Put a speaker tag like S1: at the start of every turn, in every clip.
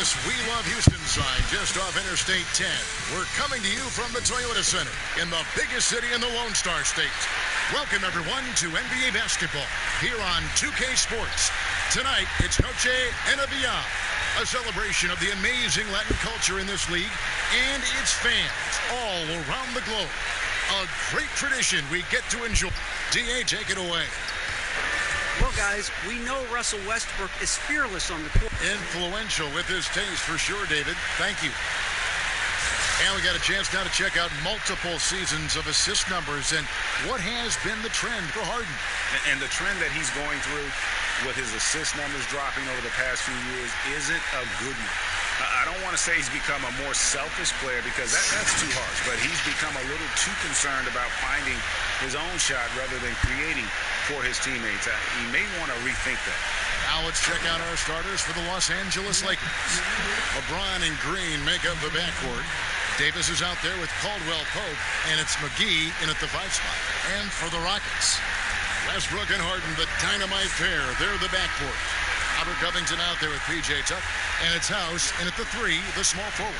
S1: this We Love Houston sign just off Interstate 10. We're coming to you from the Toyota Center in the biggest city in the Lone Star State. Welcome, everyone, to NBA basketball here on 2K Sports. Tonight, it's Noche Enavia, a celebration of the amazing Latin culture in this league and its fans all around the globe. A great tradition we get to enjoy. DA, take it away.
S2: Well, guys, we know Russell Westbrook is fearless on the court.
S1: Influential with his taste, for sure, David. Thank you. And we got a chance now to check out multiple seasons of assist numbers and what has been the trend for Harden.
S3: And the trend that he's going through with his assist numbers dropping over the past few years isn't a good one. I don't want to say he's become a more selfish player because that's too harsh, but he's become a little too concerned about finding his own shot rather than creating for his teammates. He may want to rethink that.
S1: Now let's check out our starters for the Los Angeles Lakers. LeBron and Green make up the backcourt. Davis is out there with Caldwell Pope, and it's McGee in at the 5 spot. And for the Rockets, Westbrook and Harden, the dynamite pair. They're the backcourt. Robert Covington out there with P.J. Tucker, and it's House in at the 3, the small forward.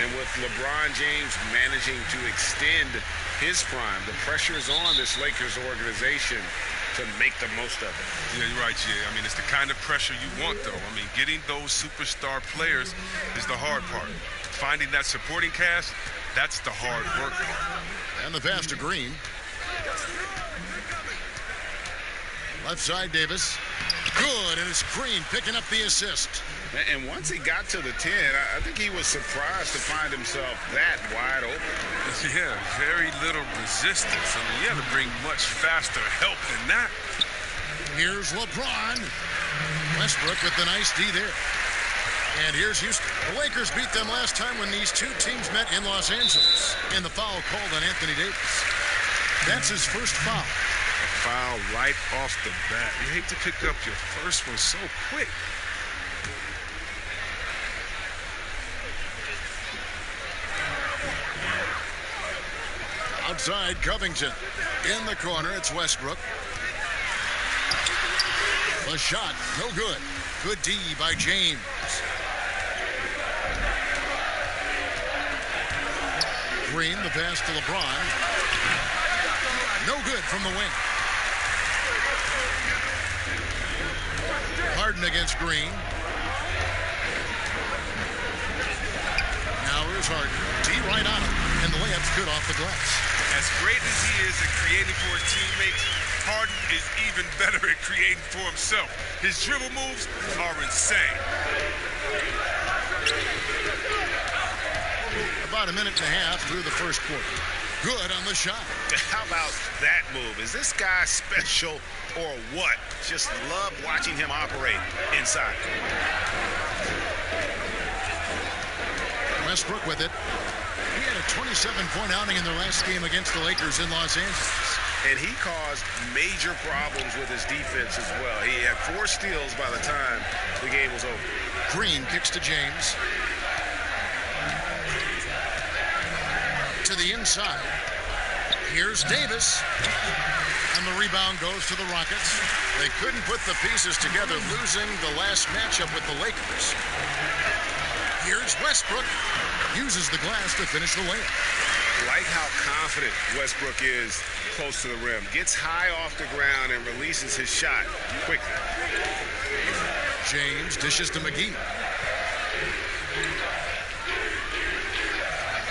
S4: And with LeBron James managing to extend his prime, the pressure is on this Lakers organization to make the most of it.
S5: Yeah, you're right, Jay. I mean, it's the kind of pressure you want, though. I mean, getting those superstar players is the hard part. Finding that supporting cast, that's the hard work part.
S1: And the pass to Green. Left side, Davis. Good, and it's Green picking up the assist.
S3: And once he got to the 10, I think he was surprised to find himself that wide open.
S5: Yeah, very little resistance. I mean, you have to bring much faster help than that.
S1: Here's LeBron. Westbrook with the nice D there. And here's Houston. The Lakers beat them last time when these two teams met in Los Angeles. And the foul called on Anthony Davis. That's his first foul.
S5: A foul right off the bat. You hate to pick up your first one so quick.
S1: Outside, Covington. In the corner, it's Westbrook. The shot, no good. Good D by James. Green, the pass to LeBron. No good from the wing. Harden against Green. Now here's Harden. D right on him. And the layup's good off the glass.
S5: As great as he is at creating for his teammates, Harden is even better at creating for himself. His dribble moves are insane.
S1: About a minute and a half through the first quarter. Good on the shot.
S3: How about that move? Is this guy special or what? Just love watching him operate inside.
S1: Westbrook with it. He had a 27-point outing in their last game against the Lakers in Los Angeles.
S3: And he caused major problems with his defense as well. He had 4 steals by the time the game was over.
S1: Green kicks to James. To the inside. Here's Davis. And the rebound goes to the Rockets. They couldn't put the pieces together, losing the last matchup with the Lakers. Here's Westbrook. Uses the glass to finish the layup.
S3: Like how confident Westbrook is close to the rim. Gets high off the ground and releases his shot quickly.
S1: James dishes to McGee.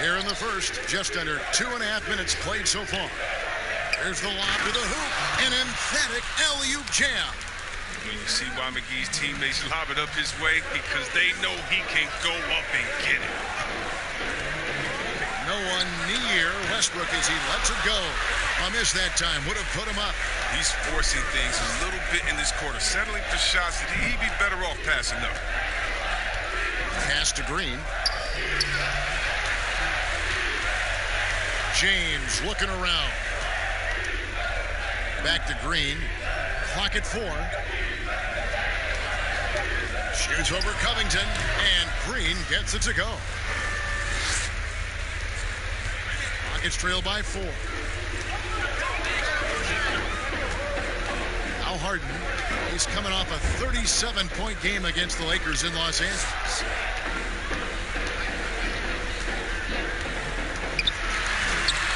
S1: Here in the first, just under 2.5 minutes played so far. There's the lob to the hoop. An emphatic alley-oop jam.
S5: You see why McGee's teammates lob it up his way? Because they know he can go up and get it.
S1: No one near Westbrook as he lets it go. A miss that time would have put him up.
S5: He's forcing things a little bit in this quarter, settling for shots that he'd be better off passing up.
S1: Pass to Green. James looking around. Back to Green. Clock at 4. Shoots over Covington, and Green gets it to go. Rockets trail by 4. Now Harden Harden. He's coming off a 37-point game against the Lakers in Los Angeles.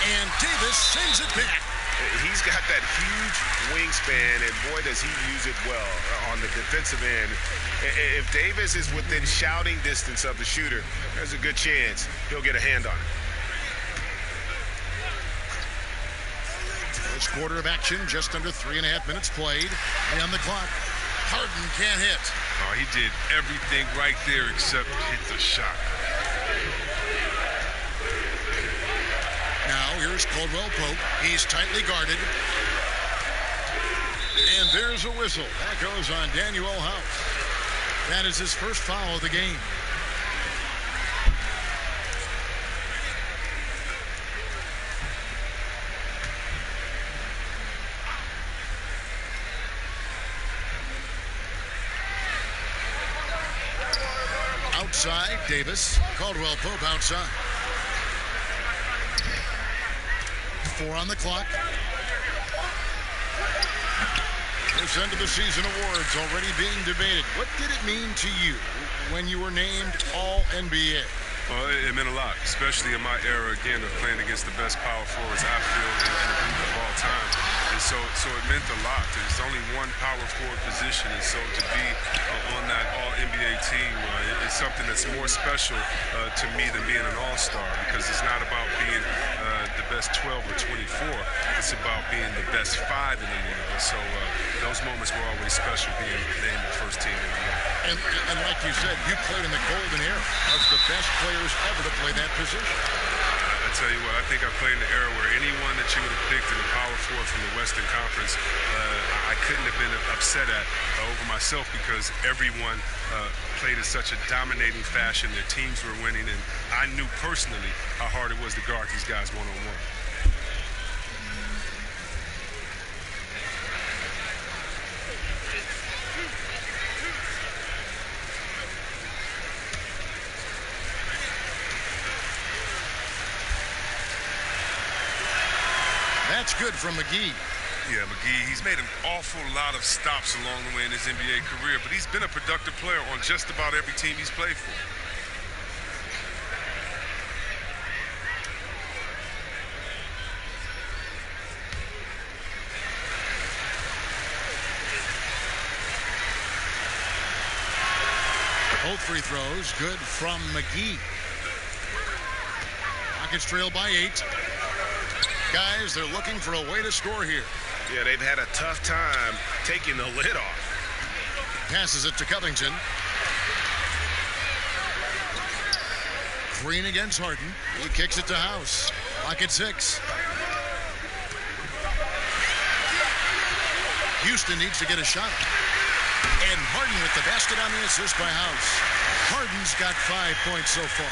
S1: And Davis sends it back.
S3: He's got that huge wingspan, and boy, does he use it well on the defensive end. If Davis is within shouting distance of the shooter, there's a good chance he'll get a hand on it.
S1: First quarter of action, just under 3.5 minutes played. On the clock, Harden can't hit.
S5: Oh, he did everything right there except hit the shot.
S1: Now here's Caldwell Pope. He's tightly guarded. And there's a whistle. That goes on Daniel House. That is his first foul of the game. Outside, Davis. Caldwell Pope outside. 4 on the clock. This end of the season awards already being debated. What did it mean to you when you were named All-NBA?
S5: Well, it meant a lot, especially in my era, again, of playing against the best power forwards I feel in the league of all time. And so it meant a lot. There's only one power forward position, and so to be on that All-NBA team is something that's more special to me than being an All-Star, because it's not about being the best 12 or 24. It's about being the best 5 in the league. And so those moments were always special, being named the first team in the league.
S1: And like you said, you played in the golden era as the best players ever to play that position.
S5: I tell you what, I think I played in the era where anyone that you would have picked in the power forward from the Western Conference, I couldn't have been upset at over myself, because everyone played in such a dominating fashion. Their teams were winning, and I knew personally how hard it was to guard these guys one-on-one.
S1: That's good from McGee.
S5: Yeah, McGee, he's made an awful lot of stops along the way in his NBA career, but he's been a productive player on just about every team he's played for.
S1: Both free throws good from McGee. Rockets trail by 8. Guys, they're looking for a way to score here.
S3: Yeah, they've had a tough time taking the lid off.
S1: Passes it to Covington. Green against Harden. He kicks it to House. Clock at 6. Houston needs to get a shot. And Harden with the basket on the assist by House. Harden's got 5 points so far.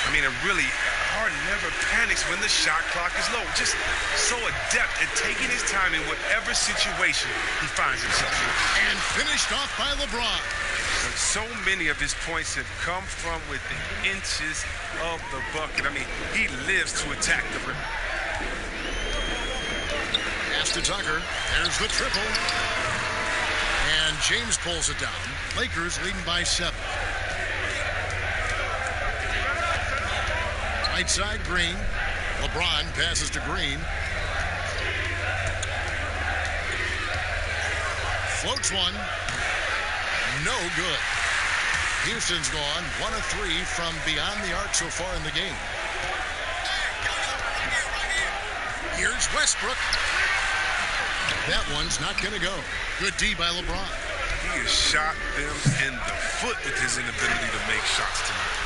S5: I mean, really, Harden never panics when the shot clock is low. Just so adept at taking his time in whatever situation he finds himself in.
S1: And finished off by LeBron.
S5: And so many of his points have come from within inches of the bucket. I mean, he lives to attack the rim.
S1: Pass to Tucker. There's the triple. And James pulls it down. Lakers leading by 7. Right side, Green. LeBron passes to Green. Floats one. No good. Houston's gone 1 of 3 from beyond the arc so far in the game. Here's Westbrook. That one's not going to go. Good D by LeBron.
S5: He has shot them in the foot with his inability to make shots tonight.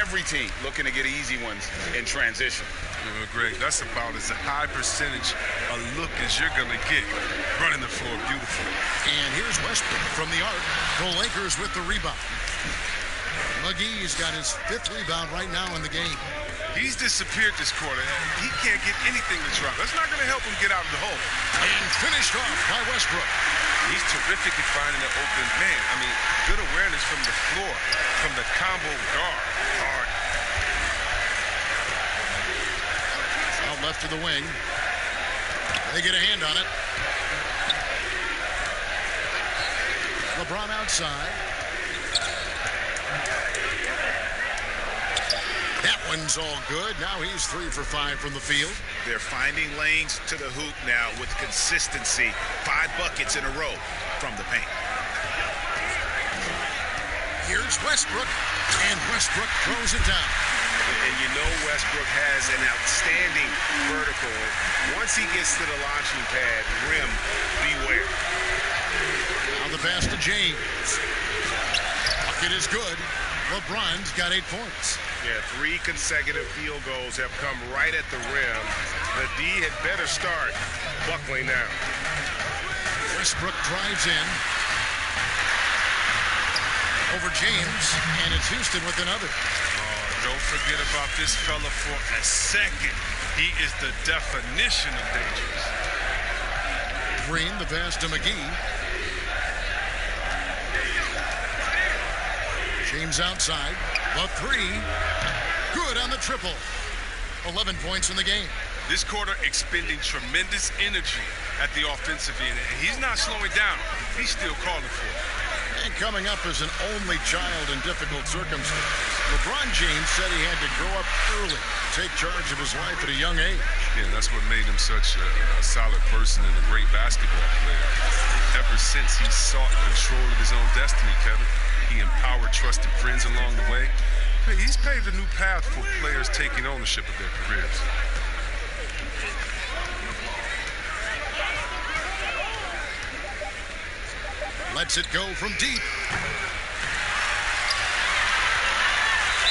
S3: Every team looking to get easy ones in transition.
S5: Greg, that's about as high percentage a look as you're going to get. Running the floor beautiful.
S1: And here's Westbrook from the arc. The Lakers with the rebound. McGee's got his 5th rebound right now in the game.
S5: He's disappeared this quarter. He can't get anything to drop. That's not going to help him get out of the hole.
S1: And finished off by Westbrook.
S5: He's terrific at finding an open man. I mean, good awareness from the floor, from the combo guard. Hard.
S1: Out left to the wing. They get a hand on it. LeBron outside. That one's all good. Now he's 3 for 5 from the field.
S3: They're finding lanes to the hoop now with consistency. 5 buckets in a row from the paint.
S1: Here's Westbrook, and Westbrook throws it down.
S3: And you know Westbrook has an outstanding vertical. Once he gets to the launching pad, rim, beware.
S1: Now the pass to James. Bucket is good. LeBron's got 8 points.
S3: Yeah, 3 consecutive field goals have come right at the rim. The D had better start buckling down.
S1: Westbrook drives in. Over James, and it's Houston with another.
S5: Don't forget about this fella for a second. He is the definition of dangerous.
S1: Green, the pass to McGee. James outside. The 3. Good on the triple. 11 points in the game.
S5: This quarter expending tremendous energy at the offensive end. And he's not slowing down. He's still calling for it.
S1: And coming up as an only child in difficult circumstances, LeBron James said he had to grow up early, take charge of his life at a young age.
S5: Yeah, that's what made him such a solid person and a great basketball player. Ever since he sought control of his own destiny, Kevin, he empowered trusted friends along the way. He's paved a new path for players taking ownership of their careers.
S1: Lets it go from deep.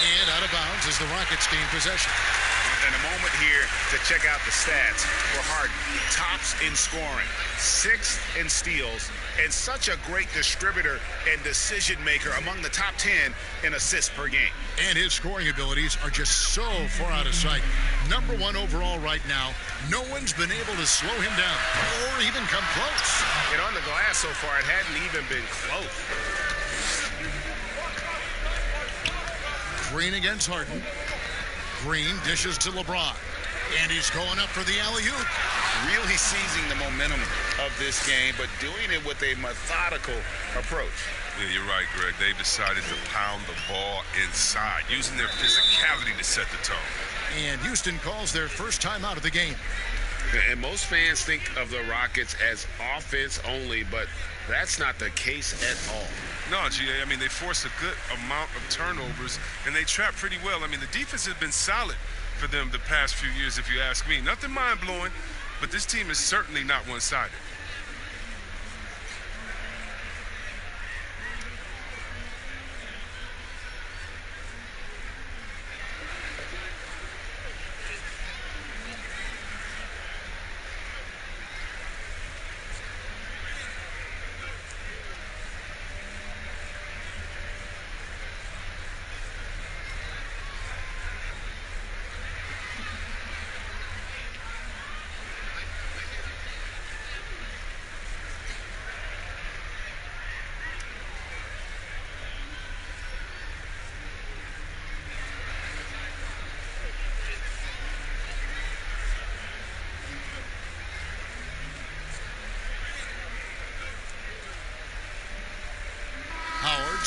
S1: And out of bounds as the Rockets gain possession.
S3: And a moment here to check out the stats for Harden. Tops in scoring, 6th in steals, and such a great distributor and decision maker, among the top 10 in assists per game.
S1: And his scoring abilities are just so far out of sight. Number 1 overall right now. No one's been able to slow him down or even come close.
S3: And on the glass so far, it hadn't even been close.
S1: Green against Harden. Green dishes to LeBron. And he's going up for the alley-oop.
S3: Really seizing the momentum of this game, but doing it with a methodical approach.
S5: Yeah, you're right, Greg. They've decided to pound the ball inside, using their physicality to set the tone.
S1: And Houston calls their first time out of the game.
S4: And most fans think of the Rockets as offense only, but that's not the case at all.
S5: No, GA, I mean, they force a good amount of turnovers, and they trap pretty well. I mean, the defense has been solid for them the past few years, if you ask me. Nothing mind-blowing, but this team is certainly not one-sided.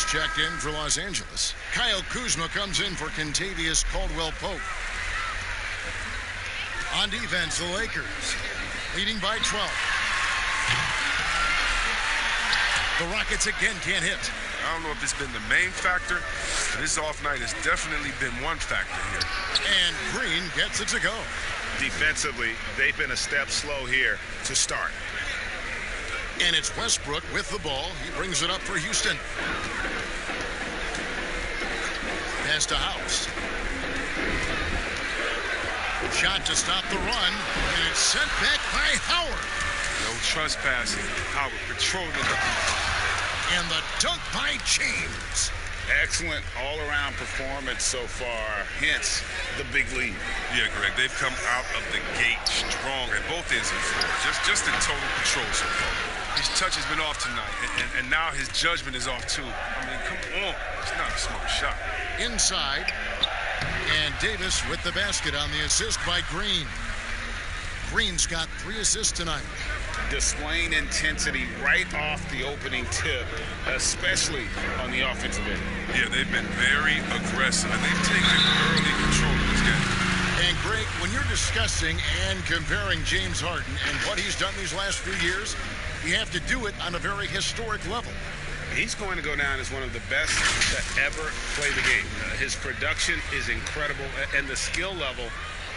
S1: Checked in for Los Angeles. Kyle Kuzma comes in for Kentavious Caldwell-Pope. On defense, the Lakers leading by 12. The Rockets again can't hit.
S5: I don't know if it's been the main factor, but this off night has definitely been one factor here.
S1: And Green gets it to go.
S3: Defensively, they've been a step slow here to start.
S1: And it's Westbrook with the ball. He brings it up for Houston. Pass to House. Shot to stop the run, and it's sent back by Howard.
S5: No trespassing. Howard patrolling the...
S1: And the dunk by James.
S3: Excellent all-around performance so far, hence the big lead.
S5: Yeah, Greg, they've come out of the gate strong at both ends of the floor. Just in total control so far. His touch has been off tonight, and now his judgment is off too. I mean, come on. It's not a smart shot.
S1: Inside, and Davis with the basket on the assist by Green. Green's got 3 assists tonight.
S4: displaying intensity right off the opening tip, especially on the offensive end.
S5: Yeah, they've been very aggressive, and they've taken early control of this game.
S1: And Greg, when you're discussing and comparing James Harden and what he's done these last few years, you have to do it on a very historic level.
S4: He's going to go down as one of the best to ever play the game. His production is incredible, and the skill level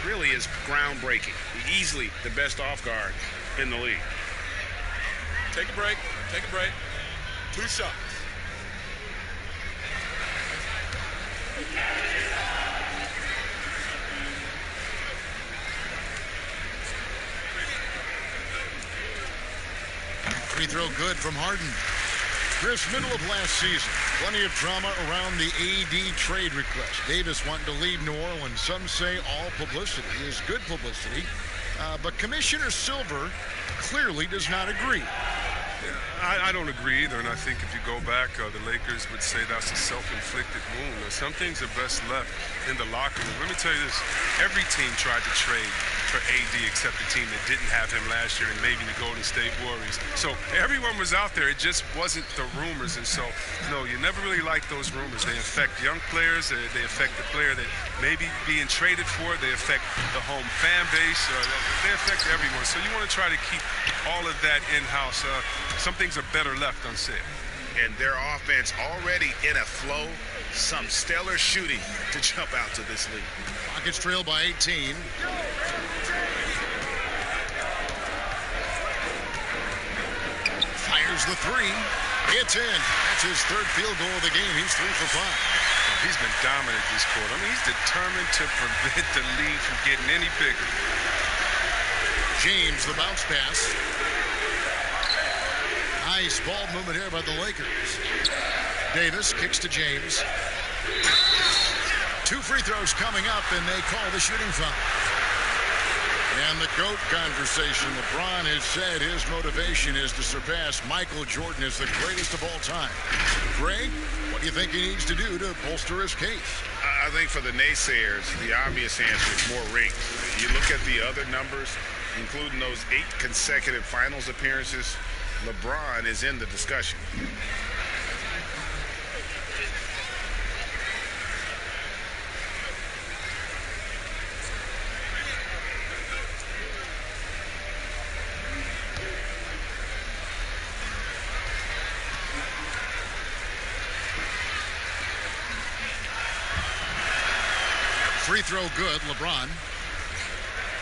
S4: really is groundbreaking. Easily the best off guard in the league.
S6: Take a break. Take a break. 2 shots.
S1: Free throw good from Harden. Chris, middle of last season, plenty of drama around the AD trade request. Davis wanting to leave New Orleans. Some say all publicity is good publicity, but Commissioner Silver clearly does not agree.
S5: I don't agree either, and I think if you go back, the Lakers would say that's a self-inflicted wound. Some things are best left in the locker room. Let me tell you this. Every team tried to trade for AD except the team that didn't have him last year, and maybe the Golden State Warriors. So everyone was out there. It just wasn't the rumors, and so, no, you never really like those rumors. They affect young players. They affect the player that may be being traded for. They affect the home fan base. They affect everyone. So you want to try to keep all of that in-house. Some things are better left unsaid.
S3: And their offense already in a flow. Some stellar shooting to jump out to this league.
S1: Rockets trail by 18. Fires the three. It's in. That's his third field goal of the game. He's 3 for 5.
S5: He's been dominant this quarter. I mean, he's determined to prevent the lead from getting any bigger.
S1: James, the bounce pass. Nice ball movement here by the Lakers. Davis kicks to James. 2 free throws coming up, and they call the shooting foul. And the GOAT conversation. LeBron has said his motivation is to surpass Michael Jordan as the greatest of all time. Greg, what do you think he needs to do to bolster his case?
S3: I think for the naysayers, the obvious answer is more rings. You look at the other numbers, including those 8 consecutive finals appearances, LeBron is in the discussion.
S1: Free throw good, LeBron.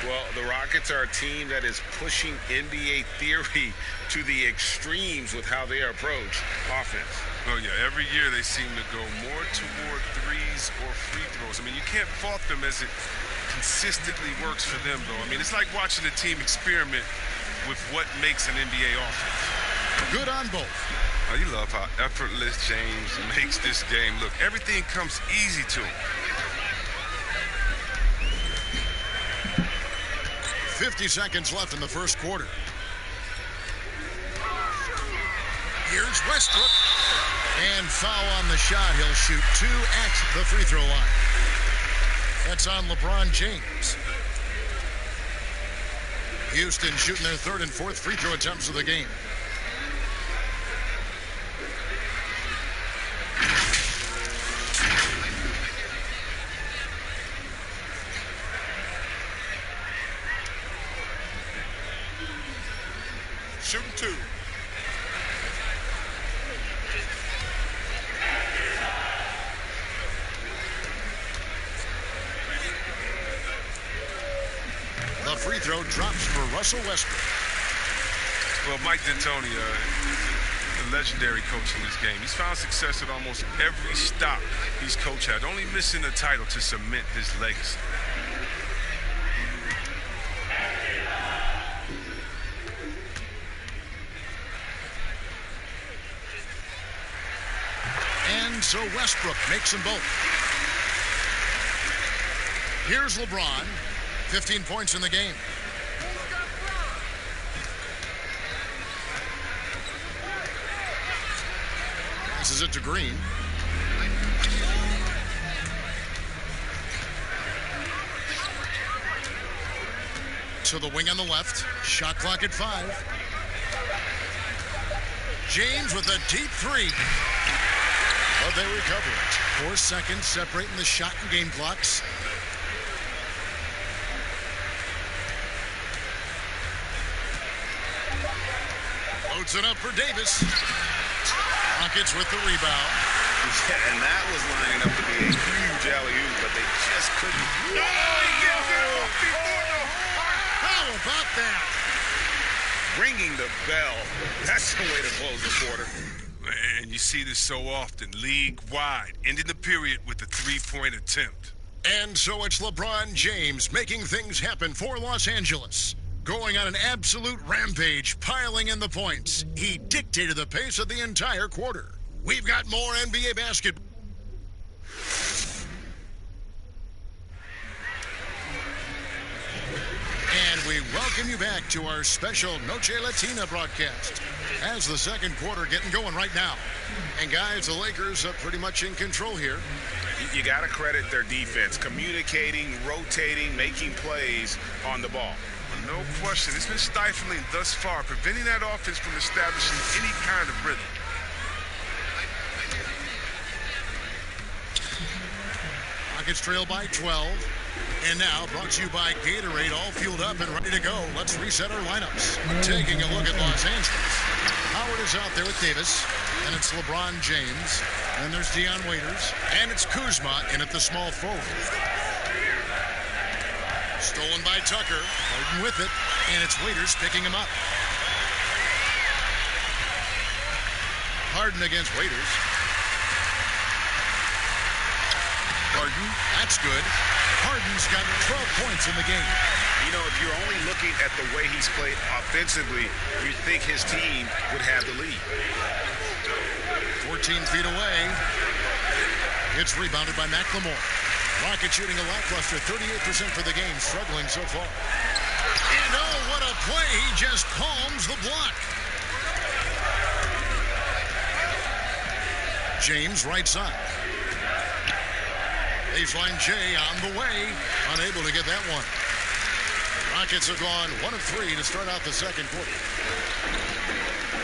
S4: Well, the Rockets are a team that is pushing NBA theory to the extremes with how they approach offense.
S5: Oh, yeah, every year they seem to go more toward threes or free throws. I mean, you can't fault them as it consistently works for them, though. I mean, it's like watching a team experiment with what makes an NBA offense.
S1: Good on both.
S5: Oh, you love how effortless James makes this game look. Everything comes easy to him.
S1: 50 seconds left in the first quarter. Here's Westbrook. And foul on the shot. He'll shoot 2 at the free throw line. That's on LeBron James. Houston shooting their 3rd and 4th free throw attempts of the game.
S6: Shooting 2.
S1: The free throw drops for Russell Westbrook.
S5: Well, Mike D'Antoni, the legendary coach in this game. He's found success at almost every stop he's coached had, only missing the title to cement his legacy.
S1: And so Westbrook makes them both. Here's LeBron. 15 points in the game. Passes it to Green. To the wing on the left. Shot clock at 5. James with a deep three. But they recover it. 4 seconds separating the shot and game clocks. Loads it up for Davis. Rockets with the rebound.
S3: Yeah, and that was lining up to be a huge alley-oop, but they just couldn't.
S1: No! How about that?
S3: Ringing the bell. That's the way to close the quarter.
S5: Man, you see this so often, league-wide, ending the period with a three-point attempt.
S1: And so it's LeBron James making things happen for Los Angeles. Going on an absolute rampage, piling in the points. He dictated the pace of the entire quarter. We've got more NBA basketball. And we welcome you back to our special Noche Latina broadcast. As the second quarter getting going right now. And guys, the Lakers are pretty much in control here.
S3: You got to credit their defense, communicating, rotating, making plays on the ball.
S5: No question, it's been stifling thus far, preventing that offense from establishing any kind of rhythm.
S1: Rockets trail by 12. And now, brought to you by Gatorade, all fueled up and ready to go. Let's reset our lineups. Taking a look at Los Angeles. Howard is out there with Davis, and it's LeBron James. Then there's Dion Waiters, and it's Kuzma in at the small forward. Stolen by Tucker, Harden with it, and it's Waiters picking him up. Harden against Waiters. Harden, that's good. Harden's got 12 points in the game.
S3: You know, if you're only looking at the way he's played offensively, you'd think his team would have the lead.
S1: 14 feet away. It's rebounded by McLemore. Rockets shooting a lackluster 38% for the game, struggling so far. And oh, what a play. He just palms the block. James right side. Baseline J on the way. Unable to get that one. Rockets have gone 1 of 3 to start out the second quarter.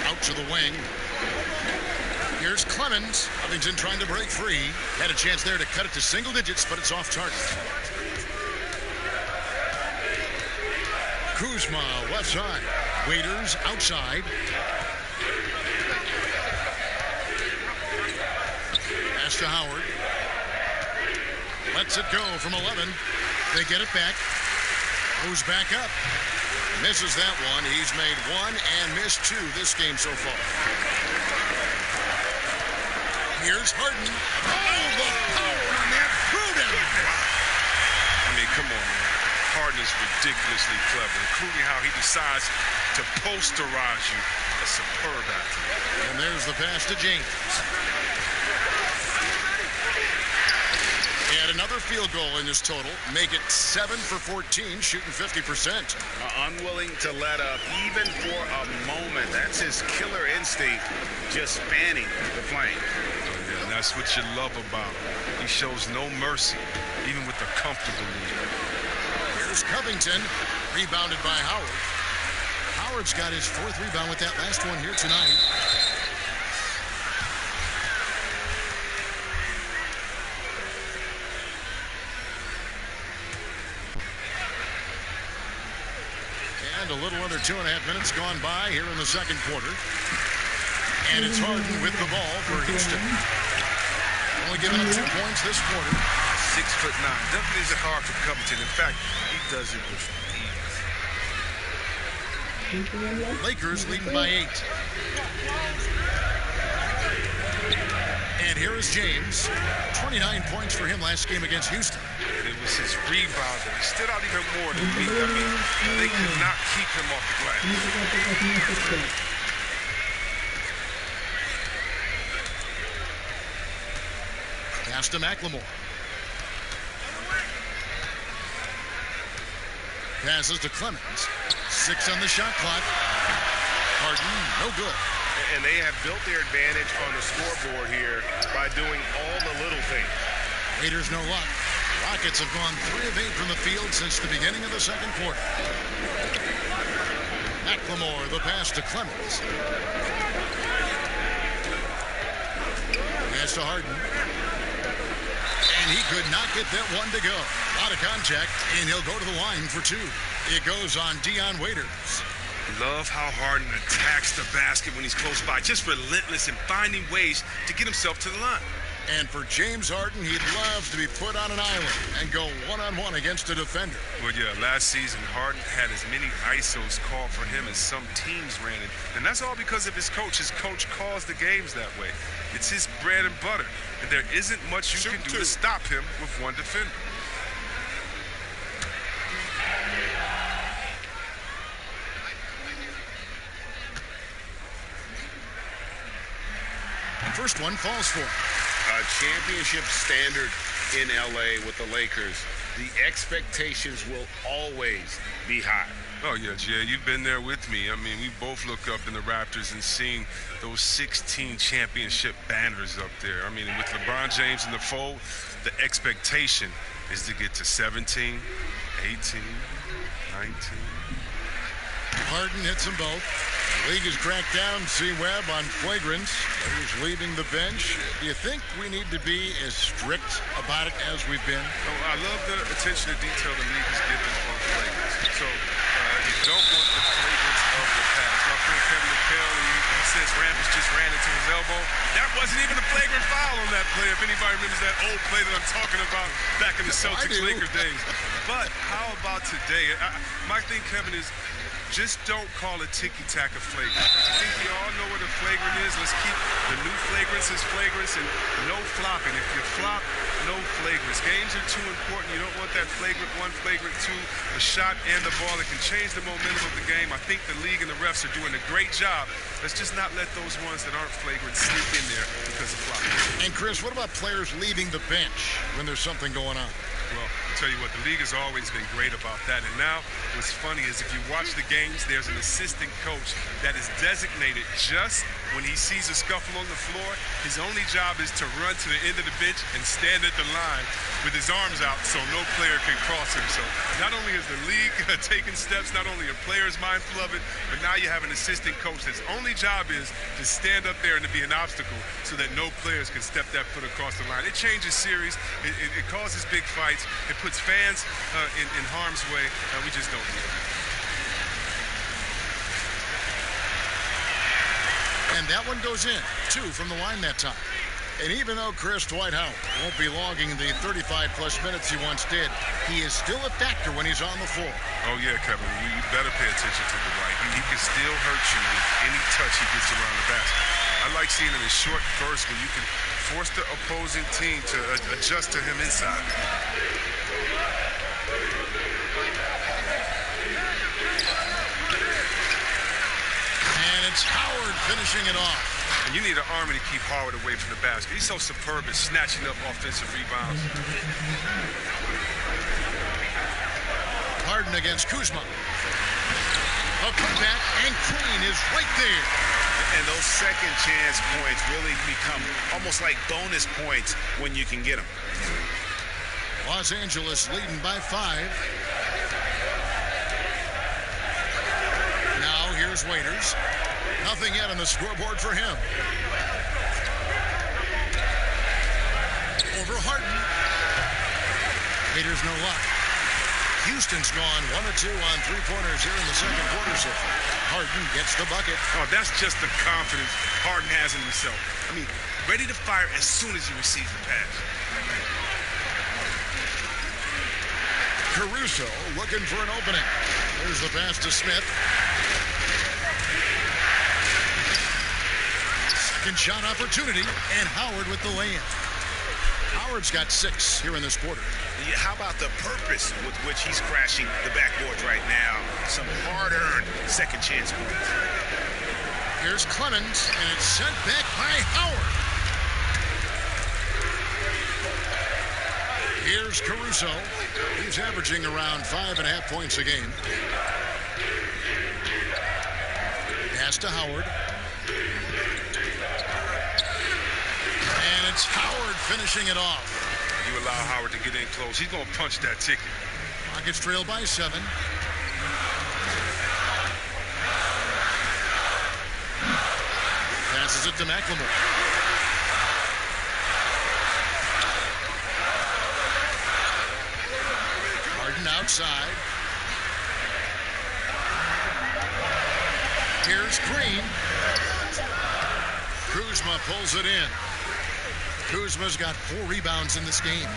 S1: Out to the wing. Here's Clemens. Covington trying to break free. Had a chance there to cut it to single digits, but it's off target. Kuzma, left side. Waiters, outside. Pass to Howard. Lets it go from 11. They get it back. Goes back up. Misses that one. He's made 1 and missed 2 this game so far. Here's Harden. Oh, the power on that. Pruden.
S5: I mean, come on, man. Harden is ridiculously clever, including how he decides to posterize you. A superb athlete.
S1: And there's the pass to James. And another field goal in this total. Make it 7 for 14, shooting 50%.
S3: Unwilling to let up even for a moment. That's his killer instinct, just spanning the flame.
S5: And that's what you love about him. He shows no mercy, even with a comfortable lead.
S1: Here's Covington, rebounded by Howard. Howard's got his 4th rebound with that last one here tonight. And a little under 2.5 minutes gone by here in the second quarter. And it's Harden with the ball for Houston. Only giving up 2 points this quarter.
S5: 6'9". Definitely isn't hard for Covington. In fact, he does it with ease.
S1: Lakers leading by 8. And here is James. 29 points for him last game against Houston.
S5: It was his rebound that stood out even more than me. I mean, they could not keep him off the glass.
S1: Pass to McLemore. Passes to Clemens. 6 on the shot clock. Harden, no good.
S3: And they have built their advantage on the scoreboard here by doing all the little things.
S1: Raiders no luck. Rockets have gone 3 of 8 from the field since the beginning of the second quarter. McLemore, the pass to Clemens. Pass to Harden. And he could not get that one to go. A lot of contact, and he'll go to the line for two. It goes on Dion Waiters.
S5: Love how Harden attacks the basket when he's close by. Just relentless in finding ways to get himself to the line.
S1: And for James Harden, he'd love to be put on an island and go one-on-one against a defender.
S5: Well, yeah, last season, Harden had as many ISOs called for him as some teams ran it. And that's all because of his coach. His coach calls the games that way. It's his bread and butter. And there isn't much you can do to stop him with one defender.
S1: First one falls for him.
S4: A championship standard in LA with the Lakers. The expectations will always be high.
S5: Oh, yeah, Jay, you've been there with me. I mean, we both look up in the Raptors and seeing those 16 championship banners up there. I mean, with LeBron James in the fold, the expectation is to get to 17, 18, 19.
S1: Harden hits them both. The league has cracked down C-Webb on flagrants. He's leaving the bench. Do you think we need to be as strict about it as we've been?
S5: Oh, I love the attention to detail the league has given on flagrants. So you don't want the flagrants of the past. My friend Kevin McHale, he says Rambis just ran into his elbow. That wasn't even a flagrant foul on that play. If anybody remembers that old play that I'm talking about back in the Celtics-Lakers days. But how about today? My thing, Kevin, is just don't call it ticky-tack a flagrant. I think we all know what a flagrant is. Let's keep the new flagrants as flagrants and no flopping. If you flop, no flagrants. Games are too important. You don't want that flagrant one, flagrant two, a shot and the ball. It can change the momentum of the game. I think the league and the refs are doing a great job. Let's just not let those ones that aren't flagrant sneak in there because of flopping.
S1: And, Chris, what about players leaving the bench when there's something going on?
S5: Well, I'll tell you what, the league has always been great about that. And now what's funny is if you watch the games, there's an assistant coach that is designated just when he sees a scuffle on the floor. His only job is to run to the end of the bench and stand at the line with his arms out so no player can cross him. So not only is the league taking steps, not only are players mindful of it, but now you have an assistant coach that's only job is to stand up there and to be an obstacle so that no players can step that foot across the line. It changes series. It causes big fights. It puts fans in harm's way. We just don't need it.
S1: And that one goes in. 2 from the line that time. And even though Chris Dwight Howard won't be logging the 35-plus minutes he once did, he is still a factor when he's on the floor.
S5: Oh, yeah, Kevin, you better pay attention to Dwight. He can still hurt you with any touch he gets around the basket. I like seeing him in short bursts where you can force the opposing team to adjust to him inside.
S1: And it's Howard finishing it off.
S5: And you need an army to keep Howard away from the basket. He's so superb at snatching up offensive rebounds.
S1: Harden against Kuzma. A putback, and Green is right there.
S3: And those second chance points really become almost like bonus points when you can get them.
S1: Los Angeles leading by 5. Now here's Waiters. Nothing yet on the scoreboard for him. Over Harden. Waiters no luck. Houston's gone 1 of 2 on three-pointers here in the second quarter so far. Harden gets the bucket.
S5: Oh, that's just the confidence Harden has in himself. I mean, ready to fire as soon as he receives the pass.
S1: Caruso looking for an opening. There's the pass to Smith. Second shot opportunity, and Howard with the lay-in. Howard's got 6 here in this quarter.
S3: Yeah, how about the purpose with which he's crashing the backboards right now? Some hard-earned second chance points.
S1: Here's Clemens, and it's sent back by Howard. Here's Caruso. He's averaging around 5.5 points a game. Pass to Howard. And it's Howard finishing it off.
S5: You allow Howard to get in close, he's going to punch that ticket.
S1: Rockets trail by 7. Passes it to McLemore. Harden outside. Here's Green. Kuzma pulls it in. Kuzma's got 4 rebounds in this game.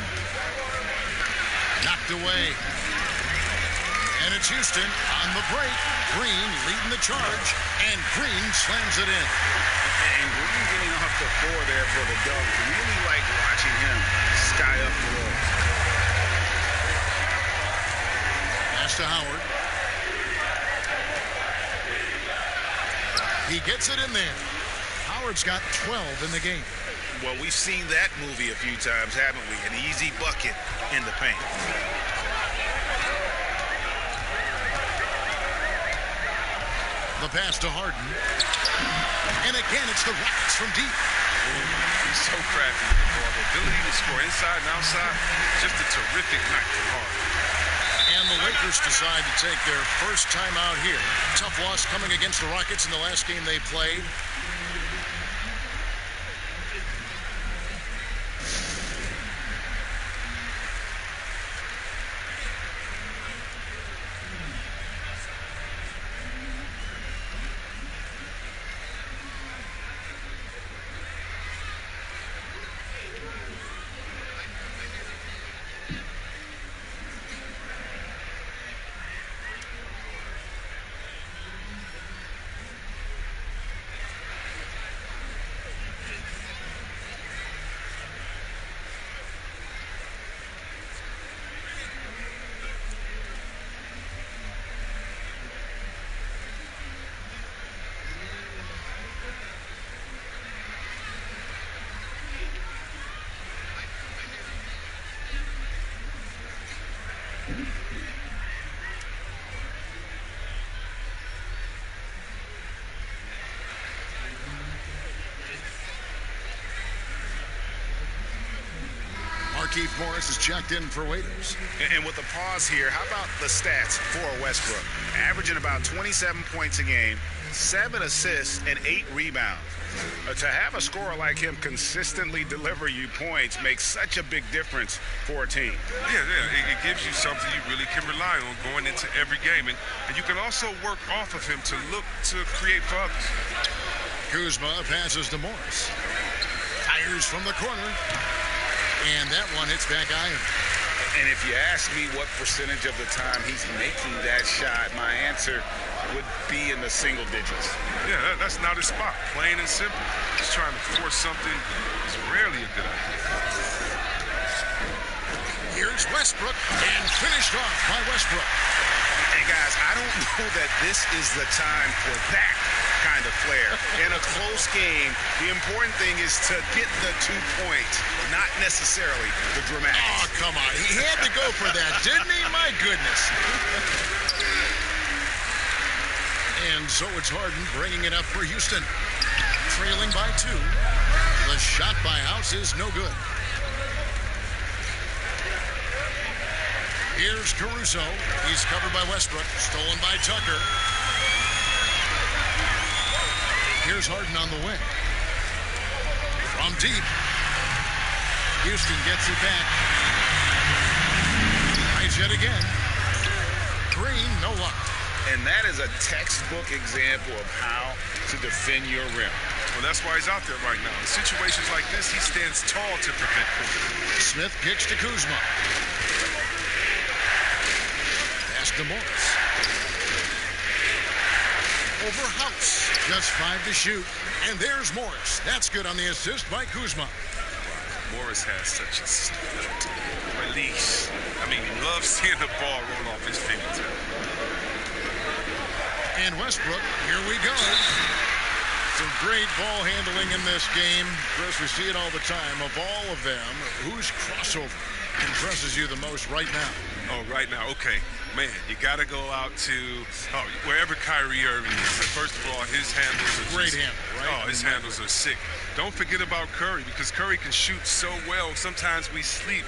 S1: Knocked away. And it's Houston on the break. Green leading the charge, and Green slams it in.
S3: And Green getting off the floor there for the dunk. Really like watching him sky up below.
S1: Pass to Howard. He gets it in there. Howard's got 12 in the game.
S3: Well, we've seen that movie a few times, haven't we? An easy bucket in the paint.
S1: The pass to Harden. And again, it's the Rockets from deep.
S5: He's so crafty with the ball. The ability to score inside and outside, just a terrific night for Harden.
S1: And the Lakers decide to take their first time out here. Tough loss coming against the Rockets in the last game they played. Markieff Morris is checked in for waiters.
S3: And with a pause here, how about the stats for Westbrook? Averaging about 27 points a game, 7 assists, and 8 rebounds. To have a scorer like him consistently deliver you points makes such a big difference for a team.
S5: Yeah, it gives you something you really can rely on going into every game. And you can also work off of him to look to create for others.
S1: Kuzma passes to Morris. Fires from the corner. And that one hits back iron.
S3: And if you ask me what percentage of the time he's making that shot, my answer would be in the single digits.
S5: Yeah, that's not his spot. Plain and simple. Just trying to force something is rarely a good idea.
S1: Here's Westbrook, and finished off by Westbrook.
S3: And guys, I don't know that this is the time for that kind of flair. In a close game, the important thing is to get the 2 points, not necessarily the dramatics.
S1: Oh, come on. He had to go for that, didn't he? My goodness. And so it's Harden bringing it up for Houston. Trailing by 2. The shot by House is no good. Here's Caruso. He's covered by Westbrook. Stolen by Tucker. Here's Harden on the wing. From deep. Houston gets it back. Tries yet again. Green, no luck.
S3: And that is a textbook example of how to defend your rim.
S5: Well, that's why he's out there right now. In situations like this, he stands tall to prevent points.
S1: Smith kicks to Kuzma. Pass to Morris. Over House. Just 5 to shoot. And there's Morris. That's good on the assist by Kuzma.
S5: Morris has such a release. I mean, he loves seeing the ball roll off his fingertips.
S1: And Westbrook, here we go. Some great ball handling in this game. Chris, we see it all the time. Of all of them, whose crossover impresses you the most right now?
S5: Oh, right now, okay. Man, you got to go out to wherever Kyrie Irving is. First of all, his handles are
S1: great handle, right?
S5: Oh, his handles are sick. Don't forget about Curry, because Curry can shoot so well. Sometimes we sleep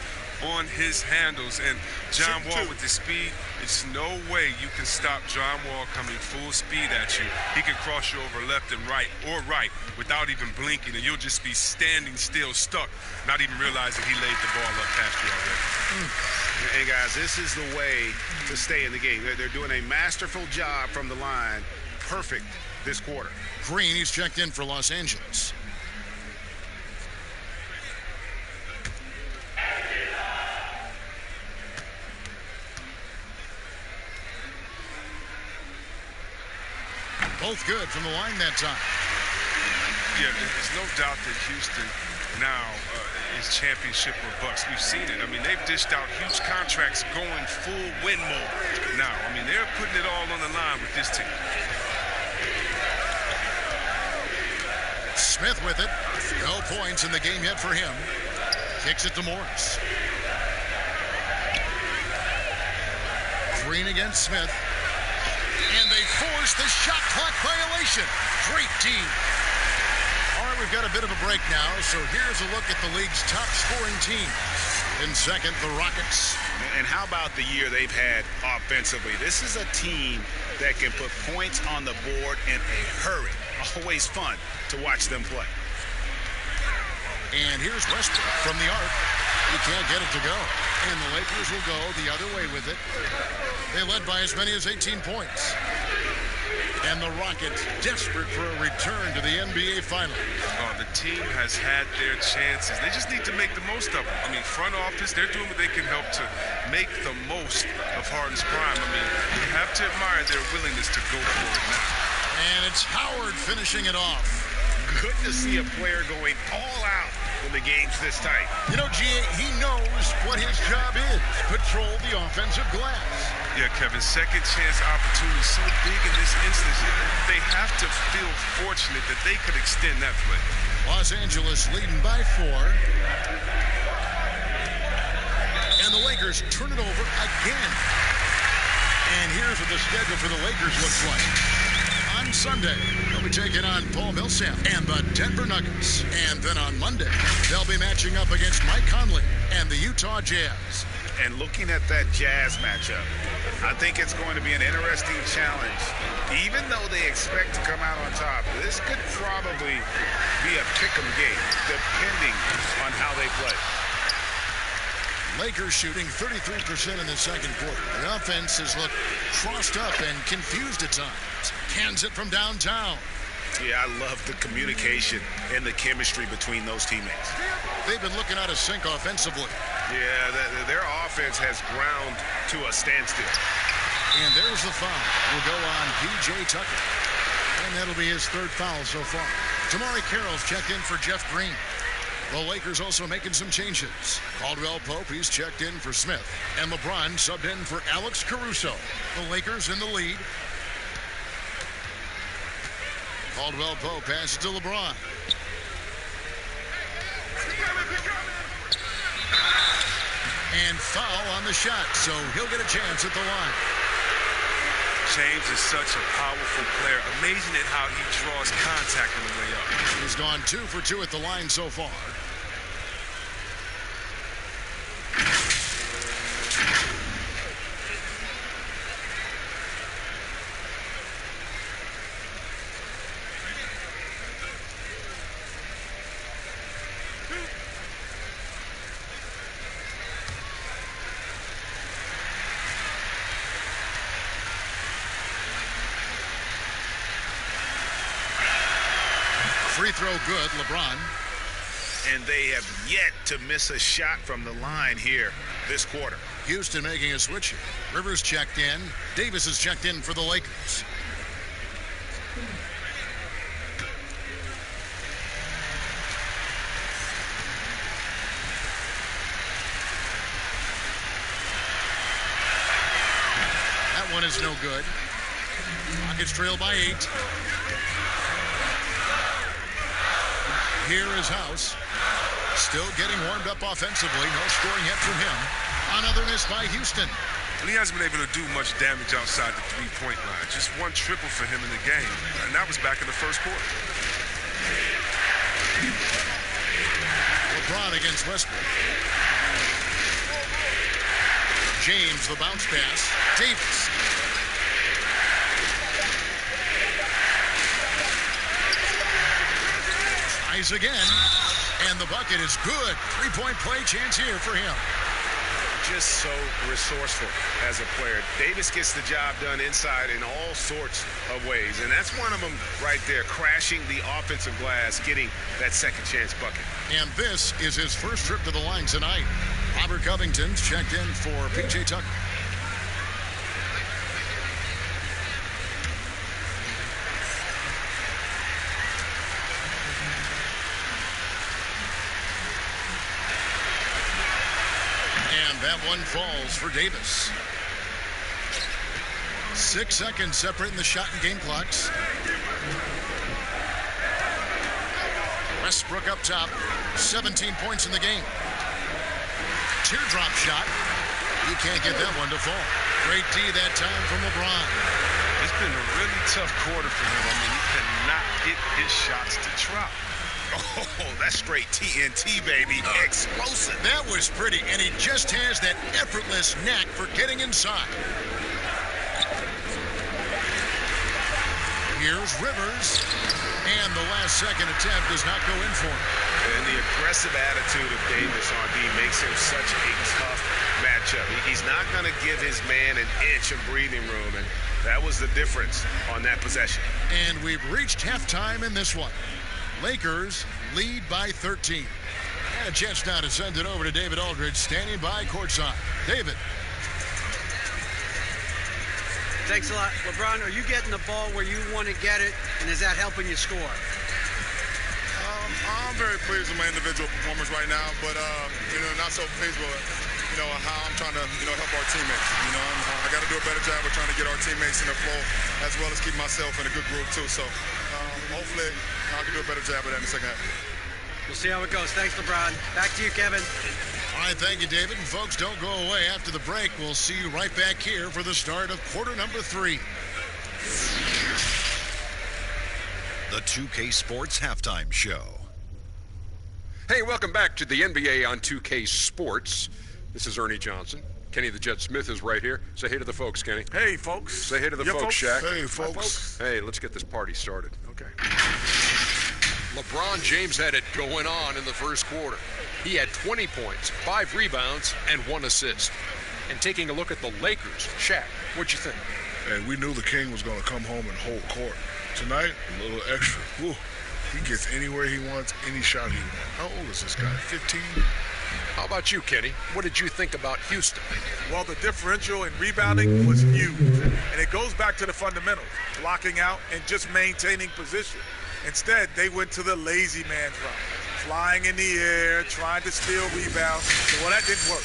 S5: on his handles. And John Wall with the speed, it's no way you can stop John Wall coming full speed at you. He can cross you over left and right or right without even blinking, and you'll just be standing still, stuck, not even realizing he laid the ball up past you already.
S3: And guys, this is the way to stay in the game. They're doing a masterful job from the line. Perfect this quarter.
S1: Green, he's checked in for Los Angeles. Both good from the line that time.
S5: Yeah, there's no doubt that Houston now is championship or bust. We've seen it. I mean, they've dished out huge contracts going full win mode now. I mean, they're putting it all on the line with this team.
S1: Smith with it. No points in the game yet for him. Kicks it to Morris. Green against Smith. And they force the shot clock violation. Great team. All right, we've got a bit of a break now, so here's a look at the league's top scoring teams. In second, the Rockets.
S3: And how about the year they've had offensively? This is a team that can put points on the board in a hurry. Always fun to watch them play.
S1: And here's Westbrook from the arc. He can't get it to go. And the Lakers will go the other way with it. They led by as many as 18 points. And the Rockets desperate for a return to the NBA Finals.
S5: Oh, the team has had their chances. They just need to make the most of them. I mean, front office, they're doing what they can help to make the most of Harden's prime. I mean, you have to admire their willingness to go for it now.
S1: And it's Howard finishing it off.
S3: Good to see a player going all out when the game's this tight.
S1: You know, G.A., he knows what his job is. Patrol the offensive glass.
S5: Yeah, Kevin, second chance opportunity so big in this instance. They have to feel fortunate that they could extend that play.
S1: Los Angeles leading by 4. And the Lakers turn it over again. And here's what the schedule for the Lakers looks like. On Sunday, they'll be taking on Paul Millsap and the Denver Nuggets. And then on Monday, they'll be matching up against Mike Conley and the Utah Jazz.
S3: And looking at that Jazz matchup, I think it's going to be an interesting challenge. Even though they expect to come out on top, this could probably be a pick-em game, depending on how they play.
S1: Lakers shooting 33% in the second quarter. The offense has looked crossed up and confused at times. Cans it from downtown.
S3: Yeah, I love the communication and the chemistry between those teammates.
S1: They've been looking out of sync offensively.
S3: Yeah, their offense has ground to a standstill.
S1: And there's the foul. Will go on P.J. Tucker. And that'll be his third foul so far. Tamari Carroll's checked in for Jeff Green. The Lakers also making some changes. Caldwell Pope, he's checked in for Smith. And LeBron subbed in for Alex Caruso. The Lakers in the lead. Caldwell Pope passes to LeBron. And foul on the shot, so he'll get a chance at the line.
S5: James is such a powerful player. Amazing at how he draws contact on the way up.
S1: He's gone 2 for 2 at the line so far. Free throw good, LeBron.
S3: And they have yet to miss a shot from the line here this quarter.
S1: Houston making a switch here. Rivers checked in. Davis is checked in for the Lakers. That one is no good. Rockets trail by 8. Here is House. Still getting warmed up offensively. No scoring yet from him. Another miss by Houston.
S5: And he hasn't been able to do much damage outside the three-point line. Just one triple for him in the game. And that was back in the first quarter.
S1: LeBron against Westbrook. James, the bounce pass. Davis. Tries again. And the bucket is good. Three-point play chance here for him.
S4: Just so resourceful as a player. Davis gets the job done inside in all sorts of ways. And that's one of them right there, crashing the offensive glass, getting that second chance bucket.
S1: And this is his first trip to the line tonight. Robert Covington's checked in for P.J. Tucker. That one falls for Davis. 6 seconds separating the shot and game clocks. Westbrook up top. 17 points in the game. Teardrop shot. He can't get that one to fall. Great D that time from LeBron.
S5: It's been a really tough quarter for him. I mean, he cannot get his shots to drop.
S3: Oh, that's straight TNT, baby. Explosive.
S1: That was pretty, and he just has that effortless knack for getting inside. Here's Rivers, and the last second attempt does not go in for him.
S4: And the aggressive attitude of Davis on D makes him such a tough matchup. He's not going to give his man an inch of breathing room, and that was the difference on that possession.
S1: And we've reached halftime in this one. Lakers lead by 13. And a chance now to send it over to David Aldridge, standing by courtside. David.
S2: Thanks a lot. LeBron, are you getting the ball where you want to get it, and is that helping you score?
S7: I'm very pleased with my individual performance right now, but, not so pleased with, how I'm trying to, help our teammates. I got to do a better job of trying to get our teammates in the flow, as well as keep myself in a good group, too. So, hopefully, I can do a better job of that in the second half.
S2: We'll see how it goes. Thanks, LeBron. Back to you, Kevin.
S1: All right, thank you, David. And folks, don't go away. After the break, we'll see you right back here for the start of quarter number 3.
S8: The 2K Sports Halftime Show.
S9: Hey, welcome back to the NBA on 2K Sports. This is Ernie Johnson. Kenny the Jet Smith is right here. Say hey to the folks, Kenny.
S7: Hey, folks.
S9: Say hey to the folks, Shaq.
S7: Hey, folks.
S9: Hey, let's get this party started.
S7: Okay.
S9: LeBron James had it going on in the first quarter. He had 20 points, 5 rebounds, and 1 assist. And taking a look at the Lakers, Shaq, what'd you think?
S10: And we knew the King was going to come home and hold court. Tonight, a little extra. Woo. He gets anywhere he wants, any shot he wants. How old is this guy? 15?
S9: How about you, Kenny? What did you think about Houston?
S11: Well, the differential in rebounding was huge. And it goes back to the fundamentals, blocking out and just maintaining position. Instead, they went to the lazy man's route, flying in the air, trying to steal rebounds. So, well, that didn't work.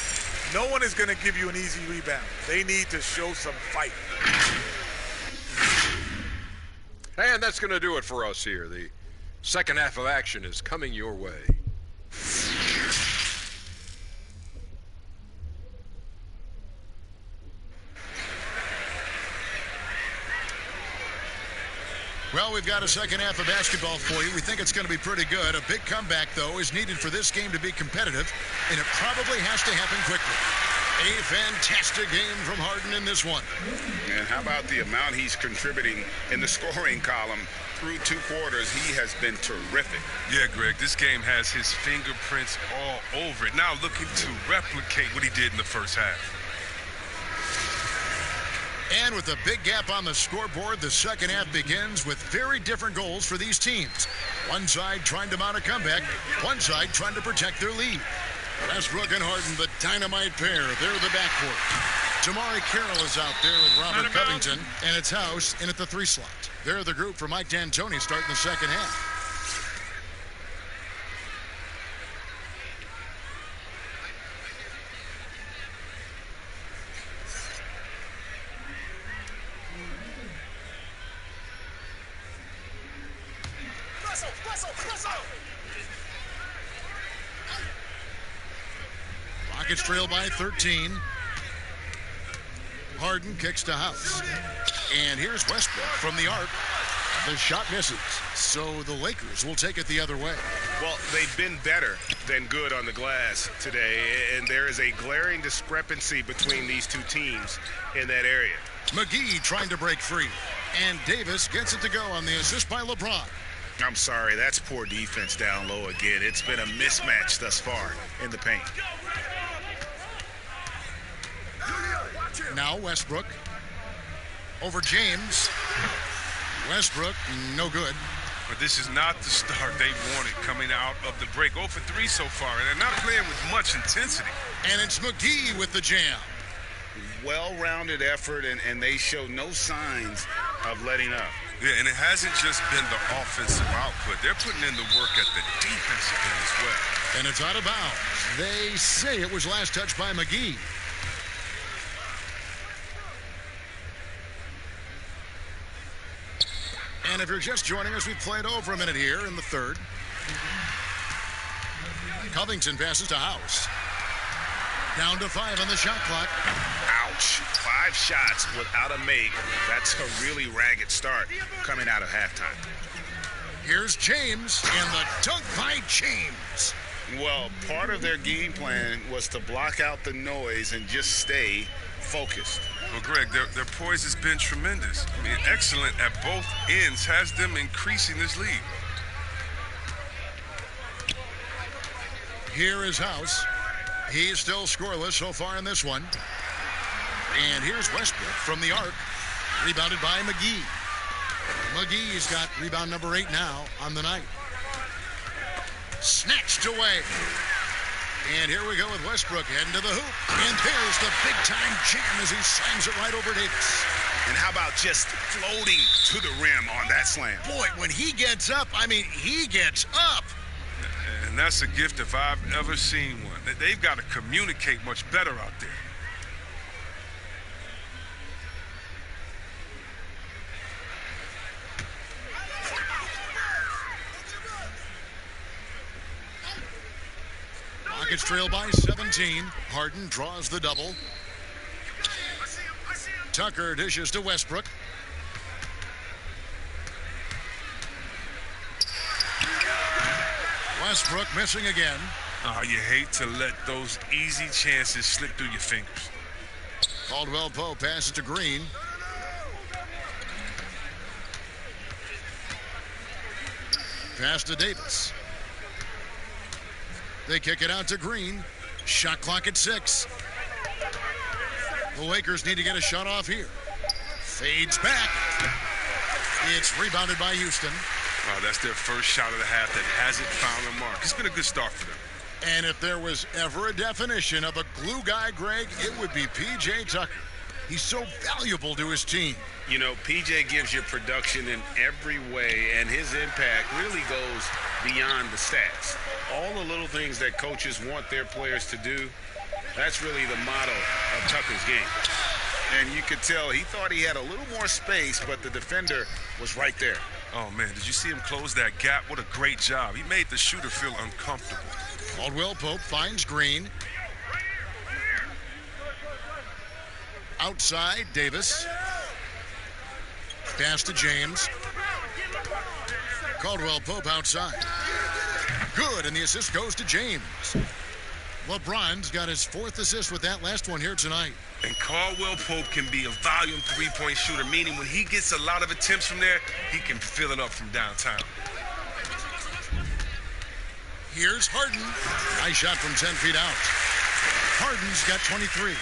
S11: No one is going to give you an easy rebound. They need to show some fight.
S9: And that's going to do it for us here. The second half of action is coming your way.
S1: Well, we've got a second half of basketball for you. We think it's going to be pretty good. A big comeback, though, is needed for this game to be competitive, and it probably has to happen quickly. A fantastic game from Harden in this one.
S3: And how about the amount he's contributing in the scoring column through 2 quarters? He has been terrific.
S5: Yeah, Greg, this game has his fingerprints all over it. Now looking to replicate what he did in the first half.
S1: And with a big gap on the scoreboard, the second half begins with very different goals for these teams. One side trying to mount a comeback, one side trying to protect their lead. Westbrook and Harden, the dynamite pair. They're the backcourt. Jamari Carroll is out there with Robert Covington, and it's House in at the 3 slot. They're the group for Mike D'Antoni starting the second half. Rockets trail by 13. Harden kicks to House. And here's Westbrook from the arc. The shot misses, so the Lakers will take it the other way.
S3: Well, they've been better than good on the glass today, and there is a glaring discrepancy between these two teams in that area.
S1: McGee trying to break free, and Davis gets it to go on the assist by LeBron.
S3: I'm sorry, that's poor defense down low again. It's been a mismatch thus far in the paint.
S1: Now Westbrook over James. Westbrook, no good.
S5: But this is not the start they wanted coming out of the break. 0 for 3 so far, and they're not playing with much intensity.
S1: And it's McGee with the jam.
S3: Well-rounded effort, and they show no signs of letting up.
S5: Yeah, and it hasn't just been the offensive output. They're putting in the work at the defensive end as well.
S1: And it's out of bounds. They say it was last touched by McGee. And if you're just joining us, we've played over a minute here in the third. Covington passes to House. Down to 5 on the shot clock.
S3: Ouch. 5 shots without a make. That's a really ragged start coming out of halftime.
S1: Here's James, and the dunk by James.
S3: Well, part of their game plan was to block out the noise and just stay focused.
S5: Well, Greg, their poise has been tremendous. I mean, excellent at both ends, has them increasing this lead.
S1: Here is House. He's still scoreless so far in this one. And here's Westbrook from the arc, rebounded by McGee. McGee's got rebound number 8 now on the night. Snatched away. And here we go with Westbrook heading to the hoop. And there's the big-time jam as he slams it right over Davis.
S3: And how about just floating to the rim on that slam?
S1: Boy, when he gets up, I mean, he gets up.
S5: And that's a gift if I've ever seen one. They've got to communicate much better out there.
S1: Rockets trail by 17. Harden draws the double. Tucker dishes to Westbrook. Westbrook missing again.
S5: Oh, you hate to let those easy chances slip through your fingers.
S1: Caldwell Pope passes to Green. Pass to Davis. They kick it out to Green. Shot clock at 6. The Lakers need to get a shot off here. Fades back. It's rebounded by Houston.
S5: Wow, that's their first shot of the half that hasn't found a mark. It's been a good start for them.
S1: And if there was ever a definition of a glue guy, Greg, it would be P.J. Tucker. He's so valuable to his team.
S3: You know, P.J. gives you production in every way, and his impact really goes beyond the stats. All the little things that coaches want their players to do, that's really the motto of Tucker's game. And you could tell he thought he had a little more space, but the defender was right there.
S5: Oh, man, did you see him close that gap? What a great job. He made the shooter feel uncomfortable.
S1: Caldwell Pope finds Green. Outside, Davis. Pass to James. Caldwell Pope outside. Good, and the assist goes to James. LeBron's got his 4th assist with that last one here tonight.
S5: And Caldwell Pope can be a volume three-point shooter, meaning when he gets a lot of attempts from there, he can fill it up from downtown.
S1: Here's Harden. Nice shot from 10 feet out. Harden's got 23.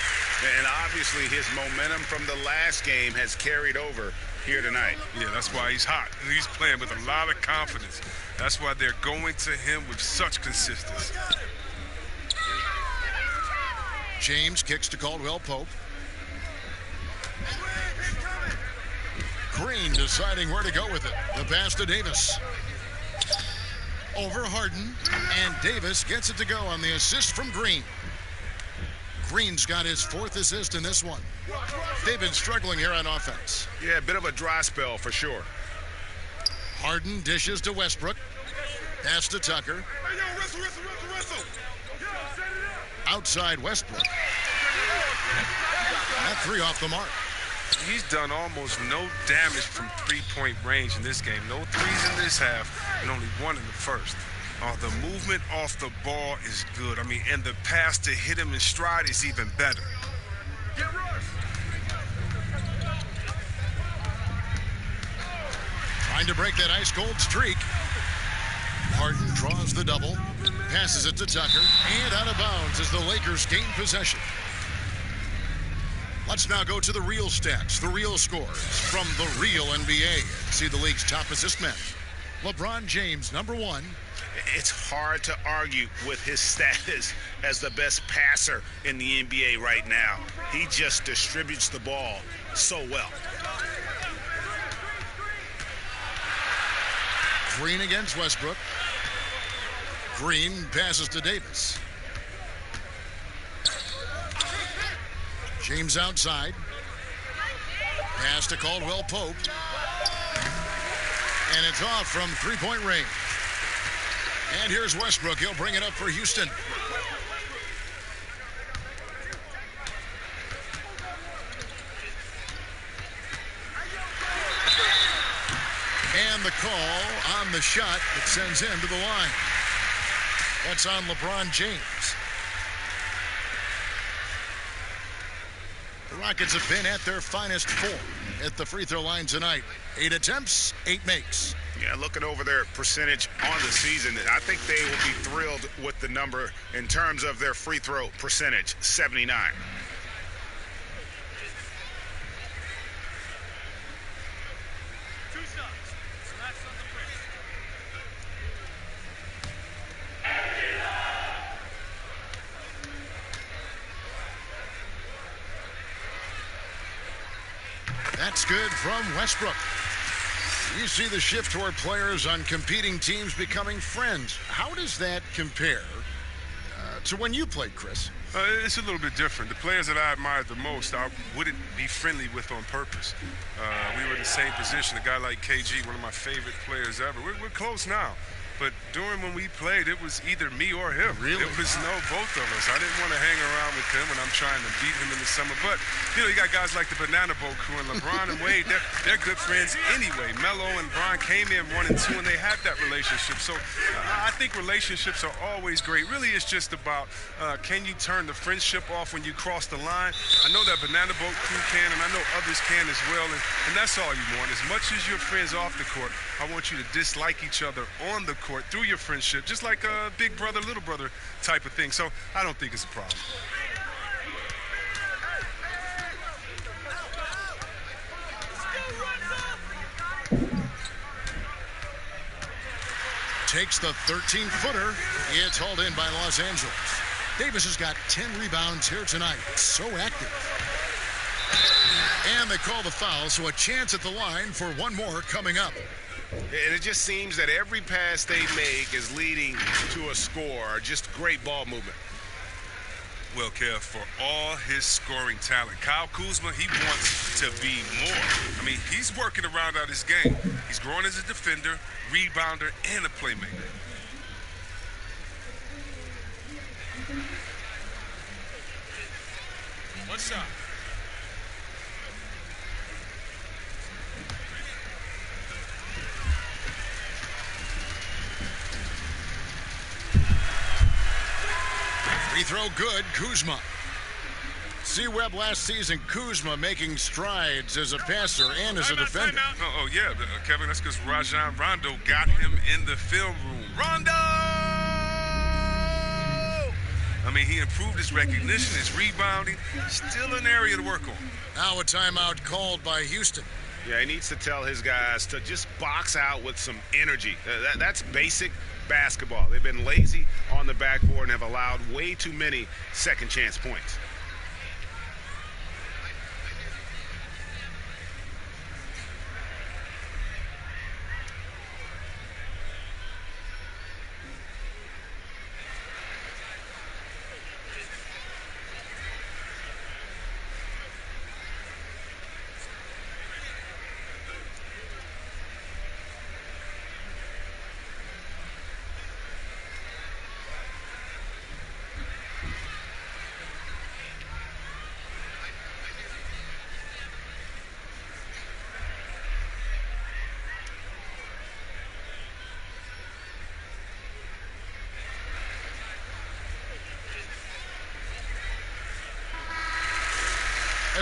S3: And obviously his momentum from the last game has carried over here tonight.
S5: Yeah, that's why he's hot. He's playing with a lot of confidence. That's why they're going to him with such consistency.
S1: James kicks to Caldwell Pope. Green deciding where to go with it. The pass to Davis. Over Harden, and Davis gets it to go on the assist from Green. Green's got his 4th assist in this one. They've been struggling here on offense.
S3: Yeah, a bit of a dry spell for sure.
S1: Harden dishes to Westbrook. Pass to Tucker. Outside Westbrook. That 3 off the mark.
S5: He's done almost no damage from three-point range in this game. No threes in this half and only one in the first. The movement off the ball is good. I mean, and the pass to hit him in stride is even better.
S1: Trying to break that ice-cold streak. Harden draws the double, passes it to Tucker, and out of bounds as the Lakers gain possession. Let's now go to the real stats, the real scores from the real NBA. See the league's top assist men. LeBron James, #1.
S3: It's hard to argue with his status as the best passer in the NBA right now. He just distributes the ball so well.
S1: Green against Westbrook. Green passes to Davis. James outside. Pass to Caldwell Pope. And it's off from three-point range. And here's Westbrook. He'll bring it up for Houston. And the call on the shot that sends him to the line. That's on LeBron James. The Rockets have been at their finest form at the free throw line tonight. 8 attempts, 8 makes.
S3: Yeah, looking over their percentage on the season, I think they will be thrilled with the number in terms of their free throw percentage, 79.
S1: That's good from Westbrook. You see the shift toward players on competing teams becoming friends. How does that compare to when you played, Chris?
S5: It's a little bit different. The players that I admired the most, I wouldn't be friendly with on purpose. We were in the same position. A guy like KG, one of my favorite players ever. We're close now. But during when we played, it was either me or him.
S1: Really?
S5: It was both of us. I didn't want to hang around with him when I'm trying to beat him in the summer. But, you got guys like the Banana Boat crew and LeBron and Wade. They're good friends anyway. Melo and Bron came in 1 and 2, and they had that relationship. So I think relationships are always great. Really, it's just about can you turn the friendship off when you cross the line? I know that Banana Boat crew can, and I know others can as well. And that's all you want. As much as you're friends off the court, I want you to dislike each other on the court through your friendship, just like a big brother, little brother type of thing. So I don't think it's a problem.
S1: Takes the 13-footer. It's hauled in by Los Angeles. Davis has got 10 rebounds here tonight. So active. And they call the foul, so a chance at the line for one more coming up.
S3: And it just seems that every pass they make is leading to a score. Just great ball movement.
S5: Well, Kev, for all his scoring talent, Kyle Kuzma, he wants to be more. I mean, he's working to round out his game. He's growing as a defender, rebounder, and a playmaker.
S6: One shot.
S1: Free throw good, Kuzma. See Webb last season, Kuzma making strides as a passer and as a defender.
S5: Oh yeah, Kevin, that's because Rajon Rondo got him in the film room. Rondo! I mean, he improved his recognition, his rebounding. Still an area to work on.
S1: Now a timeout called by Houston.
S3: Yeah, he needs to tell his guys to just box out with some energy. That's basic basketball. They've been lazy on the backboard and have allowed way too many second chance points.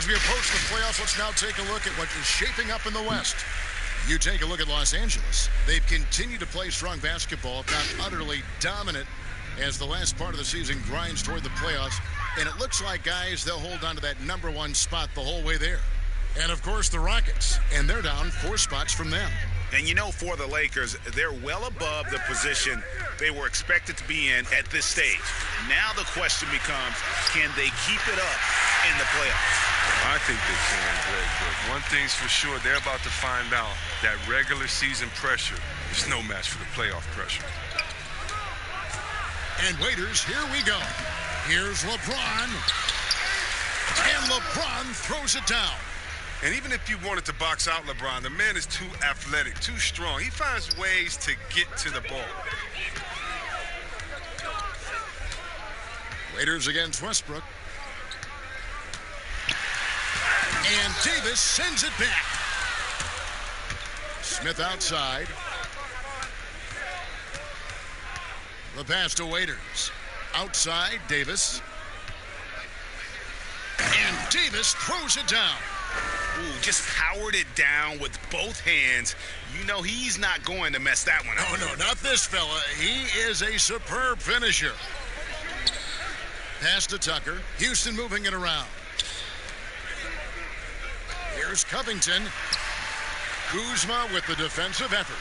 S1: As we approach the playoffs, let's now take a look at what is shaping up in the West. You take a look at Los Angeles. They've continued to play strong basketball, not utterly dominant as the last part of the season grinds toward the playoffs. And it looks like, guys, they'll hold on to that #1 spot the whole way there. And, of course, the Rockets. And they're down 4 spots from them.
S3: And, you know, for the Lakers, they're well above the position they were expected to be in at this stage. Now the question becomes, can they keep it up in the playoffs?
S5: I think they can, Greg. But one thing's for sure, they're about to find out that regular season pressure is no match for the playoff pressure.
S1: And waiters, here we go. Here's LeBron. And LeBron throws it down.
S5: And even if you wanted to box out LeBron, the man is too athletic, too strong. He finds ways to get to the ball.
S1: Waiters against Westbrook. And Davis sends it back. Smith outside. The pass to Waiters. Outside, Davis. And Davis throws it down.
S3: Ooh, just powered it down with both hands. You know he's not going to mess that one up.
S1: Oh, no, not this fella. He is a superb finisher. Pass to Tucker. Houston moving it around. Here's Covington. Kuzma with the defensive effort.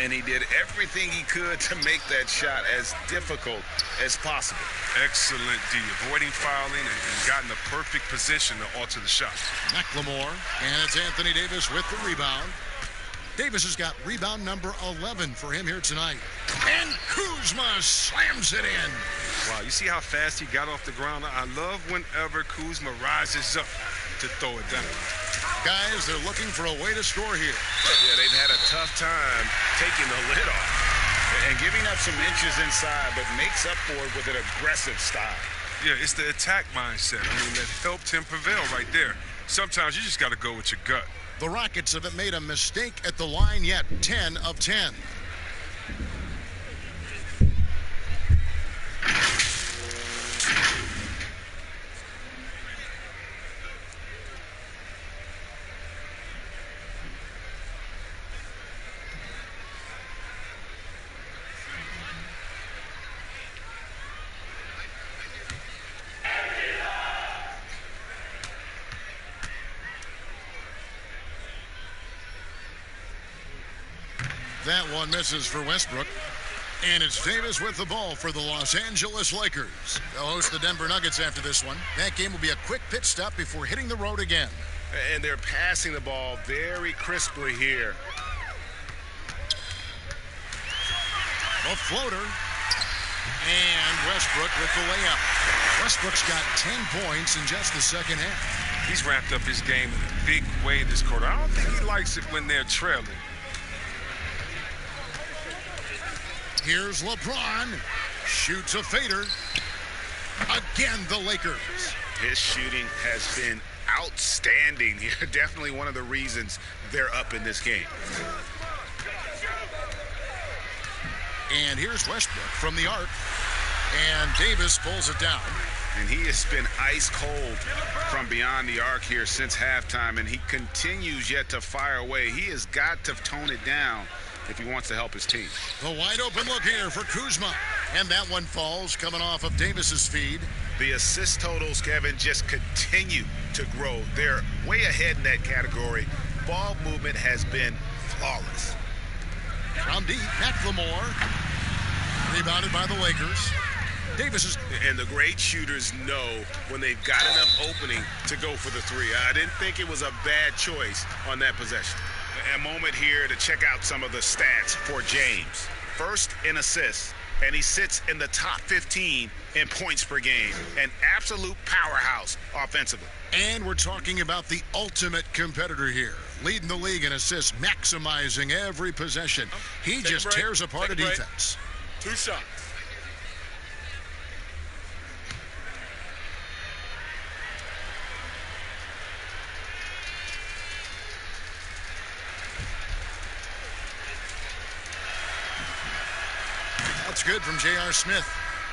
S3: And he did everything he could to make that shot as difficult as possible.
S5: Excellent D, avoiding fouling and got in the perfect position to alter the shot.
S1: McLemore, and it's Anthony Davis with the rebound. Davis has got rebound number 11 for him here tonight. And Kuzma slams it in.
S5: Wow, you see how fast he got off the ground? I love whenever Kuzma rises up to throw it down.
S1: Guys, they're looking for a way to score here.
S3: Yeah, they've had a tough time taking the lid off and giving up some inches inside, but makes up for it with an aggressive style.
S5: Yeah, it's the attack mindset. I mean, that helped him prevail right there. Sometimes you just got to go with your gut.
S1: The Rockets haven't made a mistake at the line yet. 10 of 10. That one misses for Westbrook. And it's Davis with the ball for the Los Angeles Lakers. They'll host the Denver Nuggets after this one. That game will be a quick pit stop before hitting the road again.
S3: And they're passing the ball very crisply here.
S1: The floater. And Westbrook with the layup. Westbrook's got 10 points in just the second half.
S5: He's ramped up his game in a big way this quarter. I don't think he likes it when they're trailing.
S1: Here's LeBron. Shoots a fader. Again, the Lakers.
S3: His shooting has been outstanding here. Definitely one of the reasons they're up in this game.
S1: And here's Westbrook from the arc. And Davis pulls it down.
S3: And he has been ice cold from beyond the arc here since halftime, and he continues yet to fire away. He has got to tone it down if he wants to help his team.
S1: The wide open look here for Kuzma. And that one falls coming off of Davis's feed.
S3: The assist totals, Kevin, just continue to grow. They're way ahead in that category. Ball movement has been flawless.
S1: From deep, McLemore. Rebounded by the Lakers. Davis is...
S3: And the great shooters know when they've got enough opening to go for the three. I didn't think it was a bad choice on that possession. A moment here to check out some of the stats for James. First in assists, and he sits in the top 15 in points per game. An absolute powerhouse offensively.
S1: And we're talking about the ultimate competitor here. Leading the league in assists, maximizing every possession. He just tears apart a defense.
S6: 2 shots.
S1: That's good from J.R. Smith.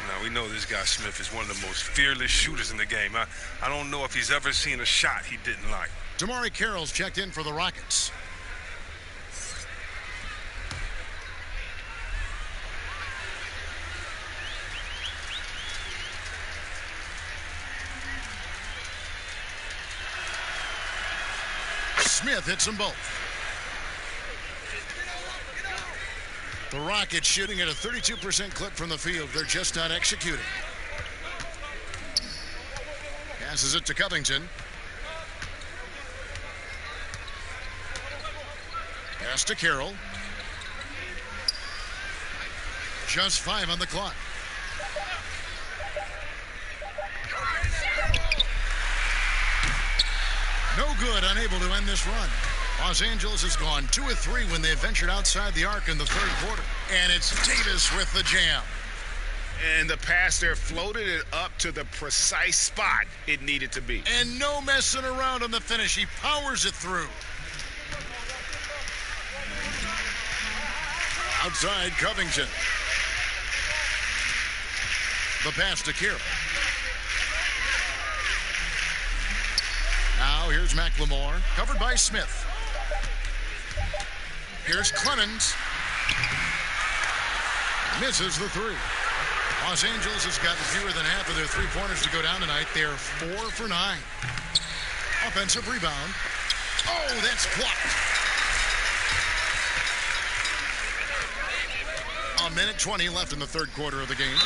S5: Now, we know this guy Smith is one of the most fearless shooters in the game. I don't know if he's ever seen a shot he didn't like.
S1: DeMarre Carroll's checked in for the Rockets. Smith hits them both. The Rockets shooting at a 32% clip from the field. They're just not executing. Passes it to Covington. Pass to Carroll. Just 5 on the clock. No good, unable to end this run. Los Angeles has gone 2 of 3 when they ventured outside the arc in the third quarter. And it's Davis with the jam.
S3: And the pass there floated it up to the precise spot it needed to be.
S1: And no messing around on the finish. He powers it through. Outside Covington. The pass to Carroll. Now here's McLemore, covered by Smith. Here's Clemens. Misses the 3. Los Angeles has gotten fewer than half of their three-pointers to go down tonight. They're 4 for 9. Offensive rebound. Oh, that's blocked. A minute 20 left in the third quarter of the game.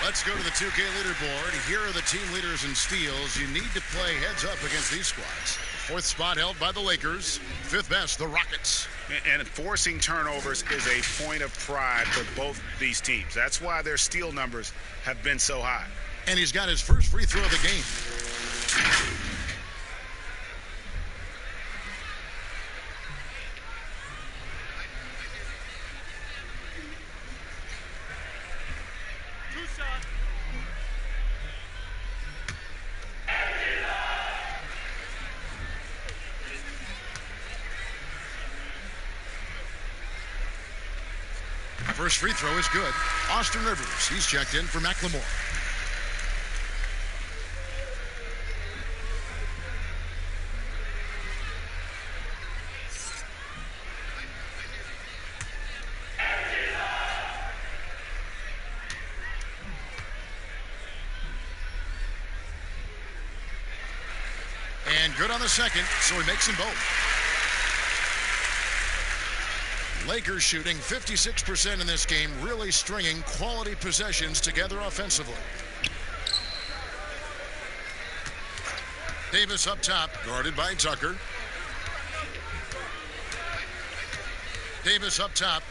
S1: Let's go to the 2K leaderboard. Here are the team leaders in steals. You need to play heads up against these squads. 4th spot held by the Lakers. 5th best, the Rockets.
S3: And forcing turnovers is a point of pride for both these teams. That's why their steal numbers have been so high.
S1: And he's got his first free throw of the game. First free throw is good. Austin Rivers, he's checked in for McLemore. And good on the second, so he makes them both. Lakers shooting 56% in this game, really stringing quality possessions together offensively. Davis up top, guarded by Tucker. Davis up top,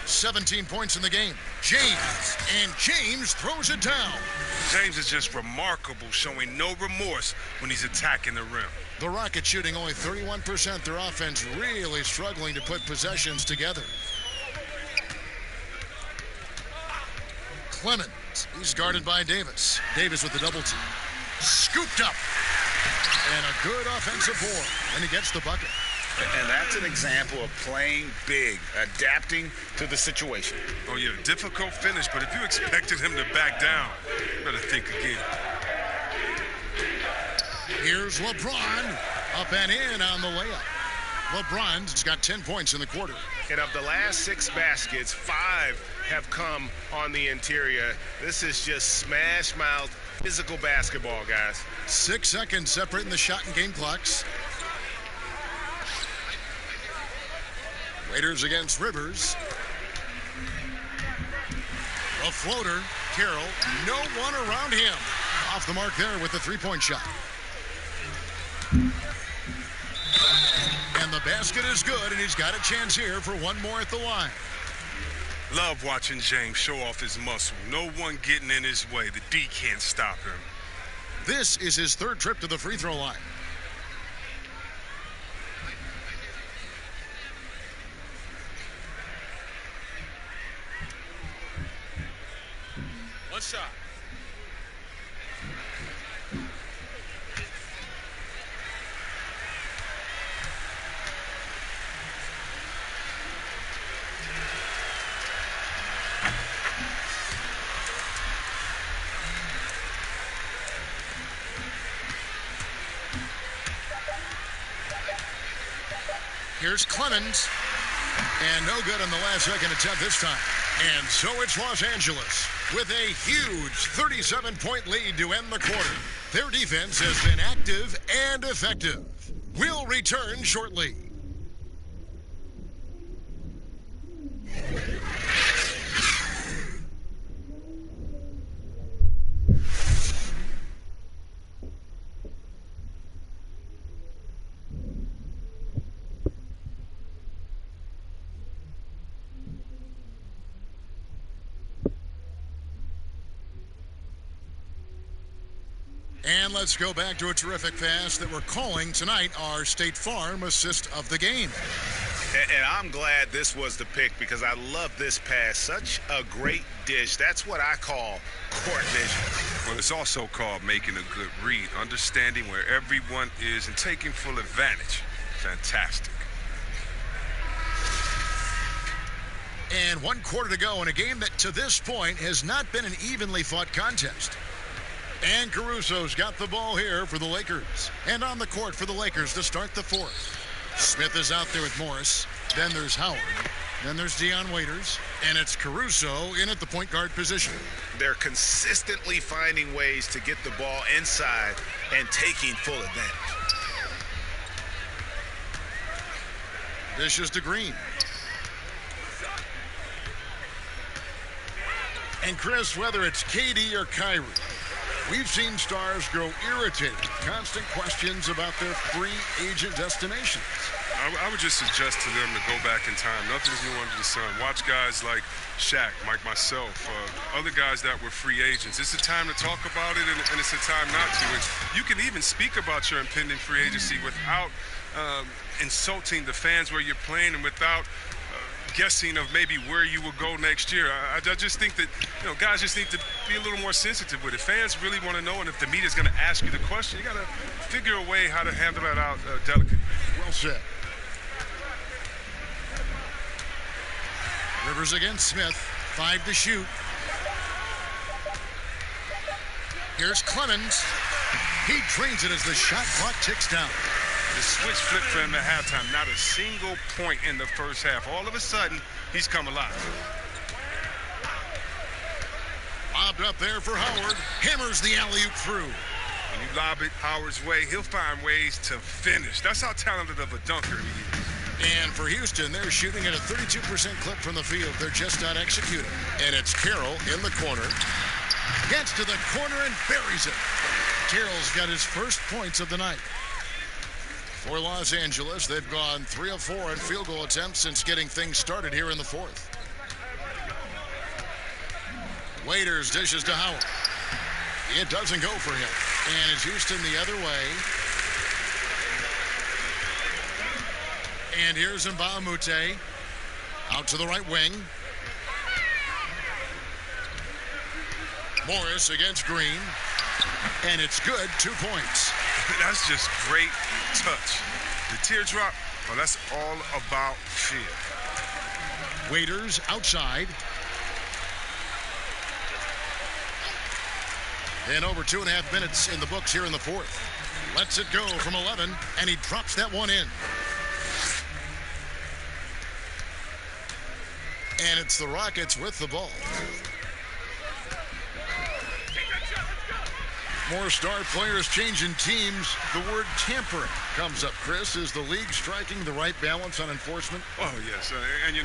S1: 17 points in the game. James, and James throws it down.
S5: James is just remarkable, showing no remorse when he's attacking the rim.
S1: The Rockets shooting only 31%. Their offense really struggling to put possessions together. Clemens, he's guarded by Davis. Davis with the double team. Scooped up. And a good offensive board. And he gets the bucket.
S3: And that's an example of playing big, adapting to the situation.
S5: Oh, yeah, difficult finish, but if you expected him to back down, you better think again.
S1: Here's LeBron, up and in on the layup. LeBron's got 10 points in the quarter.
S3: And of the last 6 baskets, 5 have come on the interior. This is just smash-mouth, physical basketball, guys.
S1: 6 seconds separating the shot and game clocks. Raiders against Rivers. A floater, Carroll, no one around him. Off the mark there with the three-point shot. And the basket is good, and he's got a chance here for one more at the line.
S5: Love watching James show off his muscle. No one getting in his way. The D can't stop him.
S1: This is his 3rd trip to the free throw line.
S6: One shot.
S1: Here's Clemens. And no good on the last second attempt this time. And so it's Los Angeles with a huge 37-point lead to end the quarter. Their defense has been active and effective. We'll return shortly. And let's go back to a terrific pass that we're calling tonight our State Farm assist of the game.
S3: And I'm glad this was the pick because I love this pass. Such a great dish. That's what I call court vision.
S5: Well, it's also called making a good read, understanding where everyone is and taking full advantage. Fantastic.
S1: And 1 quarter to go in a game that to this point has not been an evenly fought contest. And Caruso's got the ball here for the Lakers. And on the court for the Lakers to start the fourth. Smith is out there with Morris. Then there's Howard. Then there's Dion Waiters. And it's Caruso in at the point guard position.
S3: They're consistently finding ways to get the ball inside and taking full advantage.
S1: Dishes to Green. And Chris, whether it's KD or Kyrie, we've seen stars grow irritated. Constant questions about their free agent destinations.
S5: I would just suggest to them to go back in time. Nothing's new under the sun. Watch guys like Shaq, like myself, other guys that were free agents. It's a time to talk about it, and it's a time not to. And you can even speak about your impending free agency without insulting the fans where you're playing and without guessing of maybe where you will go next year. I just think that, guys just need to be a little more sensitive with it. Fans really want to know, and if the media's going to ask you the question, you got to figure a way how to handle that out delicately.
S1: Well said. Rivers against Smith. 5 to shoot. Here's Clemens. He drains it as the shot clock ticks down.
S5: The switch flipped for him at halftime. Not a single point in the first half. All of a sudden, he's come alive.
S1: Lobbed up there for Howard. Hammers the alley-oop through.
S5: When you lob it Howard's way, he'll find ways to finish. That's how talented of a dunker he is.
S1: And for Houston, they're shooting at a 32% clip from the field. They're just not executing. And it's Carroll in the corner. Gets to the corner and buries it. Carroll's got his first points of the night. For Los Angeles, they've gone 3 of 4 in field goal attempts since getting things started here in the fourth. Waiters dishes to Howard. It doesn't go for him. And it's Houston the other way. And here's Mbah a Moute. Out to the right wing. Morris against Green. And it's good. 2 points.
S5: That's just great touch. The teardrop, well, that's all about feel.
S1: Waiters outside. And over 2.5 minutes in the books here in the fourth. Lets it go from 11, and he drops that one in. And it's the Rockets with the ball. More star players changing teams. The word tampering comes up, Chris. Is the league striking the right balance on enforcement?
S5: Oh, yes. And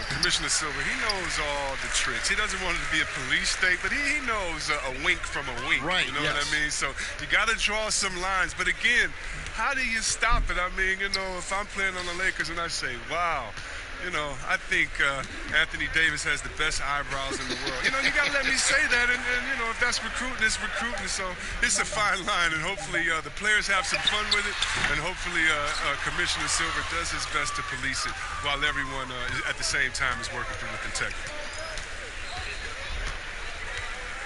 S5: Commissioner Silver, he knows all the tricks. He doesn't want it to be a police state, but he knows a wink from a wink.
S1: Right,
S5: you know what I mean? So you got to draw some lines. But again, how do you stop it? I mean, if I'm playing on the Lakers and I say, wow, I think Anthony Davis has the best eyebrows in the world. You got to let me say that. And if that's recruiting, it's recruiting. So it's a fine line. And hopefully the players have some fun with it. And hopefully Commissioner Silver does his best to police it while everyone at the same time is working through with integrity.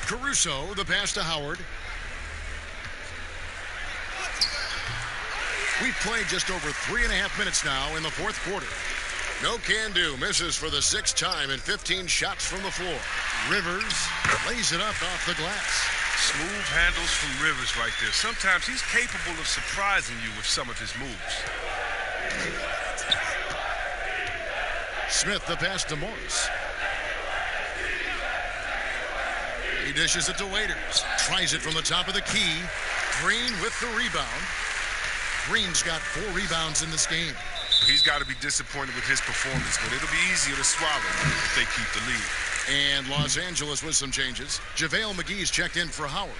S1: Caruso, the pass to Howard. We've played just over 3.5 minutes now in the fourth quarter. No can do. Misses for the 6th time and 15 shots from the floor. Rivers lays it up off the glass.
S5: Smooth handles from Rivers right there. Sometimes he's capable of surprising you with some of his moves.
S1: Smith the pass to Morris. He dishes it to Waiters. Tries it from the top of the key. Green with the rebound. Green's got 4 rebounds in this game.
S5: He's got to be disappointed with his performance, but it'll be easier to swallow if they keep the lead.
S1: And Los Angeles with some changes. JaVale McGee's checked in for Howard.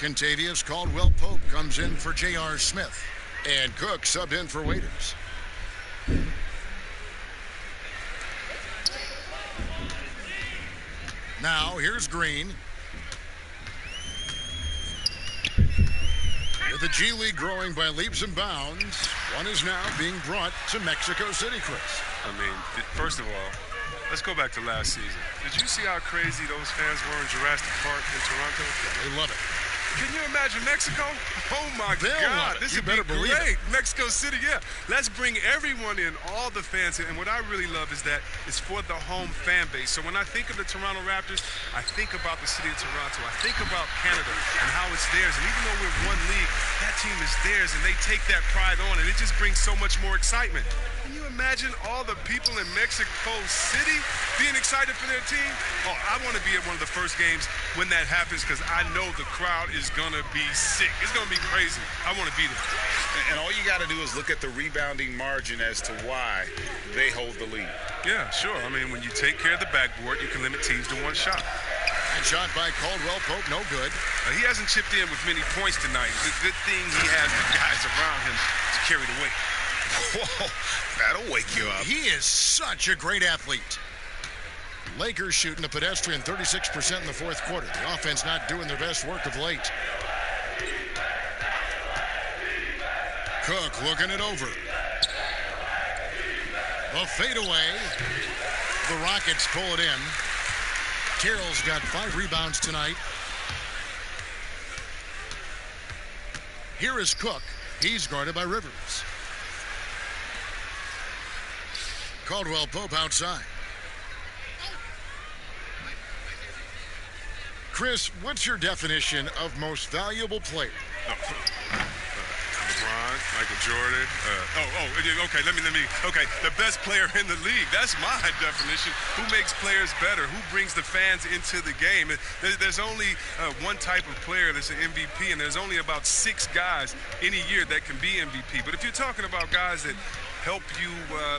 S1: Kentavious Caldwell-Pope comes in for J.R. Smith. And Cook subbed in for Waiters. Now, here's Green. With the G League growing by leaps and bounds, one is now being brought to Mexico City, Chris.
S5: I mean, first of all, let's go back to last season. Did you see how crazy those fans were in Jurassic Park in Toronto?
S1: They love it.
S5: Can you imagine Mexico? Oh, my God. This would be great. Mexico City, yeah. Let's bring everyone in, all the fans in. And what I really love is that it's for the home fan base. So when I think of the Toronto Raptors, I think about the city of Toronto. I think about Canada and how it's theirs. And even though we're one league, that team is theirs, and they take that pride on, and it just brings so much more excitement. Can you imagine all the people in Mexico City being excited for their team? Oh, I want to be at one of the first games when that happens because I know the crowd is going to be sick. It's going to be crazy. I want to be there.
S3: And all you got to do is look at the rebounding margin as to why they hold the lead.
S5: Yeah, sure. I mean, when you take care of the backboard, you can limit teams to 1 shot.
S1: And shot by Caldwell-Pope, no good.
S5: He hasn't chipped in with many points tonight. The good thing he has the guys around him to carry the weight.
S3: Whoa, that'll wake you up.
S1: He is such a great athlete. Lakers shooting a pedestrian 36% in the 4th quarter. The offense not doing their best work of late. Cook looking it over. A fadeaway. The Rockets pull it in. Carroll's got 5 rebounds tonight. Here is Cook. He's guarded by Rivers. Caldwell-Pope outside. Chris, what's your definition of most valuable player?
S5: LeBron, Michael Jordan. Okay, okay, the best player in the league. That's my definition. Who makes players better? Who brings the fans into the game? There's only one type of player that's an MVP, and there's only about 6 guys any year that can be MVP. But if you're talking about guys that help you,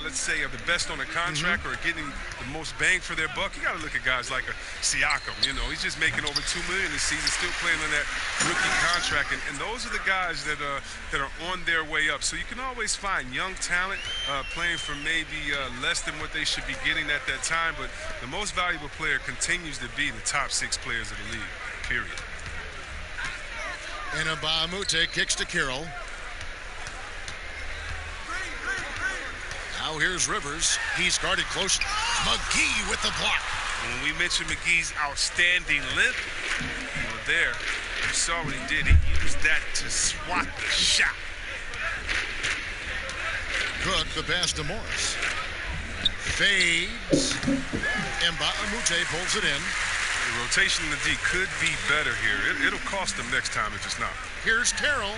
S5: let's say, are the best on a contract or getting the most bang for their buck, you got to look at guys like a Siakam. You know, he's just making over $2 million this season, still playing on that rookie contract, and those are the guys that are on their way up. So you can always find young talent playing for maybe less than what they should be getting at that time, but the most valuable player continues to be the top 6 players of the league, period.
S1: And Mbah-a-Moute kicks to Carroll. Now here's Rivers. He's guarded close. McGee with the block.
S5: When we mentioned McGee's outstanding length, there, you saw what he did. He used that to swat the shot.
S1: Cook, the pass to Morris. Fades. Mbah-a-Moute pulls it in.
S5: The rotation in the D could be better here. It'll cost them next time if it's not.
S1: Here's Carroll.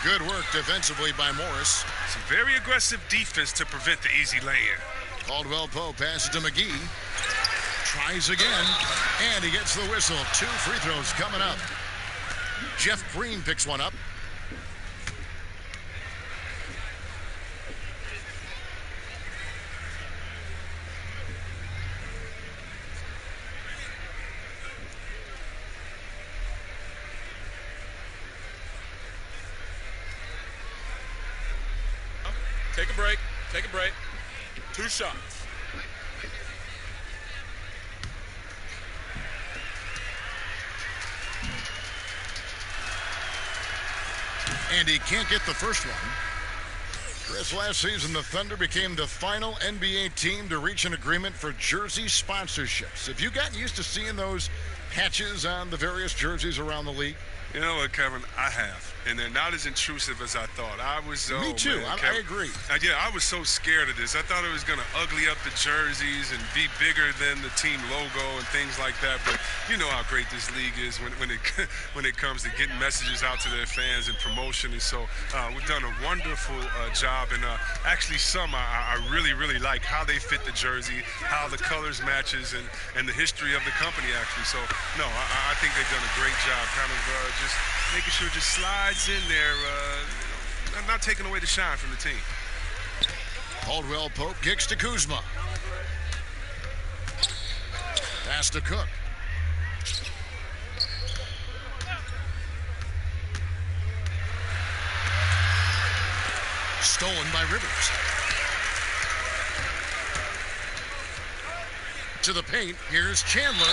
S1: Good work defensively by Morris.
S5: Some very aggressive defense to prevent the easy lay-in.
S1: Caldwell-Pope passes to McGee. Tries again, and he gets the whistle. 2 free throws coming up. Jeff Green picks one up.
S6: Take a break. Take a break. 2 shots.
S1: And he can't get the first one. Chris, last season the Thunder became the final NBA team to reach an agreement for jersey sponsorships. Have you gotten used to seeing those patches on the various jerseys around the league?
S5: You know what, Kevin? I have. And they're not as intrusive as I thought.
S1: Me too.
S5: Man,
S1: I agree.
S5: Yeah, I was so scared of this. I thought it was going to ugly up the jerseys and be bigger than the team logo and things like that. But you know how great this league is when it comes to getting messages out to their fans and promotion. And so we've done a wonderful job. And actually I really, really like how they fit the jersey, how the colors matches, and the history of the company, actually. So, no, I think they've done a great job kind of just making sure it just slides in there, not taking away the shine from the team.
S1: Caldwell Pope kicks to Kuzma. Pass to Cook. Stolen by Rivers. To the paint, here's Chandler.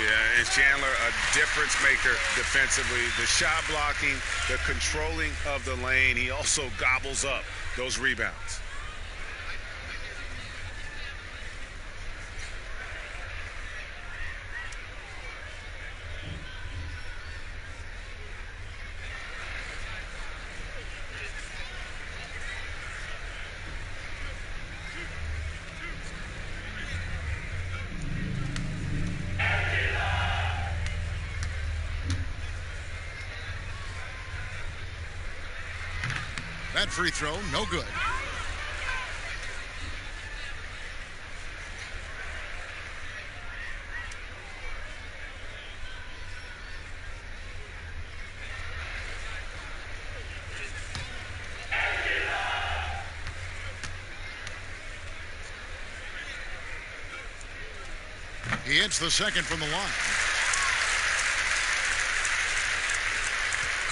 S3: Yeah, and Chandler, a difference maker defensively. The shot blocking, the controlling of the lane. He also gobbles up those rebounds.
S1: That free throw, no good. He hits the second from the line.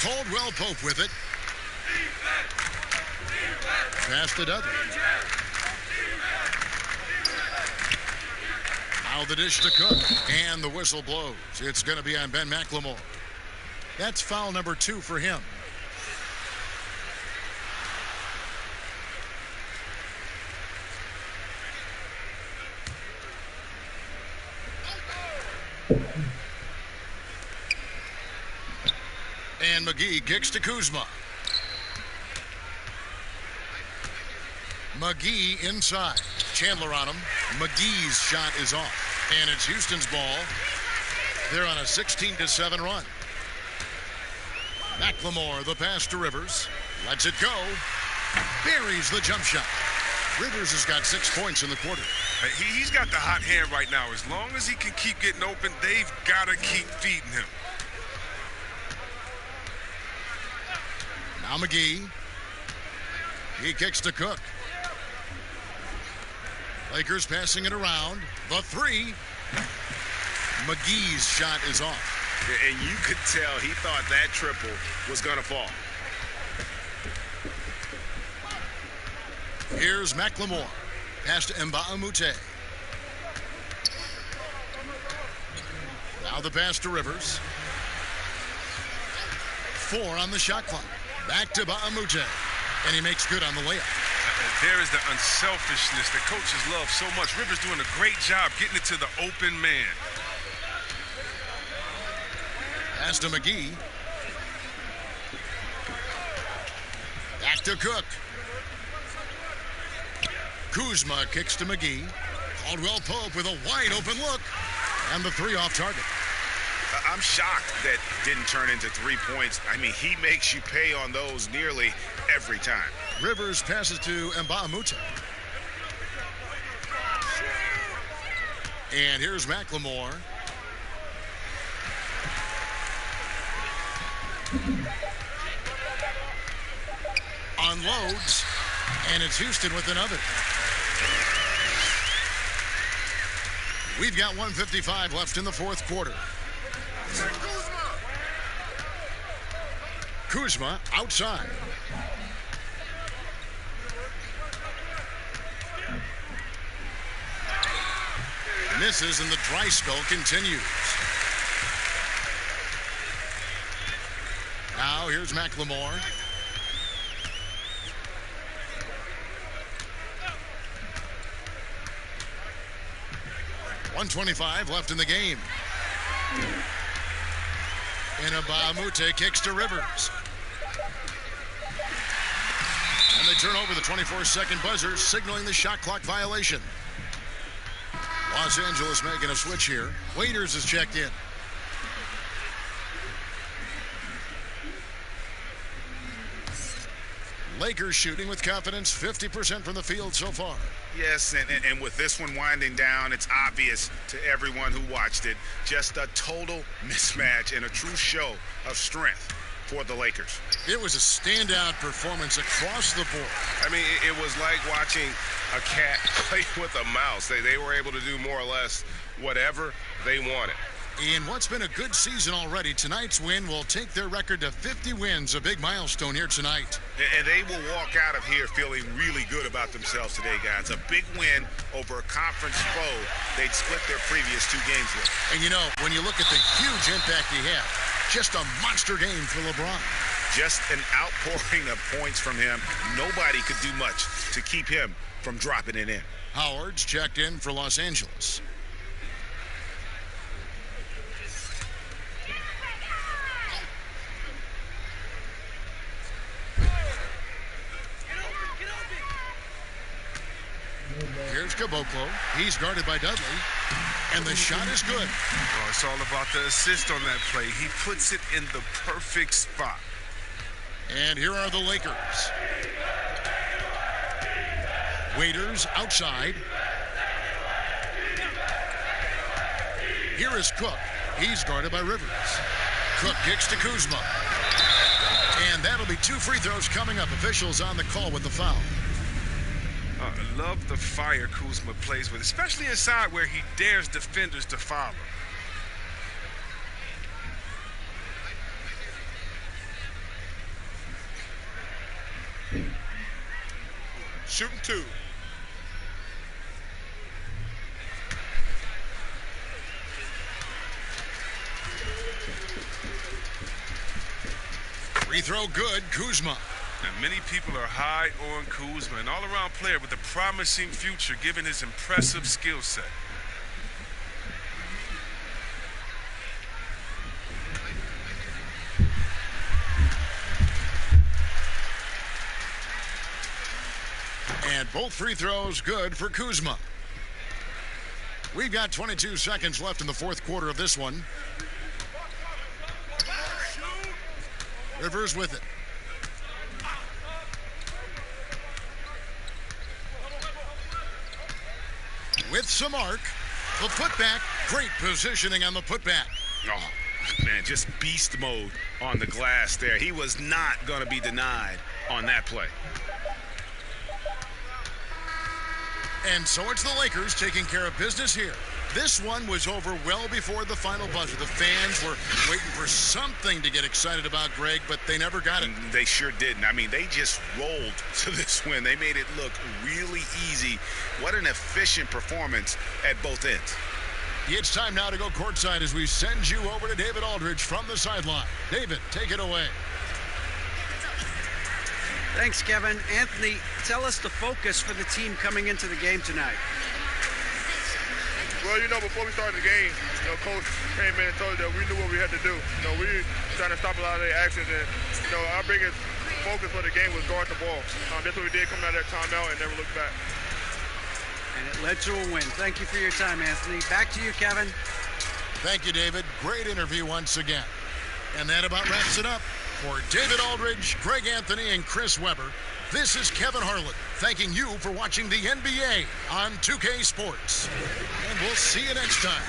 S1: Caldwell Pope with it. Pass to Dudley. Now the dish to Cook. And the whistle blows. It's going to be on Ben McLemore. That's foul number 2 for him. And McGee kicks to Kuzma. McGee inside. Chandler on him. McGee's shot is off. And it's Houston's ball. They're on a 16-7 run. McLemore, the pass to Rivers. Lets it go. Buries the jump shot. Rivers has got 6 points in the quarter.
S5: He's got the hot hand right now. As long as he can keep getting open, they've got to keep feeding him.
S1: Now McGee. He kicks to Cook. Lakers passing it around. The three. McGee's shot is off.
S3: And you could tell he thought that triple was going to fall.
S1: Here's McLemore. Pass to Mbah-a-Moute. Now the pass to Rivers. 4 on the shot clock. Back to Mbah-a-Moute. And he makes good on the layup.
S5: There is the unselfishness that coaches love so much. Rivers doing a great job getting it to the open man.
S1: Pass to McGee. Back to Cook. Kuzma kicks to McGee. Caldwell Pope with a wide open look. And the 3 off target.
S3: I'm shocked that didn't turn into 3 points. I mean, he makes you pay on those nearly every time.
S1: Rivers passes to Mbah-a-Moute. And here's McLemore. Unloads. And it's Houston with another. We've got 1:55 left in the fourth quarter. Kuzma outside. Misses and the dry spell continues. Now here's McLemore. .125 left in the game. Inabamute kicks to Rivers. And they turn over the 24-second buzzer, signaling the shot clock violation. Los Angeles making a switch here. Waiters is checked in. Lakers shooting with confidence, 50% from the field so far.
S3: Yes, and with this one winding down, it's obvious to everyone who watched it, just a total mismatch and a true show of strength for the Lakers.
S1: It was a standout performance across the board.
S6: I mean, it was like watching a cat play with a mouse. They were able to do more or less whatever they wanted.
S1: In what's been a good season already, tonight's win will take their record to 50 wins, a big milestone here tonight.
S3: And they will walk out of here feeling really good about themselves today, guys. A big win over a conference foe they'd split their previous 2 games with.
S1: And you know, when you look at the huge impact he had, just a monster game for LeBron.
S3: Just an outpouring of points from him. Nobody could do much to keep him from dropping it in.
S1: Howard's checked in for Los Angeles. Here's Caboclo. He's guarded by Dudley. And the shot is good.
S5: Oh, it's all about the assist on that play. He puts it in the perfect spot.
S1: And here are the Lakers. Waiters outside. Here is Cook. He's guarded by Rivers. Cook kicks to Kuzma. And that'll be 2 free throws coming up. Officials on the call with the foul.
S5: I love the fire Kuzma plays with, especially inside where he dares defenders to foul him.
S11: Shooting 2.
S1: Free throw good, Kuzma.
S5: And many people are high on Kuzma, an all-around player with a promising future given his impressive skill set.
S1: And both free throws good for Kuzma. We've got 22 seconds left in the fourth quarter of this one. Rivers with it. With some arc, the putback, great positioning on the putback.
S3: Oh, man, just beast mode on the glass there. He was not going to be denied on that play.
S1: And so it's the Lakers taking care of business here. This one was over well before the final buzzer. The fans were waiting for something to get excited about, Greg, but they never got it.
S3: They sure didn't. I mean, they just rolled to this win. They made it look really easy. What an efficient performance at both ends.
S1: It's time now to go courtside as we send you over to David Aldridge from the sideline. David, take it away.
S2: Thanks, Kevin. Anthony, tell us the focus for the team coming into the game tonight.
S7: Well, you know, before we started the game, you know, Coach came in and told us that we knew what we had to do. You know, we were trying to stop a lot of their actions, and, you know, our biggest focus for the game was guard the ball. That's what we did coming out of that timeout and never looked back.
S2: And it led to a win. Thank you for your time, Anthony. Back to you, Kevin.
S1: Thank you, David. Great interview once again. And that about wraps it up. For David Aldridge, Greg Anthony, and Chris Webber, this is Kevin Harlan thanking you for watching the NBA on 2K Sports. And we'll see you next time.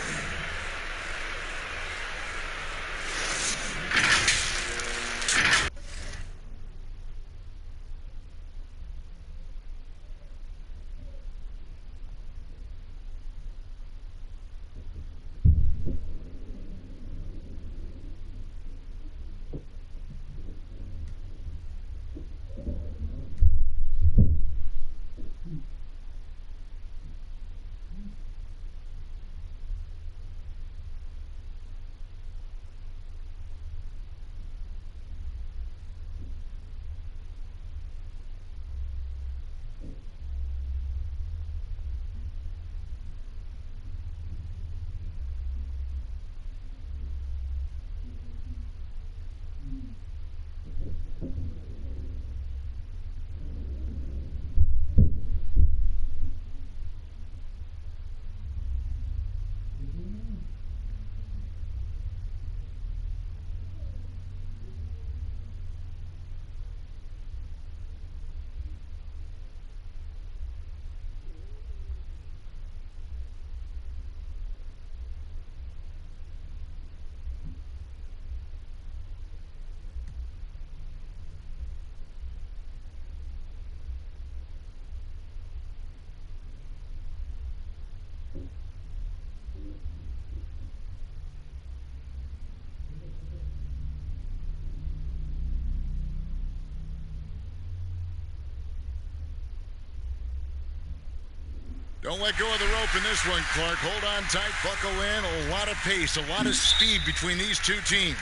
S1: Don't let go of the rope in this one, Clark. Hold on tight, buckle in. A lot of pace, a lot of speed between these two teams.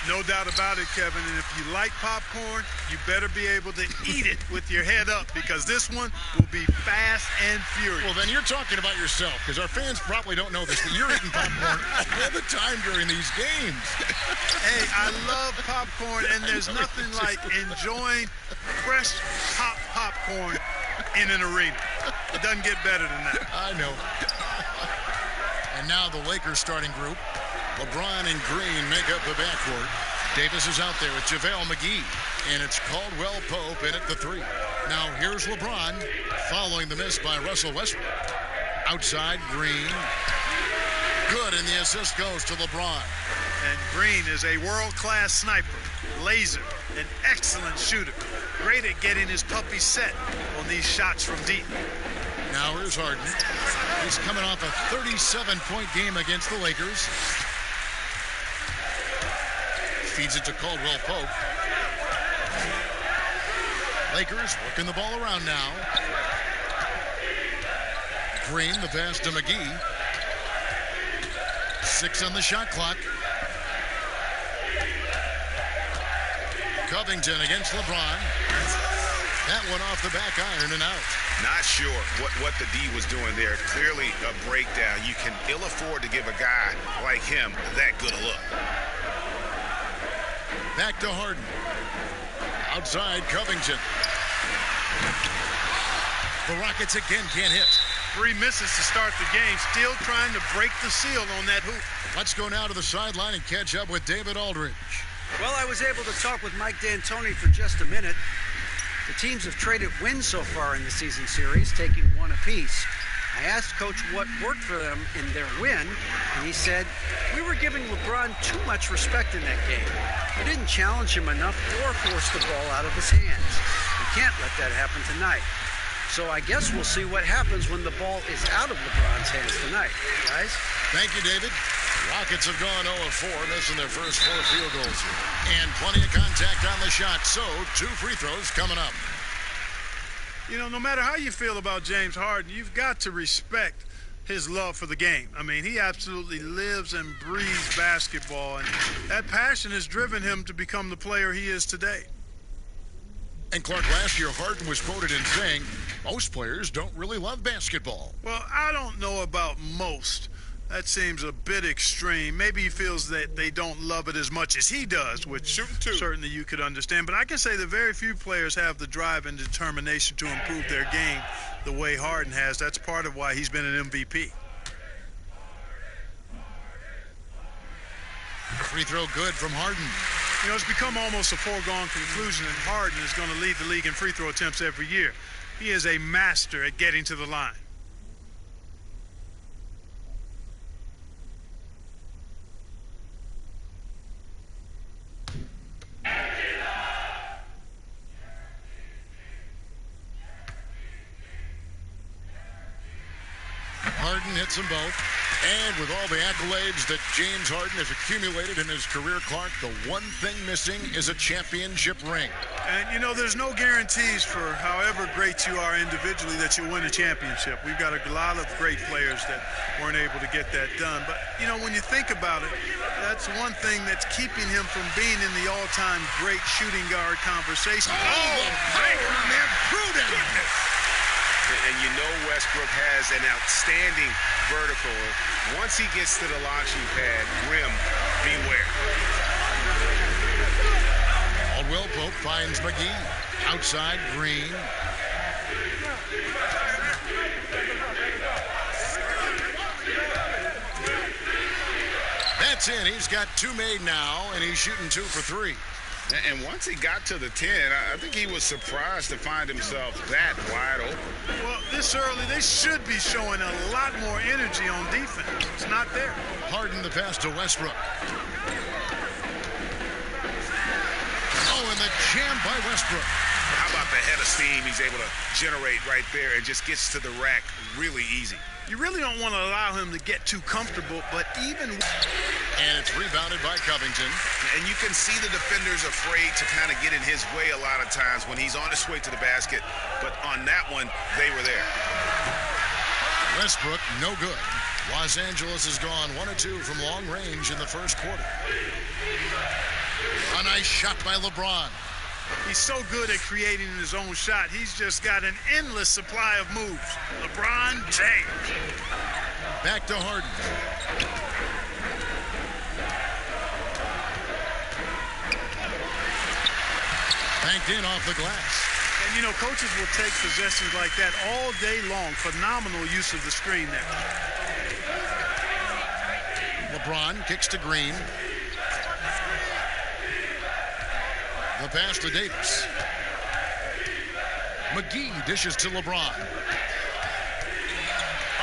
S12: No doubt about it, Kevin. And if you like popcorn, you better be able to eat it with your head up, because this one will be fast and furious.
S1: Well, then you're talking about yourself, because our fans probably don't know this, but you're eating popcorn all the time during these games.
S12: Hey, I love popcorn, and there's nothing like enjoying fresh popcorn in an arena. It doesn't get better than that.
S1: I know. And now the Lakers starting group. LeBron and Green make up the backcourt. Davis is out there with JaVale McGee. And it's Caldwell Pope in at the 3. Now here's LeBron following the miss by Russell Westbrook. Outside, Green. Good, and the assist goes to LeBron.
S12: And Green is a world-class sniper, laser, an excellent shooter. Great at getting his puppy set on these shots from deep.
S1: Now here's Harden. He's coming off a 37-point game against the Lakers. Feeds it to Caldwell Pope. Lakers working the ball around now. Green, the pass to McGee. 6 on the shot clock. Covington against LeBron. That one off the back iron and out.
S3: Not sure what the D was doing there. Clearly a breakdown. You can ill afford to give a guy like him that good a look.
S1: Back to Harden. Outside, Covington. The Rockets again can't hit.
S12: 3 misses to start the game. Still trying to break the seal on that hoop.
S1: Let's go now to the sideline and catch up with David Aldridge.
S2: Well, I was able to talk with Mike D'Antoni for just a minute. The teams have traded wins so far in the season series, taking 1 apiece. I asked Coach what worked for them in their win, and he said, we were giving LeBron too much respect in that game. We didn't challenge him enough or force the ball out of his hands. We can't let that happen tonight. So I guess we'll see what happens when the ball is out of LeBron's hands tonight, guys.
S1: Thank you, David. Rockets have gone 0 of 4, missing their first 4 field goals. And plenty of contact on the shot, so 2 free throws coming up.
S12: You know, no matter how you feel about James Harden, you've got to respect his love for the game. I mean, he absolutely lives and breathes basketball, and that passion has driven him to become the player he is today.
S1: And Clark, last year Harden was quoted in saying, most players don't really love basketball.
S12: Well, I don't know about most. That seems a bit extreme. Maybe he feels that they don't love it as much as he does, which certainly you could understand. But I can say that very few players have the drive and determination to improve their game the way Harden has. That's part of why he's been an MVP.
S1: Free throw good from Harden.
S12: You know, it's become almost a foregone conclusion that Harden is going to lead the league in free throw attempts every year. He is a master at getting to the line.
S1: Harden hits them both. And with all the accolades that James Harden has accumulated in his career, Clark, the one thing missing is a championship ring.
S12: And, you know, there's no guarantees for however great you are individually that you'll win a championship. We've got a lot of great players that weren't able to get that done. But, you know, when you think about it, that's one thing that's keeping him from being in the all-time great shooting guard conversation.
S1: Oh, the power on that Prudence!
S3: And you know Westbrook has an outstanding vertical. Once he gets to the launching pad, rim, beware.
S1: Caldwell Pope finds McGee. Outside, Green. That's in. He's got 2 made now, and he's shooting 2 for 3.
S3: And once he got to the 10, I think he was surprised to find himself that wide open.
S12: Well, this early, they should be showing a lot more energy on defense. It's not there.
S1: Harden the pass to Westbrook. Oh, and the jam by Westbrook.
S3: How about the head of steam he's able to generate right there and just gets to the rack really easy.
S12: You really don't want to allow him to get too comfortable, but even...
S1: And it's rebounded by Covington.
S3: And you can see the defenders afraid to kind of get in his way a lot of times when he's on his way to the basket. But on that one, they were there.
S1: Westbrook, no good. Los Angeles has gone 1 of 2 from long range in the first quarter. A nice shot by LeBron.
S12: He's so good at creating his own shot. He's just got an endless supply of moves. LeBron James.
S1: Back to Harden. Banked in off the glass.
S12: And, you know, coaches will take possessions like that all day long. Phenomenal use of the screen there.
S1: LeBron kicks to Green. The pass to Davis. McGee dishes to LeBron.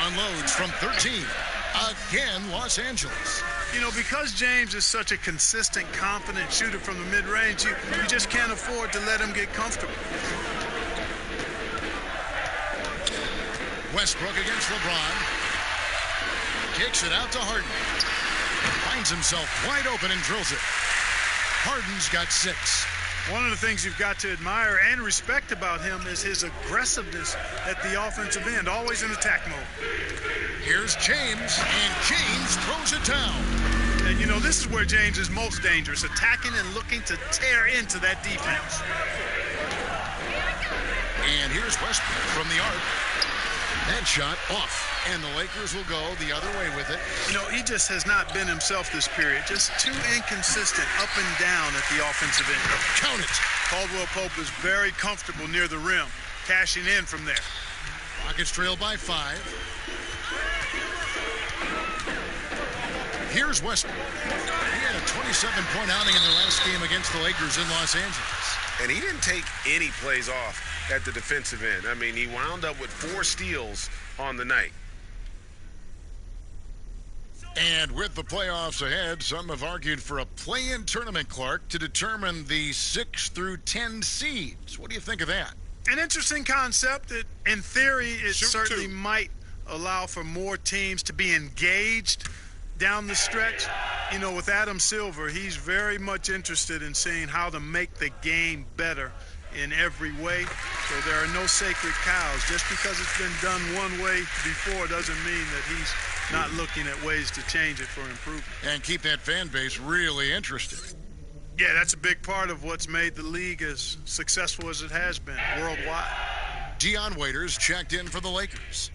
S1: Unloads from 13. Again, Los Angeles.
S12: You know, because James is such a consistent, confident shooter from the mid-range, you just can't afford to let him get comfortable.
S1: Westbrook against LeBron. Kicks it out to Harden. Finds himself wide open and drills it. Harden's got 6.
S12: One of the things you've got to admire and respect about him is his aggressiveness at the offensive end, always in attack mode.
S1: Here's James, and James throws it down.
S12: And, you know, this is where James is most dangerous, attacking and looking to tear into that defense.
S1: And here's Westbrook from the arc. That shot off, and the Lakers will go the other way with it.
S12: You know, he just has not been himself this period. Just too inconsistent up and down at the offensive end.
S1: Count it.
S12: Caldwell Pope is very comfortable near the rim, cashing in from there.
S1: Rockets trail by 5. Here's Westbrook. He had a 27-point outing in their last game against the Lakers in Los Angeles.
S6: And he didn't take any plays off at the defensive end. I mean, he wound up with 4 steals on the night.
S1: And with the playoffs ahead, some have argued for a play-in tournament, Clark, to determine the 6 through 10 seeds. What do you think of that?
S12: An interesting concept. In theory, it certainly might allow for more teams to be engaged down the stretch. You know, with Adam Silver, he's very much interested in seeing how to make the game better in every way. So there are no sacred cows. Just because it's been done one way before doesn't mean that he's not looking at ways to change it for improvement.
S1: And keep that fan base really interested.
S12: Yeah, that's a big part of what's made the league as successful as it has been worldwide.
S1: Dion Waiters checked in for the Lakers.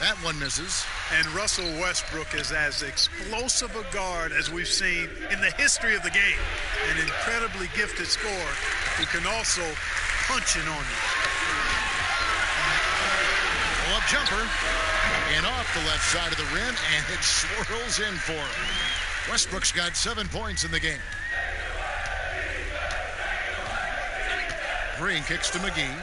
S1: That one misses.
S12: And Russell Westbrook is as explosive a guard as we've seen in the history of the game. An incredibly gifted scorer who can also punch in on you.
S1: Pull-up jumper. And off the left side of the rim, and it swirls in for him. Westbrook's got 7 points in the game. Green kicks to McGee.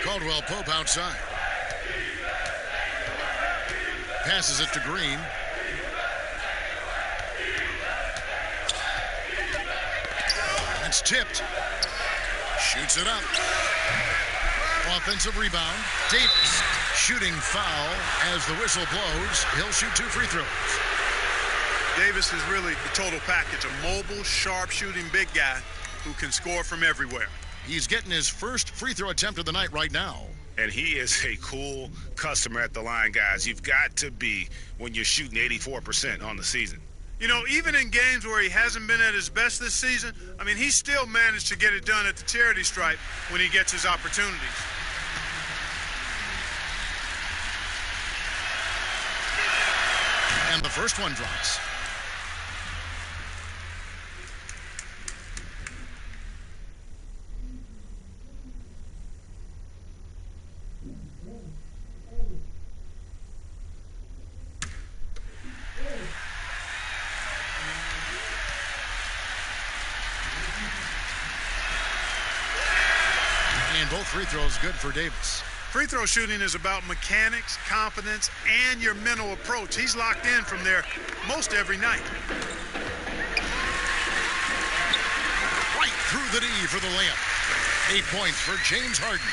S1: Caldwell Pope outside. Passes it to Green. It's tipped. Shoots it up. Offensive rebound. Davis shooting foul as the whistle blows. He'll shoot 2 free throws.
S12: Davis is really the total package. A mobile, sharp shooting big guy who can score from everywhere.
S1: He's getting his first free throw attempt of the night right now.
S3: And he is a cool customer at the line, guys. You've got to be when you're shooting 84% on the season.
S12: You know, even in games where he hasn't been at his best this season, I mean, he still managed to get it done at the charity stripe when he gets his opportunities.
S1: And the first one drops. And both free throws good for Davis.
S12: Free throw shooting is about mechanics, confidence, and your mental approach. He's locked in from there most every night.
S1: Right through the D for the layup. 8 points for James Harden.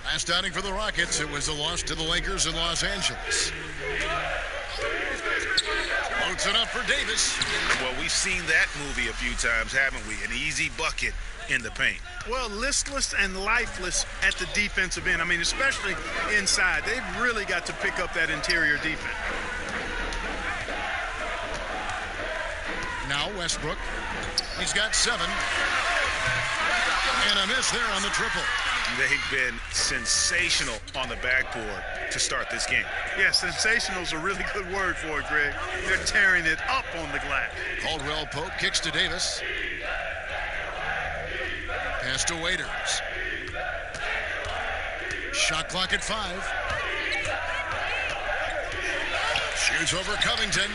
S1: Last outing for the Rockets, it was a loss to the Lakers in Los Angeles. Puts it up for Davis.
S3: Well, we've seen that movie a few times, haven't we? An easy bucket in the paint.
S12: Well, listless and lifeless at the defensive end. I mean, especially inside. They've really got to pick up that interior defense.
S1: Now Westbrook. He's got 7. And a miss there on the triple.
S3: They've been sensational on the backboard to start this game.
S12: Yeah, sensational is a really good word for it, Greg. They're tearing it up on the glass.
S1: Caldwell Pope kicks to Davis. Pass to Waiters. Shot clock at 5. Shoots over Covington.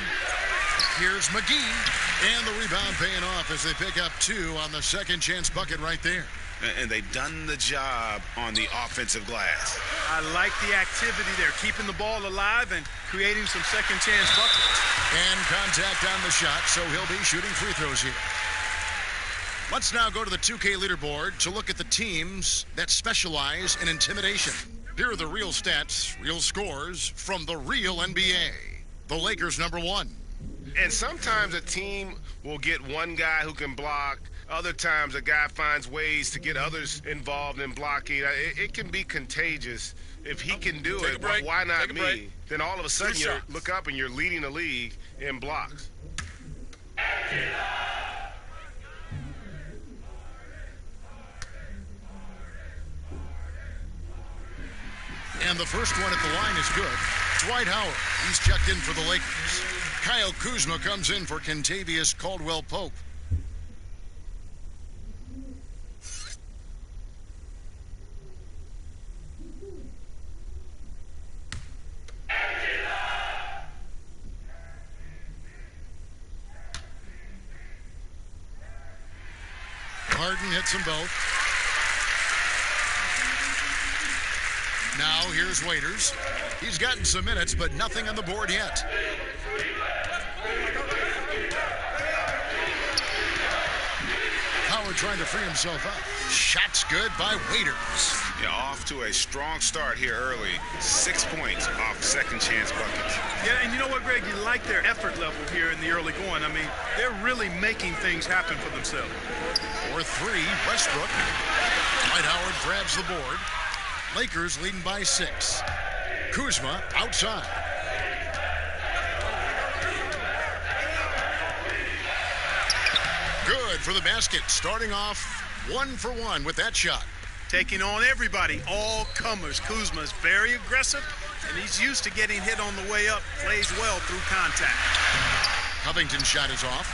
S1: Here's McGee. And the rebound paying off as they pick up 2 on the second chance bucket right there.
S3: And they've done the job on the offensive glass.
S12: I like the activity there, keeping the ball alive and creating some second chance buckets.
S1: And contact on the shot, so he'll be shooting free throws here. Let's now go to the 2K leaderboard to look at the teams that specialize in intimidation. Here are the real stats, real scores from the real NBA. The Lakers #1.
S6: And sometimes a team will get one guy who can block. Other times a guy finds ways to get others involved in blocking. It can be contagious. If he can do it, why not me? Then all of a sudden you look up and you're leading the league in blocks.
S1: And the first one at the line is good. Dwight Howard, he's checked in for the Lakers. Kyle Kuzma comes in for Kentavious Caldwell-Pope. Harden hits them both. Now here's Waiters. He's gotten some minutes, but nothing on the board yet. Howard trying to free himself up. Shot's good by Waiters.
S3: Yeah, off to a strong start here early. 6 points off second chance buckets.
S12: Yeah, and you know what, Greg? You like their effort level here in the early going. I mean, they're really making things happen for themselves.
S1: For 3, Westbrook. Dwight Howard grabs the board. Lakers leading by 6. Kuzma outside. Good for the basket. Starting off 1 for 1 with that shot.
S12: Taking on everybody, all comers. Kuzma's very aggressive, and he's used to getting hit on the way up. Plays well through contact.
S1: Covington's shot is off.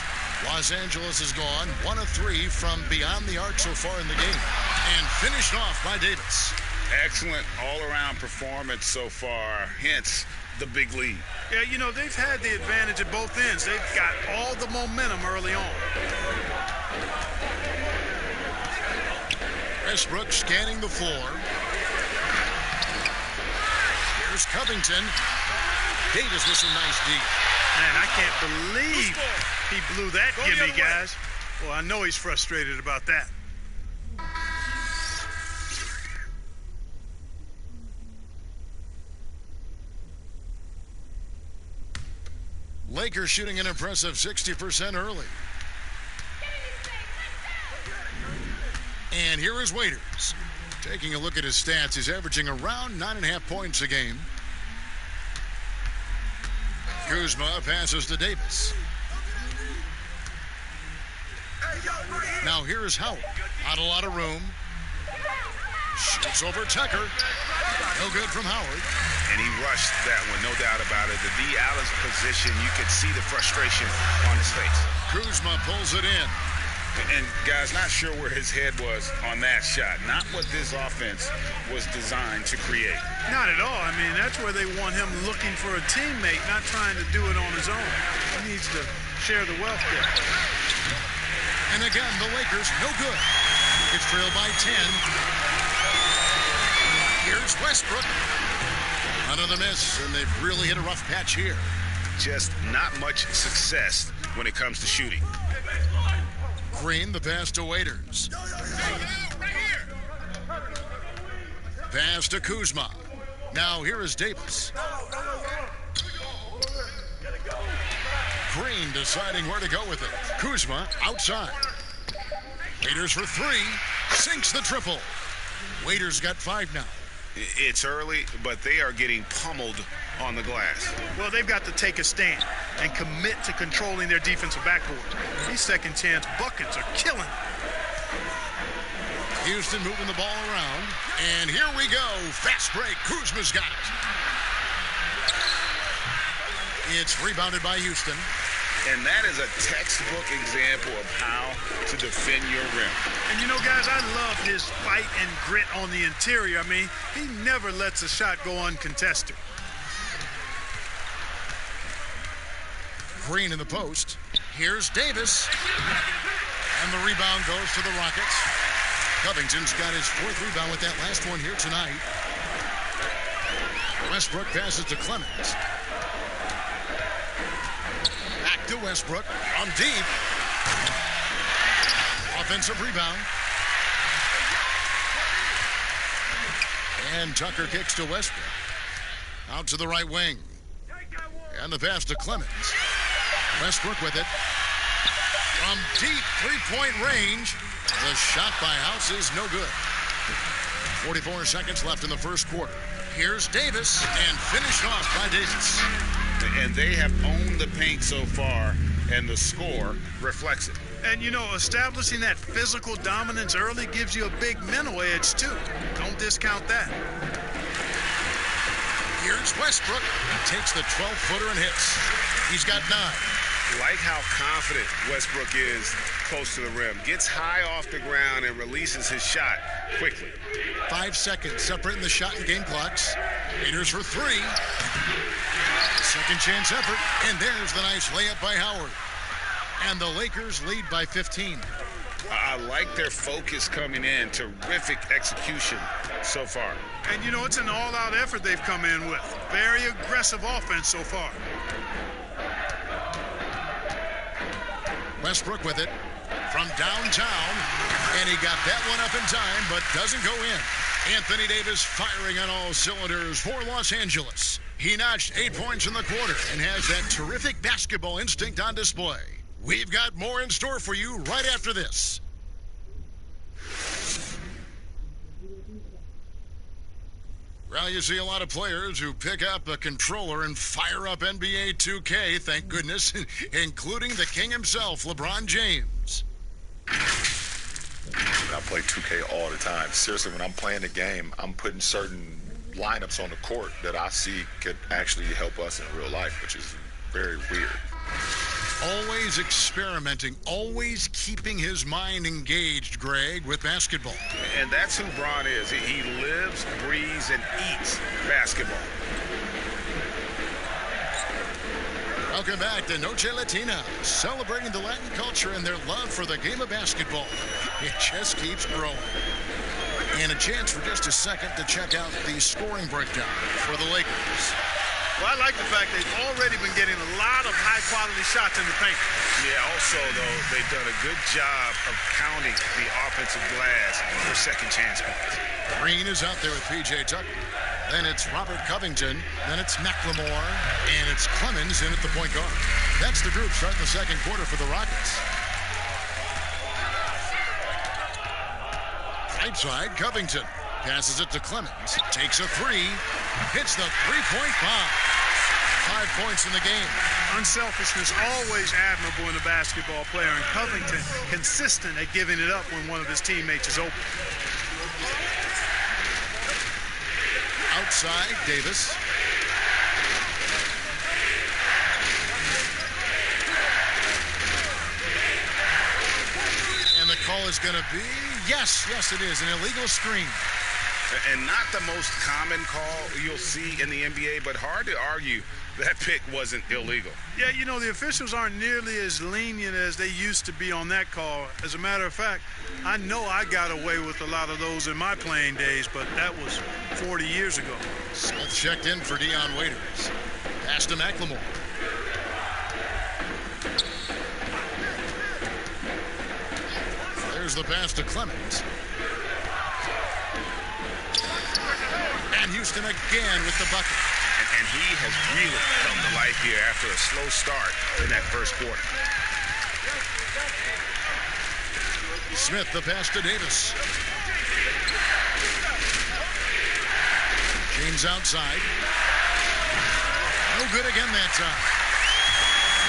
S1: Los Angeles is gone. 1 of 3 from beyond the arc so far in the game. And finished off by Davis.
S3: Excellent all-around performance so far, hence the big lead.
S12: Yeah, you know, they've had the advantage at both ends. They've got all the momentum early on.
S1: Westbrook scanning the floor. Here's Covington. Davis with some nice D.
S12: Man, I can't believe he blew that gimme, guys. Well, I know he's frustrated about that.
S1: Lakers shooting an impressive 60% early. And here is Waiters. Taking a look at his stats, he's averaging around 9.5 points a game. Kuzma passes to Davis. Now here is Howard. Not a lot of room. Shoots over Tucker. No good from Howard.
S3: And he rushed that one, no doubt about it. The D. Allen's position, you could see the frustration on his face.
S1: Kuzma pulls it in.
S3: And, guys, not sure where his head was on that shot. Not what this offense was designed to create.
S12: Not at all. I mean, that's where they want him looking for a teammate, not trying to do it on his own. He needs to share the wealth there.
S1: And again, the Lakers, no good. It's trailed by 10. Here's Westbrook. Another miss, and they've really hit a rough patch here.
S3: Just not much success when it comes to shooting.
S1: Green, the pass to Waiters. Pass to Kuzma. Now here is Davis. Green deciding where to go with it. Kuzma outside. Waiters for three. Sinks the triple. Waiters got 5 now.
S3: It's early, but they are getting pummeled on the glass.
S12: Well, they've got to take a stand and commit to controlling their defensive backboard. These second chance buckets are killing.
S1: Houston moving the ball around. And here we go. Fast break. Kuzma's got it. It's rebounded by Houston.
S3: And that is a textbook example of how to defend your rim.
S12: And you know, guys, I love his fight and grit on the interior. I mean, he never lets a shot go uncontested.
S1: Green in the post. Here's Davis. And the rebound goes to the Rockets. Covington's got his 4th rebound with that last one here tonight. Westbrook passes to Clemens. Back to Westbrook from deep. Offensive rebound. And Tucker kicks to Westbrook. Out to the right wing. And the pass to Clemens. Westbrook with it. From deep 3-point range. The shot by House is no good. 44 seconds left in the first quarter. Here's Davis, and finished off by Davis.
S3: And they have owned the paint so far, and the score reflects it.
S12: And, you know, establishing that physical dominance early gives you a big mental edge, too. Don't discount that.
S1: Here's Westbrook. He takes the 12-footer and hits. He's got 9.
S3: Like how confident Westbrook is close to the rim. Gets high off the ground and releases his shot quickly.
S1: 5 seconds separating the shot and game clocks. Waiters for 3. Second chance effort. And there's the nice layup by Howard. And the Lakers lead by 15.
S3: I like their focus coming in. Terrific execution so far.
S12: And, you know, it's an all-out effort they've come in with. Very aggressive offense so far.
S1: Westbrook with it from downtown, and he got that one up in time, but doesn't go in. Anthony Davis firing on all cylinders for Los Angeles. He notched 8 points in the quarter and has that terrific basketball instinct on display. We've got more in store for you right after this. Well, you see a lot of players who pick up a controller and fire up NBA 2K, thank goodness, including the king himself, LeBron James.
S13: I play 2K all the time. Seriously, when I'm playing the game, I'm putting certain lineups on the court that I see could actually help us in real life, which is very weird.
S1: Always experimenting, always keeping his mind engaged, Greg, with basketball.
S3: And that's who Bron is. He lives, breathes, and eats basketball.
S1: Welcome back to Noche Latina, celebrating the Latin culture and their love for the game of basketball. It just keeps growing. And a chance for just a second to check out the scoring breakdown for the Lakers.
S12: Well, I like the fact they've already been getting a lot of high-quality shots in the paint.
S3: Yeah, also, though, they've done a good job of counting the offensive glass for second chance points.
S1: Green is out there with P.J. Tucker. Then it's Robert Covington. Then it's McLemore. And it's Clemens in at the point guard. That's the group starting the second quarter for the Rockets. Right side, Covington. Passes it to Clemens. Takes a 3. Hits the three-point bomb. 5 points in the game.
S12: Unselfishness always admirable in a basketball player, and Covington consistent at giving it up when one of his teammates is open.
S1: Outside, Davis. And the call is going to be, yes, it is, an illegal screen.
S3: And not the most common call you'll see in the NBA, but hard to argue that pick wasn't illegal.
S12: Yeah, you know, the officials aren't nearly as lenient as they used to be on that call. As a matter of fact, I know I got away with a lot of those in my playing days, but that was 40 years ago.
S1: Smith checked in for Dion Waiters. Pass to McLemore. There's the pass to Clemens. And Houston again with the bucket.
S3: And he has really come to life here after a slow start in that first quarter.
S1: Smith, the pass to Davis. James outside. No good again that time.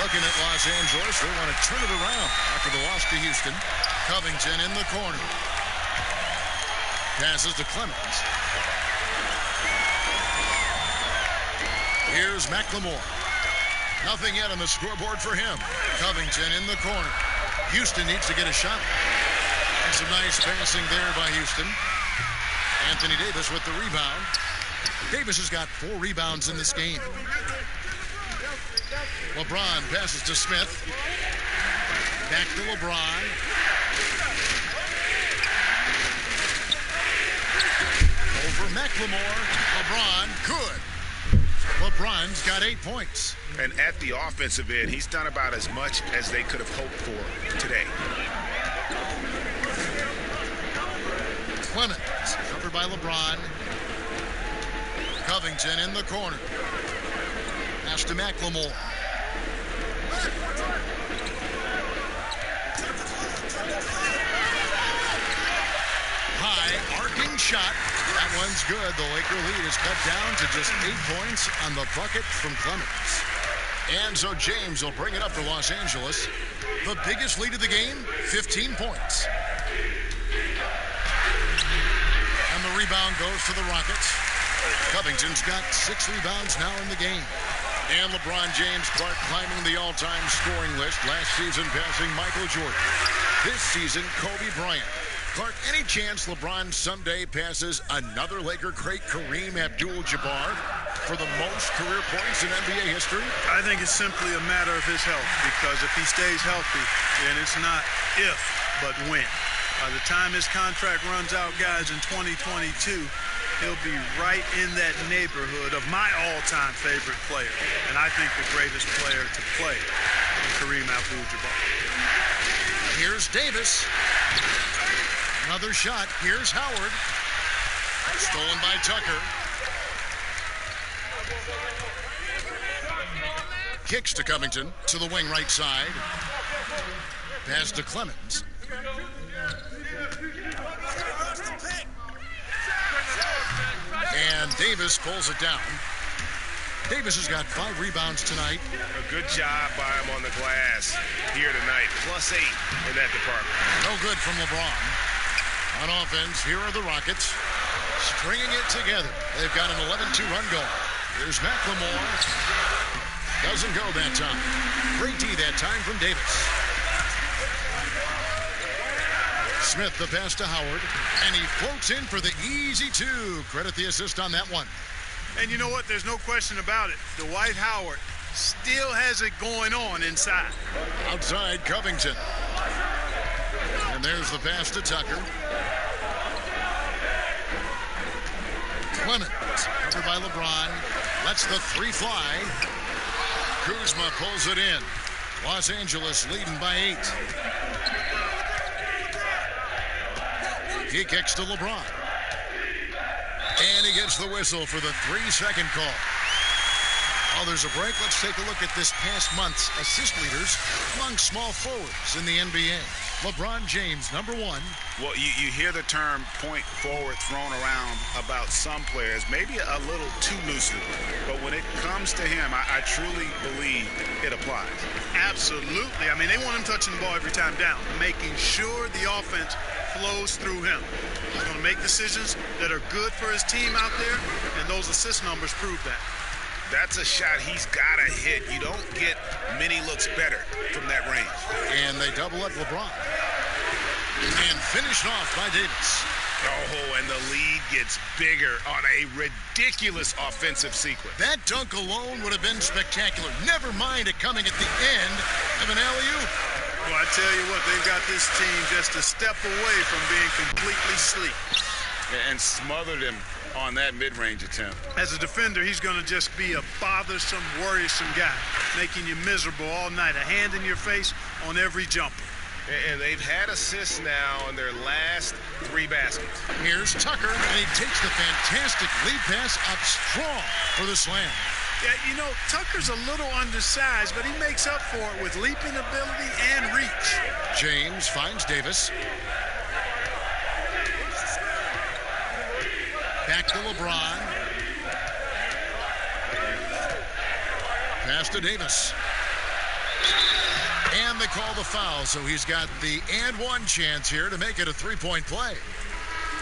S1: Looking at Los Angeles, they want to turn it around after the loss to Houston. Covington in the corner. Passes to Clemens. Here's McLemore. Nothing yet on the scoreboard for him. Covington in the corner. Houston needs to get a shot. And some nice passing there by Houston. Anthony Davis with the rebound. Davis has got 4 rebounds in this game. LeBron passes to Smith. Back to LeBron. Over McLemore. LeBron, good. LeBron's got 8 points.
S3: And at the offensive end, he's done about as much as they could have hoped for today.
S1: Clemens, covered by LeBron. Covington in the corner. Pass to McLemore. High, arcing shot. That one's good. The Laker lead is cut down to just 8 points on the bucket from Clemens. And so James will bring it up for Los Angeles. The biggest lead of the game, 15 points. And the rebound goes to the Rockets. Covington's got 6 rebounds now in the game. And LeBron James, Clark, climbing the all-time scoring list. Last season passing Michael Jordan. This season, Kobe Bryant. Clark, any chance LeBron someday passes another Laker great, Kareem Abdul-Jabbar, for the most career points in NBA history?
S12: I think it's simply a matter of his health, because if he stays healthy, then it's not if, but when. By the time his contract runs out, guys, in 2022, he'll be right in that neighborhood of my all-time favorite player, and I think the greatest player to play, Kareem Abdul-Jabbar.
S1: Here's Davis. Another shot. Here's Howard. Stolen by Tucker. Kicks to Covington to the wing right side. Pass to Clemens. And Davis pulls it down. Davis has got 5 rebounds tonight.
S6: A good job by him on the glass here tonight. +8 in that department.
S1: No good from LeBron. On offense, here are the Rockets. Stringing it together. They've got an 11-2 run going. Here's McLemore. Doesn't go that time. Great D that time from Davis. Smith, the pass to Howard. And he floats in for the easy 2. Credit the assist on that one.
S12: And you know what? There's no question about it. Dwight Howard still has it going on inside.
S1: Outside, Covington. And there's the pass to Tucker. Clemens, covered by LeBron, lets the 3 fly. Kuzma pulls it in. Los Angeles leading by 8. He kicks to LeBron. And he gets the whistle for the 3-second call. While there's a break, let's take a look at this past month's assist leaders among small forwards in the NBA. LeBron James, number 1.
S3: Well, you hear the term point forward thrown around about some players, maybe a little too loosely. But when it comes to him, I truly believe it applies.
S12: Absolutely. I mean, they want him touching the ball every time down, making sure the offense flows through him. He's going to make decisions that are good for his team out there, and those assist numbers prove that.
S3: That's a shot he's got to hit. You don't get many looks better from that range.
S1: And they double up LeBron. And finished off by Davis.
S6: Oh, and the lead gets bigger on a ridiculous offensive sequence.
S1: That dunk alone would have been spectacular. Never mind it coming at the end of an alley-oop.
S12: Well, I tell you what, they've got this team just a step away from being completely sleep.
S3: And smothered him on that mid-range attempt.
S12: As a defender, he's going to just be a bothersome, worrisome guy, making you miserable all night, a hand in your face on every jumper.
S6: And they've had assists now on their last 3 baskets.
S1: Here's Tucker, and he takes the fantastic lead pass up strong for the slam.
S12: Yeah, you know, Tucker's a little undersized, but he makes up for it with leaping ability and reach.
S1: James finds Davis. Back to LeBron. Pass to Davis. And they call the foul, so he's got the and one chance here to make it a 3-point play.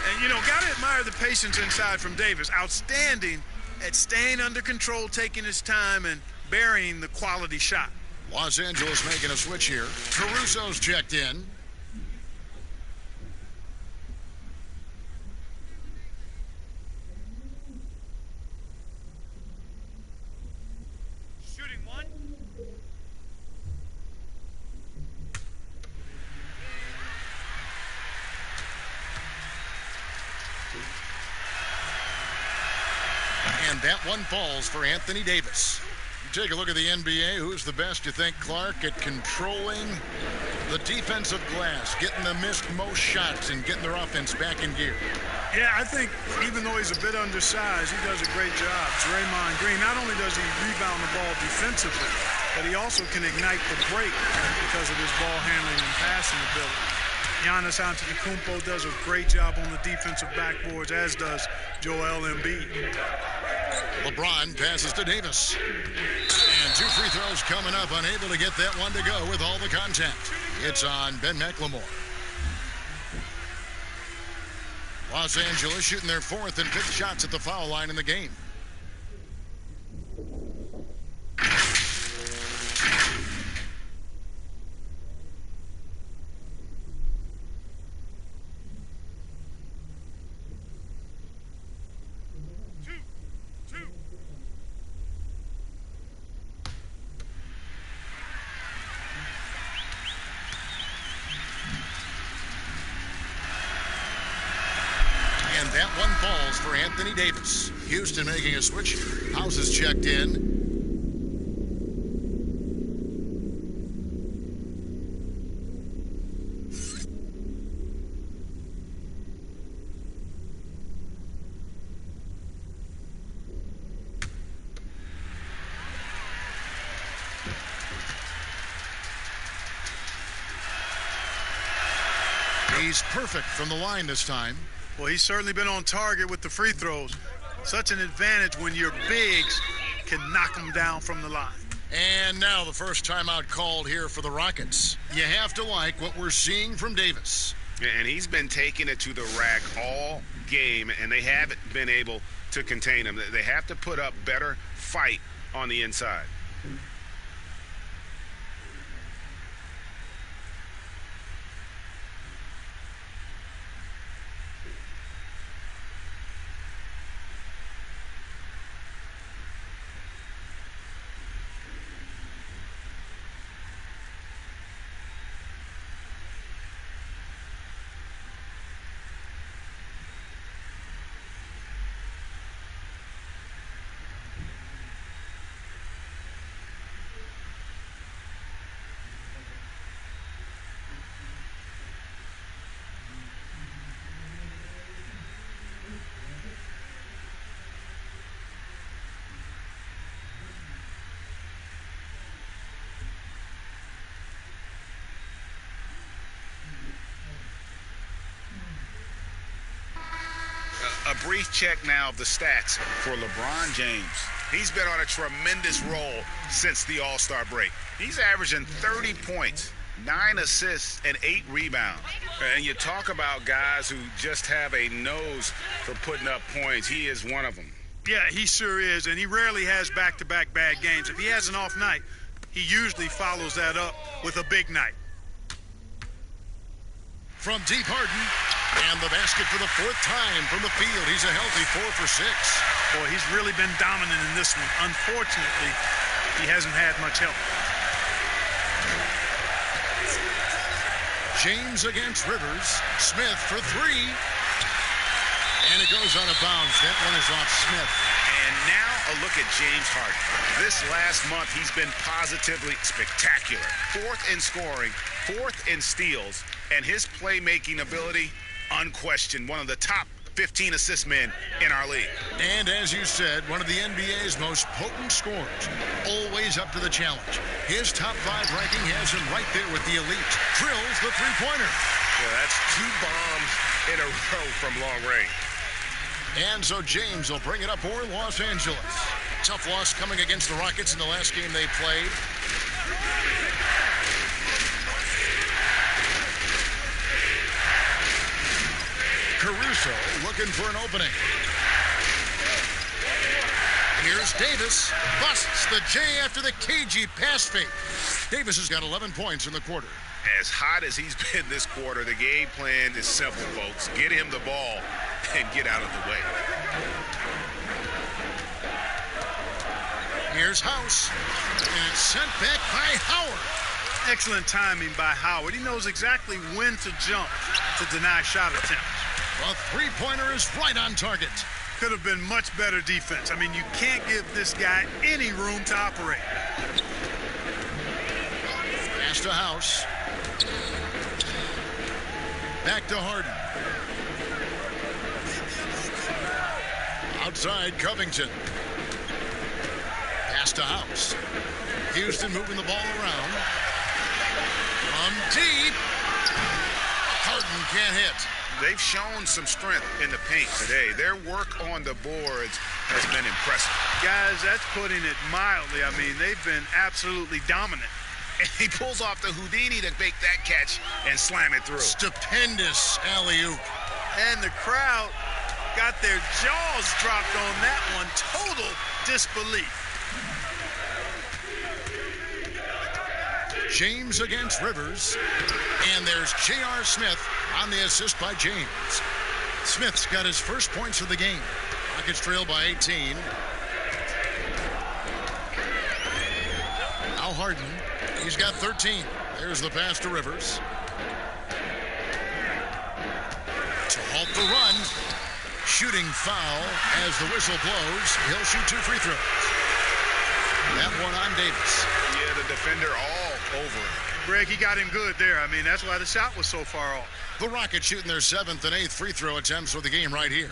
S12: And, you know, got to admire the patience inside from Davis. Outstanding at staying under control, taking his time, and burying the quality shot.
S1: Los Angeles making a switch here. Caruso's checked in.
S12: Shooting one.
S1: And that one falls for Anthony Davis. You take a look at the NBA. Who's the best, you think, Clark, at controlling the defensive glass, getting the missed most shots, and getting their offense back in gear?
S12: Yeah, I think even though he's a bit undersized, he does a great job. Draymond Green, not only does he rebound the ball defensively, but he also can ignite the break because of his ball handling and passing ability. Giannis Antetokounmpo does a great job on the defensive backboards, as does Joel Embiid.
S1: LeBron passes to Davis. And 2 free throws coming up, unable to get that one to go with all the contact. It's on Ben McLemore. Los Angeles shooting their 4th and 5th shots at the foul line in the game. And that one falls for Anthony Davis. Houston making a switch. House is checked in. He's perfect from the line this time.
S12: Well, he's certainly been on target with the free throws. Such an advantage when your bigs can knock them down from the line.
S1: And now the first timeout called here for the Rockets. You have to like what we're seeing from Davis.
S3: And he's been taking it to the rack all game, and they haven't been able to contain him. They have to put up better fight on the inside. A brief check now of the stats for LeBron James. He's been on a tremendous roll since the All-Star break. He's averaging 30 points, 9 assists, and 8 rebounds. And you talk about guys who just have a nose for putting up points. He is one of them.
S12: Yeah, he sure is, and he rarely has back-to-back bad games. If he has an off night, he usually follows that up with a big night.
S1: From deep, Harden, and the basket for the 4th time from the field. He's a healthy 4 for 6.
S12: Boy, he's really been dominant in this one. Unfortunately, he hasn't had much help.
S1: James against Rivers. Smith for 3. And it goes out of bounds. That one is off Smith.
S3: And now a look at James Harden. This last month, he's been positively spectacular. 4th in scoring, 4th in steals, and his playmaking ability, unquestioned, one of the top 15 assist men in our league.
S1: And as you said, one of the NBA's most potent scorers, always up to the challenge. His top 5 ranking has him right there with the elite. Drills the three-pointer.
S6: Yeah, that's 2 bombs in a row from long range.
S1: And so James will bring it up for Los Angeles. Tough loss coming against the Rockets in the last game they played. Caruso looking for an opening. Here's Davis. Busts the J after the cagey pass fake. Davis has got 11 points in the quarter.
S3: As hot as he's been this quarter, the game plan is simple, folks. Get him the ball and get out of the way.
S1: Here's House. And it's sent back by Howard.
S12: Excellent timing by Howard. He knows exactly when to jump to deny shot attempts.
S1: The three-pointer is right on target.
S12: Could have been much better defense. I mean, you can't give this guy any room to operate.
S1: Pass to House. Back to Harden. Outside Covington. Pass to House. Houston moving the ball around. From deep. Harden can't hit.
S3: They've shown some strength in the paint today. Their work on the boards has been impressive.
S12: Guys, that's putting it mildly. I mean, they've been absolutely dominant.
S3: And he pulls off the Houdini to make that catch and slam it through.
S1: Stupendous alley-oop.
S12: And the crowd got their jaws dropped on that one. Total disbelief.
S1: James against Rivers. And there's J.R. Smith on the assist by James. Smith's got his first points of the game. Rockets trail by 18. Now Harden. He's got 13. There's the pass to Rivers. To halt the run. Shooting foul as the whistle blows. He'll shoot 2 free throws. That one on Davis.
S3: Yeah, the defender all over him.
S12: Greg, he got him good there. I mean, that's why the shot was so far off.
S1: The Rockets shooting their 7th and 8th free throw attempts for the game right here.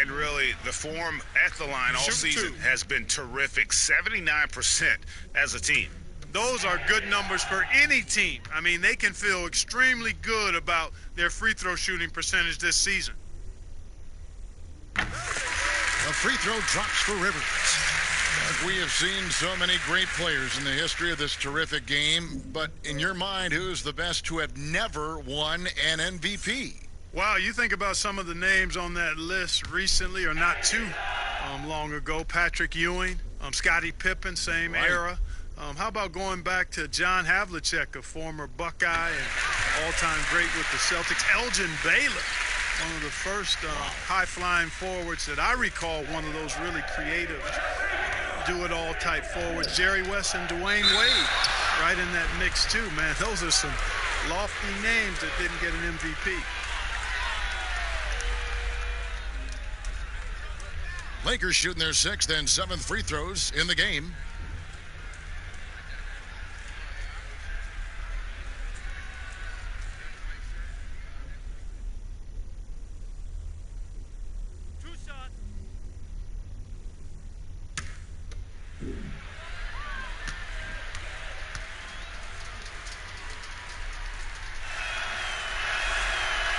S3: And really, the form at the line all season has been terrific. 79% as a team.
S12: Those are good numbers for any team. I mean, they can feel extremely good about their free throw shooting percentage this season.
S1: The free throw drops for Rivers. We have seen so many great players in the history of this terrific game, but in your mind, who's the best to have never won an MVP?
S12: Wow, you think about some of the names on that list recently, or not too long ago. Patrick Ewing, Scottie Pippen, same era. How about going back to John Havlicek, a former Buckeye and all-time great with the Celtics. Elgin Baylor, one of the first high-flying forwards that I recall, one of those really creative do-it-all type forwards. Jerry West and Dwayne Wade right in that mix too, man. Those are some lofty names that didn't get an MVP.
S1: Lakers shooting their 6th and 7th free throws in the game.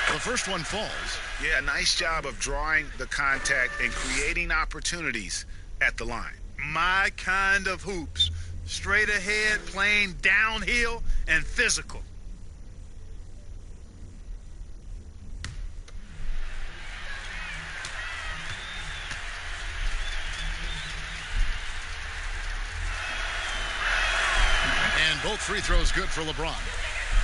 S1: The first one falls.
S3: Yeah, nice job of drawing the contact and creating opportunities at the line.
S12: My kind of hoops. Straight ahead, playing downhill, and physical.
S1: And both free throws good for LeBron.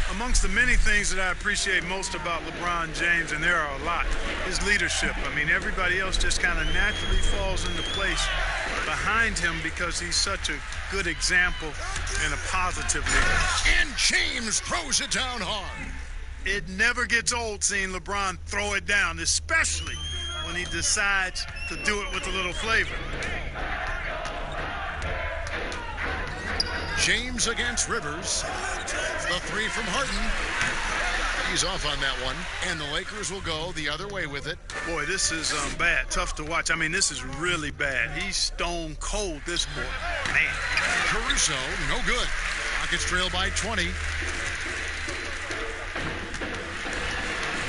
S12: Amongst the many things that I appreciate most about LeBron James, and there are a lot, his leadership. I mean, everybody else just kind of naturally falls into place behind him because he's such a good example and a positive leader.
S1: And James throws it down hard.
S12: It never gets old seeing LeBron throw it down, especially when he decides to do it with a little flavor.
S1: James against Rivers. The three from Harden. He's off on that one. And the Lakers will go the other way with it.
S12: Boy, this is bad. Tough to watch. I mean, this is really bad. He's stone cold, this boy. Man.
S1: Caruso, no good. Rockets trail by 20.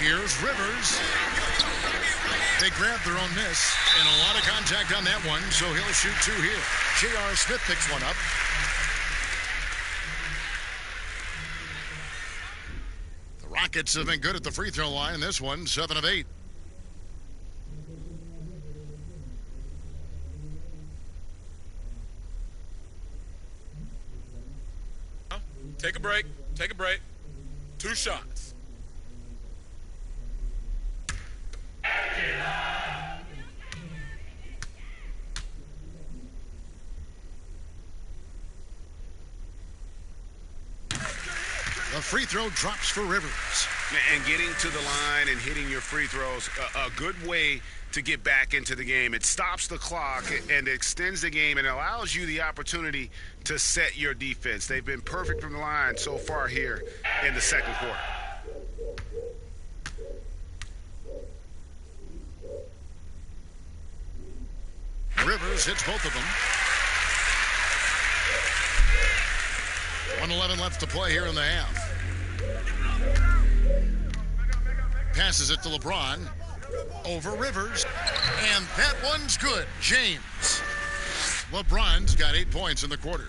S1: Here's Rivers. They grabbed their own miss, and a lot of contact on that one, so he'll shoot two here. J.R. Smith picks one up. The Rockets have been good at the free throw line. This one, 7 of 8.
S14: Take a break. Take a break. 2 shots.
S1: The free throw drops for Rivers.
S3: And getting to the line and hitting your free throws, a good way to get back into the game. It stops the clock and extends the game and allows you the opportunity to set your defense. They've been perfect from the line so far here in the second quarter.
S1: Rivers hits both of them. 1:11 left to play here in the half. Passes it to LeBron. Over Rivers. And that one's good. James. LeBron's got 8 points in the quarter.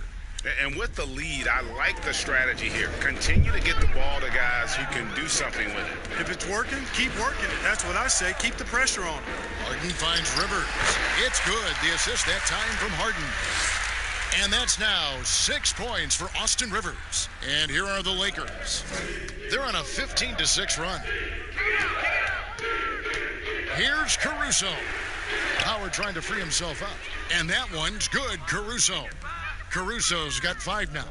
S3: And with the lead, I like the strategy here. Continue to get the ball to guys who can do something with it.
S12: If it's working, keep working it. That's what I say. Keep the pressure on him.
S1: Harden finds Rivers. It's good. The assist that time from Harden. And that's now 6 points for Austin Rivers. And here are the Lakers. They're on a 15-6 run. Here's Caruso. Howard trying to free himself up. And that one's good, Caruso. Caruso's got 5 now.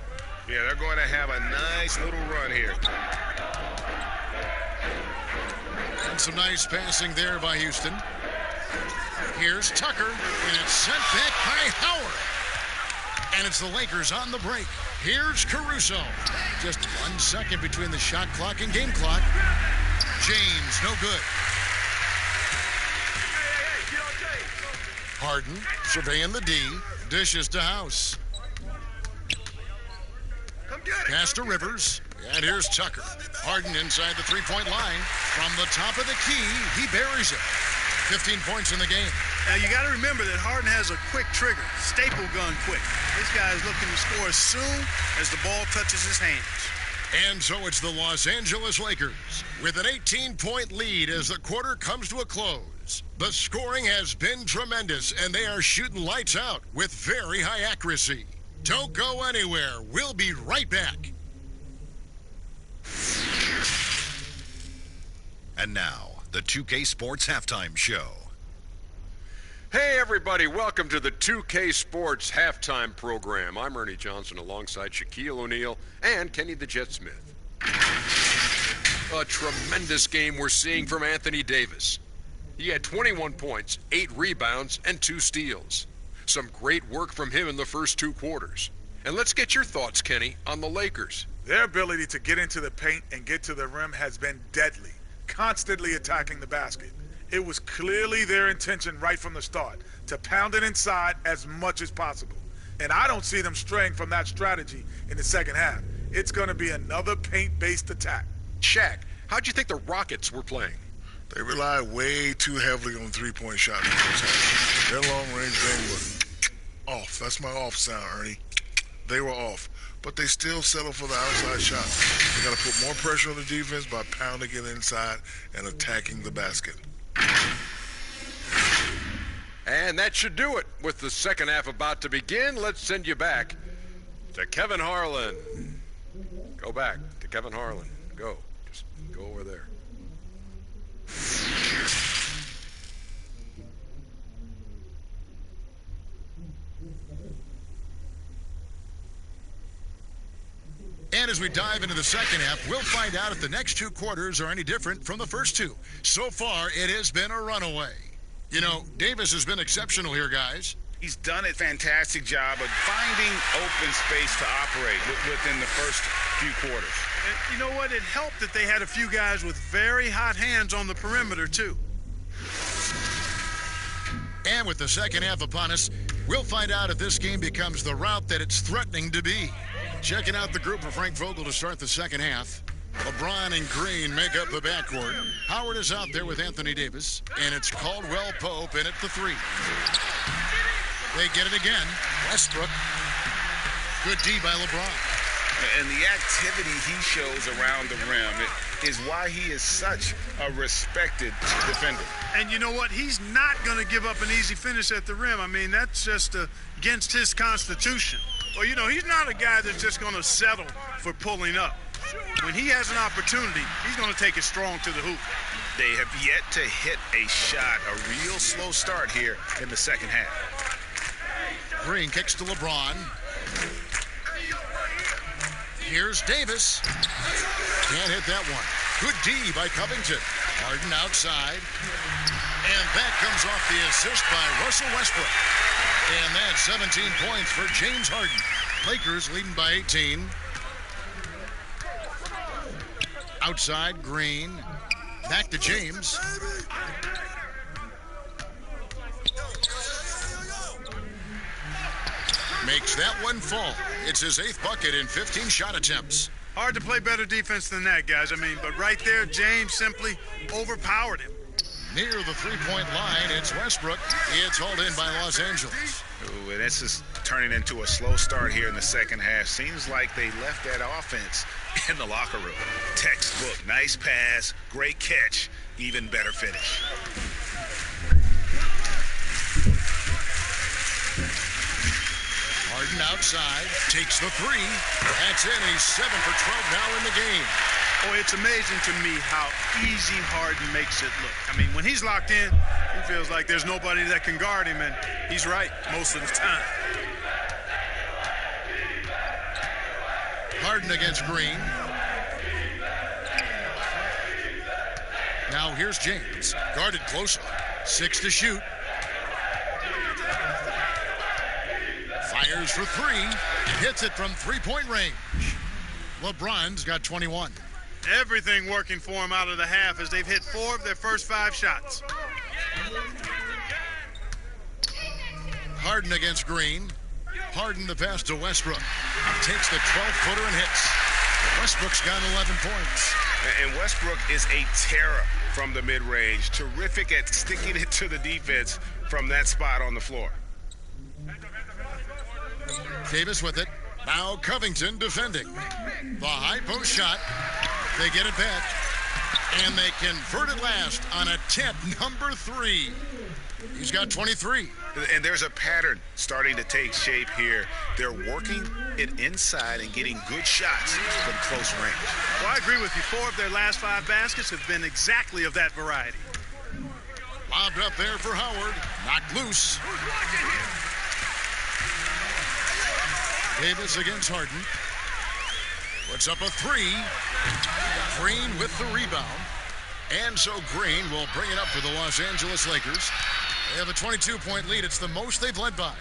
S3: Yeah, they're going to have a nice little run here.
S1: And some nice passing there by Houston. Here's Tucker, and it's sent back by Howard. And it's the Lakers on the break. Here's Caruso. Just 1 second between the shot clock and game clock. James, no good. Harden surveying the D. Dishes to House. Pass to Rivers. And here's Tucker. Harden inside the three-point line. From the top of the key, he buries it. 15 points in the game.
S12: Now, you got to remember that Harden has a quick trigger. Staple gun quick. This guy is looking to score as soon as the ball touches his hands.
S1: And so it's the Los Angeles Lakers with an 18-point lead as the quarter comes to a close. The scoring has been tremendous, and they are shooting lights out with very high accuracy. Don't go anywhere. We'll be right back.
S8: And now, the 2K Sports Halftime Show.
S9: Hey, everybody. Welcome to the 2K Sports Halftime Program. I'm Ernie Johnson alongside Shaquille O'Neal and Kenny the Jet Smith. A tremendous game we're seeing from Anthony Davis. He had 21 points, 8 rebounds, and 2 steals. Some great work from him in the first 2 quarters. And let's get your thoughts, Kenny, on the Lakers.
S11: Their ability to get into the paint and get to the rim has been deadly, constantly attacking the basket. It was clearly their intention right from the start to pound it inside as much as possible. And I don't see them straying from that strategy in the second half. It's going to be another paint-based attack.
S9: Shaq, how'd you think the Rockets were playing?
S10: They rely way too heavily on three-point shot in the first half. Their long-range game was off. That's my off sound, Ernie. They were off. But they still settle for the outside shot. They got to put more pressure on the defense by pounding it inside and attacking the basket.
S9: And that should do it. With the second half about to begin, let's send you back to Kevin Harlan. Go back to Kevin Harlan. Go. Just go over there.
S1: And as we dive into the second half, we'll find out if the next 2 quarters are any different from the first 2. So far, it has been a runaway. You know, Davis has been exceptional here, guys.
S3: He's done a fantastic job of finding open space to operate within the first few quarters.
S12: And you know what? It helped that they had a few guys with very hot hands on the perimeter, too.
S1: And with the second half upon us, we'll find out if this game becomes the rout that it's threatening to be. Checking out the group for Frank Vogel to start the second half. LeBron and Green make up the backcourt. Howard is out there with Anthony Davis, and it's Caldwell Pope in at the 3. They get it again. Westbrook. Good D by LeBron.
S3: And the activity he shows around the rim is why he is such a respected defender.
S12: And you know what? He's not going to give up an easy finish at the rim. I mean, that's just against his constitution. Well, you know, he's not a guy that's just going to settle for pulling up. When he has an opportunity, he's going to take it strong to the hoop.
S3: They have yet to hit a shot, a real slow start here in the second half.
S1: Green kicks to LeBron. Here's Davis. Can't hit that one. Good D by Covington. Harden outside. And that comes off the assist by Russell Westbrook. And that's 17 points for James Harden. Lakers leading by 18. Outside, Green. Back to James. Makes that one fall. It's his 8th bucket in 15 shot attempts.
S12: Hard to play better defense than that, guys. I mean, but right there, James simply overpowered him.
S1: Near the three-point line, it's Westbrook. It's hauled in by Los Angeles.
S3: Ooh, and this is turning into a slow start here in the second half. Seems like they left that offense in the locker room. Textbook, nice pass, great catch, even better finish.
S1: Harden outside, takes the 3. That's in. He's 7 for 12 now in the game.
S12: Oh, it's amazing to me how easy Harden makes it look. I mean, when he's locked in, he feels like there's nobody that can guard him, and he's right most of the time.
S1: Harden against Green. Now here's James, guarded closely. 6 to shoot. Fires for 3, hits it from three-point range. LeBron's got 21.
S12: Everything working for him out of the half as they've hit 4 of their first 5 shots.
S1: Harden against Green. Harden the pass to Westbrook. Takes the 12-footer and hits. Westbrook's got 11 points.
S3: And Westbrook is a terror from the mid-range. Terrific at sticking it to the defense from that spot on the floor.
S1: Davis with it. Now Covington defending. The high post shot. They get it back. And they convert it last on attempt number 3. He's got 23.
S3: And there's a pattern starting to take shape here. They're working it inside and getting good shots from close range.
S12: Well, I agree with you. 4 of their last 5 baskets have been exactly of that variety.
S1: Lobbed up there for Howard. Knocked loose. Davis against Harden. Puts up a 3. Green with the rebound. And so Green will bring it up for the Los Angeles Lakers. They have a 22-point lead. It's the most they've led by.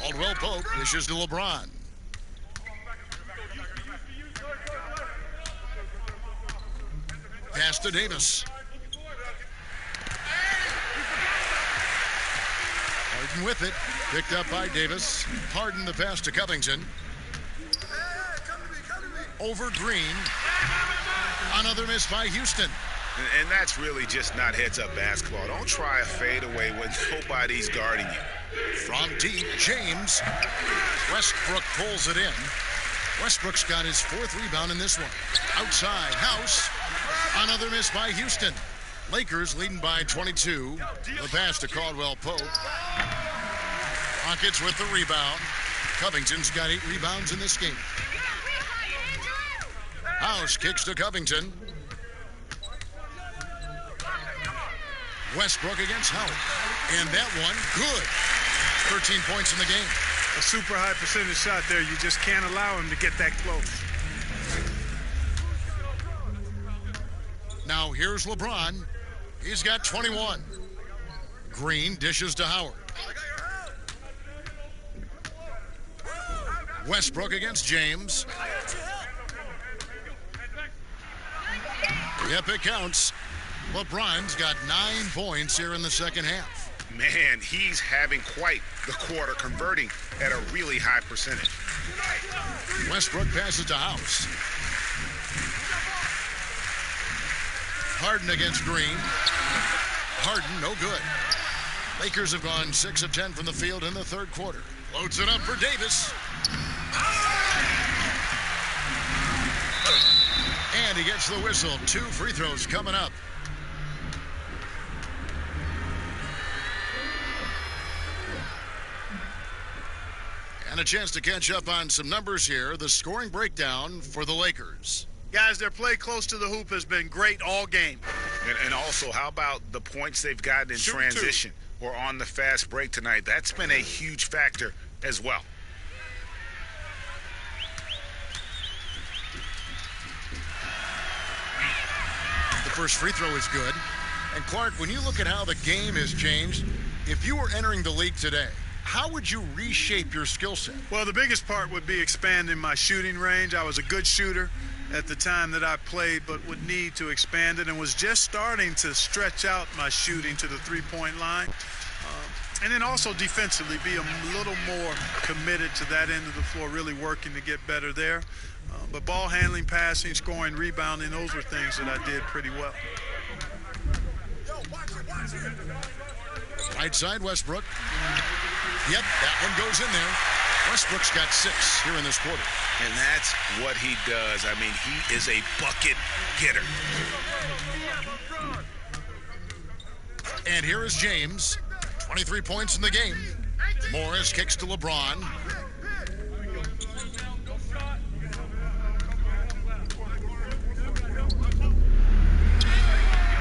S1: Caldwell Pope dishes to LeBron. Pass to Davis. Harden with it. Picked up by Davis. Harden the pass to Covington. Over Green. Another miss by Houston.
S3: And that's really just not heads-up basketball. Don't try a fadeaway when nobody's guarding you.
S1: From deep, James. Westbrook pulls it in. Westbrook's got his 4th rebound in this one. Outside, House. Another miss by Houston. Lakers leading by 22. The pass to Caldwell Pope. Rockets with the rebound. Covington's got 8 rebounds in this game. House kicks to Covington. Westbrook against Howard. And that one, good. 13 points in the game.
S12: A super high percentage shot there. You just can't allow him to get that close.
S1: Now here's LeBron. He's got 21. Green dishes to Howard. Westbrook against James. Yep, it counts. LeBron's got 9 points here in the second half.
S3: Man, he's having quite the quarter, converting at a really high percentage.
S1: Westbrook passes to House. Harden against Green. Harden, no good. Lakers have gone 6 of 10 from the field in the third quarter. Loads it up for Davis. And he gets the whistle. 2 free throws coming up. And a chance to catch up on some numbers here. The scoring breakdown for the Lakers.
S12: Guys, their play close to the hoop has been great all game.
S3: And also, how about the points they've gotten in transition or on the fast break tonight? That's been a huge factor as well.
S1: The first free throw is good. And Clark, when you look at how the game has changed, if you were entering the league today, how would you reshape your skill set?
S12: Well, the biggest part would be expanding my shooting range. I was a good shooter at the time that I played, but would need to expand it and was just starting to stretch out my shooting to the three-point line. And then also defensively be a little more committed to that end of the floor, really working to get better there. But ball handling, passing, scoring, rebounding, those were things that I did pretty well.
S1: Right side, Westbrook. Yep, that one goes in there. Westbrook's got 6 here in this quarter.
S3: And that's what he does. I mean, he is a bucket getter.
S1: And here is James. 23 points in the game. Morris kicks to LeBron.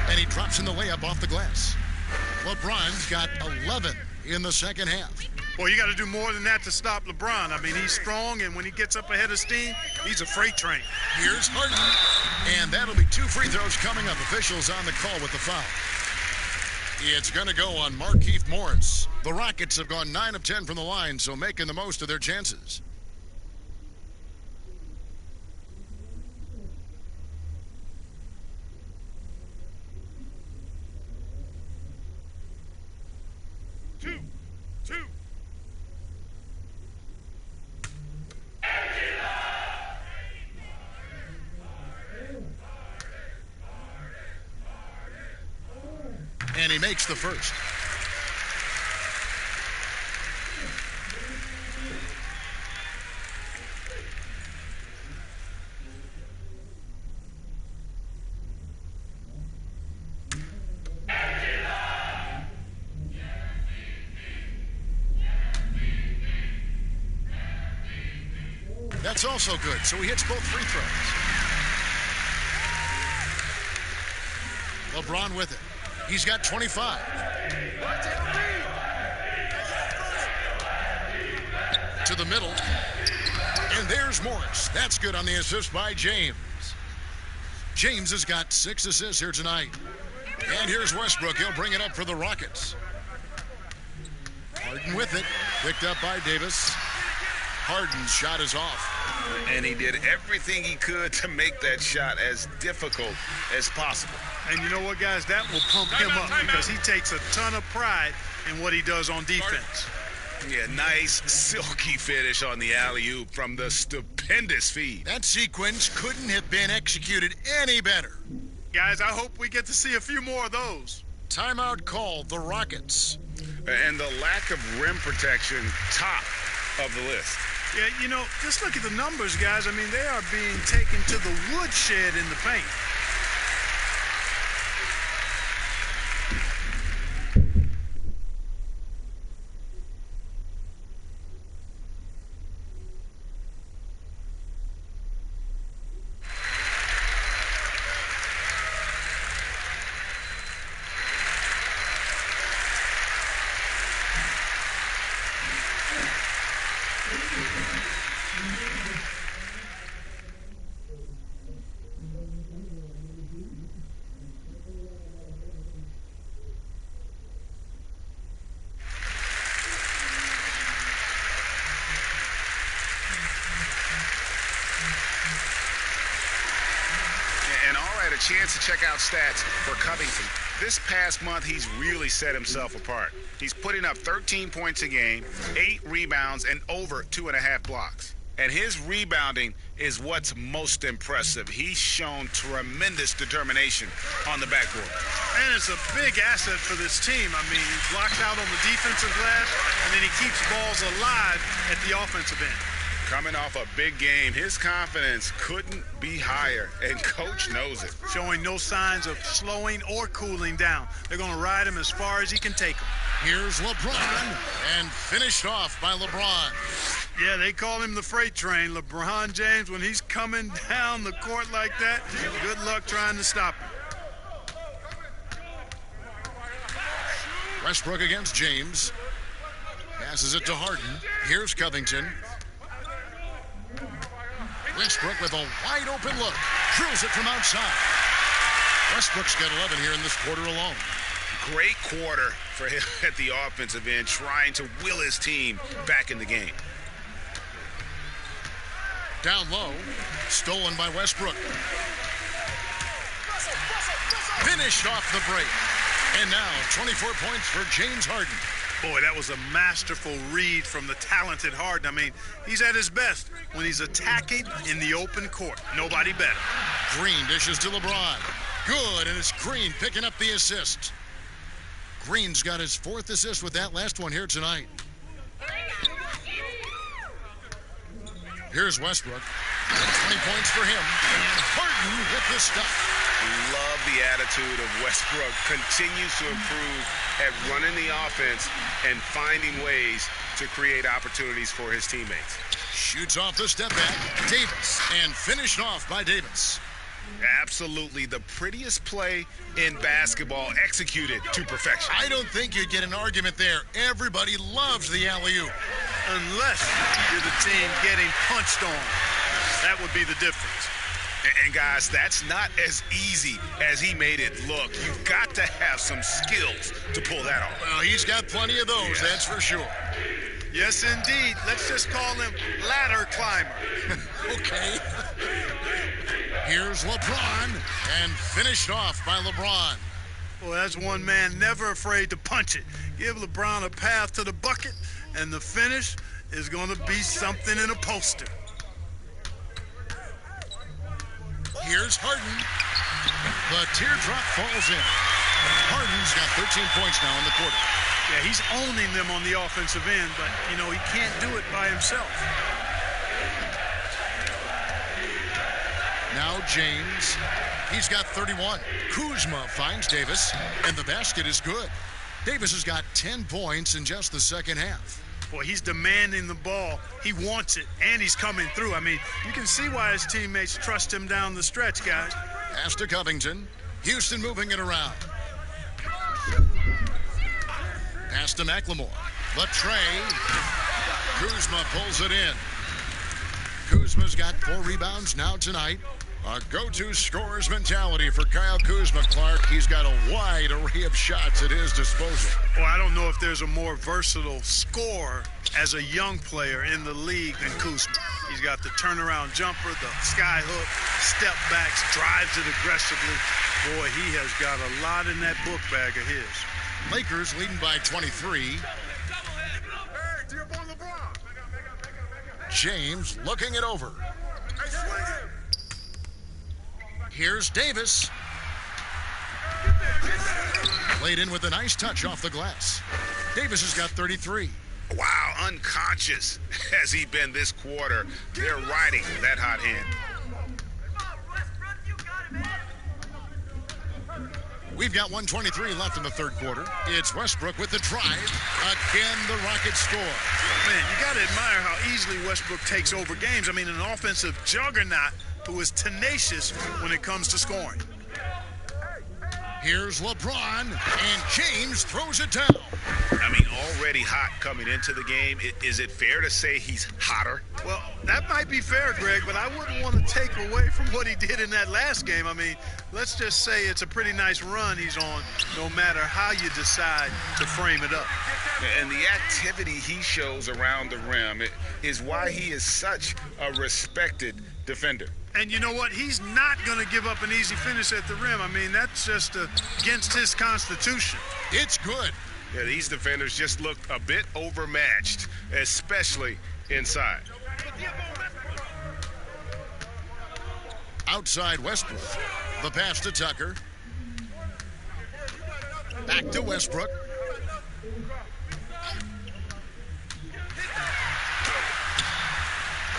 S1: And he drops in the layup off the glass. LeBron's got 11 in the second half.
S12: Well, you got to do more than that to stop LeBron. I mean, he's strong, and when he gets up ahead of steam, he's a freight train.
S1: Here's Harden. And that'll be 2 free throws coming up. Officials on the call with the foul. It's going to go on Markieff Morris. The Rockets have gone 9 of 10 from the line, so making the most of their chances. And he makes the first. That's also good, so he hits both free throws. LeBron with it. He's got 25. To the middle. And there's Morris. That's good on the assist by James. James has got 6 assists here tonight. And here's Westbrook. He'll bring it up for the Rockets. Harden with it. Picked up by Davis. Harden's shot is off.
S3: And he did everything he could to make that shot as difficult as possible.
S12: And you know what, guys? That will pump him up because he takes a ton of pride in what he does on defense.
S3: Yeah, nice, silky finish on the alley-oop from the stupendous feed.
S1: That sequence couldn't have been executed any better.
S12: Guys, I hope we get to see a few more of those.
S1: Timeout called the Rockets.
S3: And the lack of rim protection, top of the list.
S12: Yeah, you know, just look at the numbers, guys. I mean, they are being taken to the woodshed in the paint.
S3: a chance to check out stats for Covington. This past month, he's really set himself apart. He's putting up 13 points a game, 8 rebounds, and over 2.5 blocks. And his rebounding is what's most impressive. He's shown tremendous determination on the backboard.
S12: And it's a big asset for this team. I mean, he blocks out on the defensive glass, and then he keeps balls alive at the offensive end.
S3: Coming off a big game, his confidence couldn't be higher, and Coach knows it.
S12: Showing no signs of slowing or cooling down. They're going to ride him as far as he can take him.
S1: Here's LeBron, and finished off by LeBron.
S12: Yeah, they call him the freight train. LeBron James, when he's coming down the court like that, good luck trying to stop him.
S1: Westbrook against James. Passes it to Harden. Here's Covington. Westbrook with a wide open look. Drills it from outside. Westbrook's got 11 here in this quarter alone.
S3: Great quarter for him at the offensive end, trying to will his team back in the game.
S1: Down low, stolen by Westbrook. Finished off the break. And now 24 points for James Harden.
S12: Boy, that was a masterful read from the talented Harden. I mean, he's at his best when he's attacking in the open court. Nobody better.
S1: Green dishes to LeBron. Good, and it's Green picking up the assist. Green's got his 4th assist with that last one here tonight. Here's Westbrook. 20 points for him. And Harden with the stuff.
S3: Love the attitude of Westbrook. Continues to improve at running the offense and finding ways to create opportunities for his teammates.
S1: Shoots off the step back. Davis, and finished off by Davis.
S3: Absolutely the prettiest play in basketball, executed to perfection.
S1: I don't think you'd get an argument there. Everybody loves the alley-oop.
S12: Unless you're the team getting punched on. That would be the difference.
S3: And guys, that's not as easy as he made it look. You've got to have some skills to pull that off.
S1: Well, he's got plenty of those, that's for sure.
S12: Yes, indeed. Let's just call him ladder climber.
S1: Okay. Here's LeBron, and finished off by LeBron.
S12: Well, that's one man never afraid to punch it. Give LeBron a path to the bucket, and the finish is going to be something in a poster.
S1: Here's Harden. The teardrop falls in. Harden's got 13 points now in the quarter.
S12: Yeah, he's owning them on the offensive end, but, you know, he can't do it by himself.
S1: Now James. He's got 31. Kuzma finds Davis, and the basket is good. Davis has got 10 points in just the second half.
S12: Boy, he's demanding the ball. He wants it, and he's coming through. I mean, you can see why his teammates trust him down the stretch, guys.
S1: Pass to Covington. Houston moving it around. Pass to McLemore. Latrey. Kuzma pulls it in. Kuzma's got 4 rebounds now tonight. A go-to scorer's mentality for Kyle Kuzma, Clark. He's got a wide array of shots at his disposal.
S12: Well, I don't know if there's a more versatile scorer as a young player in the league than Kuzma. He's got the turnaround jumper, the sky hook, step backs, drives it aggressively. Boy, he has got a lot in that book bag of his.
S1: Lakers leading by 23. James looking it over. Here's Davis. Played in with a nice touch off the glass. Davis has got 33.
S3: Wow, unconscious has he been this quarter. They're riding that hot hand.
S1: We've got 1:23 left in the third quarter. It's Westbrook with the drive. Again, the Rockets score.
S12: Man, you got to admire how easily Westbrook takes over games. I mean, an offensive juggernaut who is tenacious when it comes to scoring.
S1: Here's LeBron, and James throws it down.
S3: I mean, already hot coming into the game. Is it fair to say he's hotter?
S12: Well, that might be fair, Greg, but I wouldn't want to take away from what he did in that last game. I mean, let's just say it's a pretty nice run he's on, no matter how you decide to frame it up.
S3: And the activity he shows around the rim is why he is such a respected defender.
S12: And you know what? He's not going to give up an easy finish at the rim. I mean, that's just against his constitution.
S1: It's good.
S6: Yeah, these defenders just look a bit overmatched, especially inside.
S1: Outside Westbrook. The pass to Tucker. Back to Westbrook.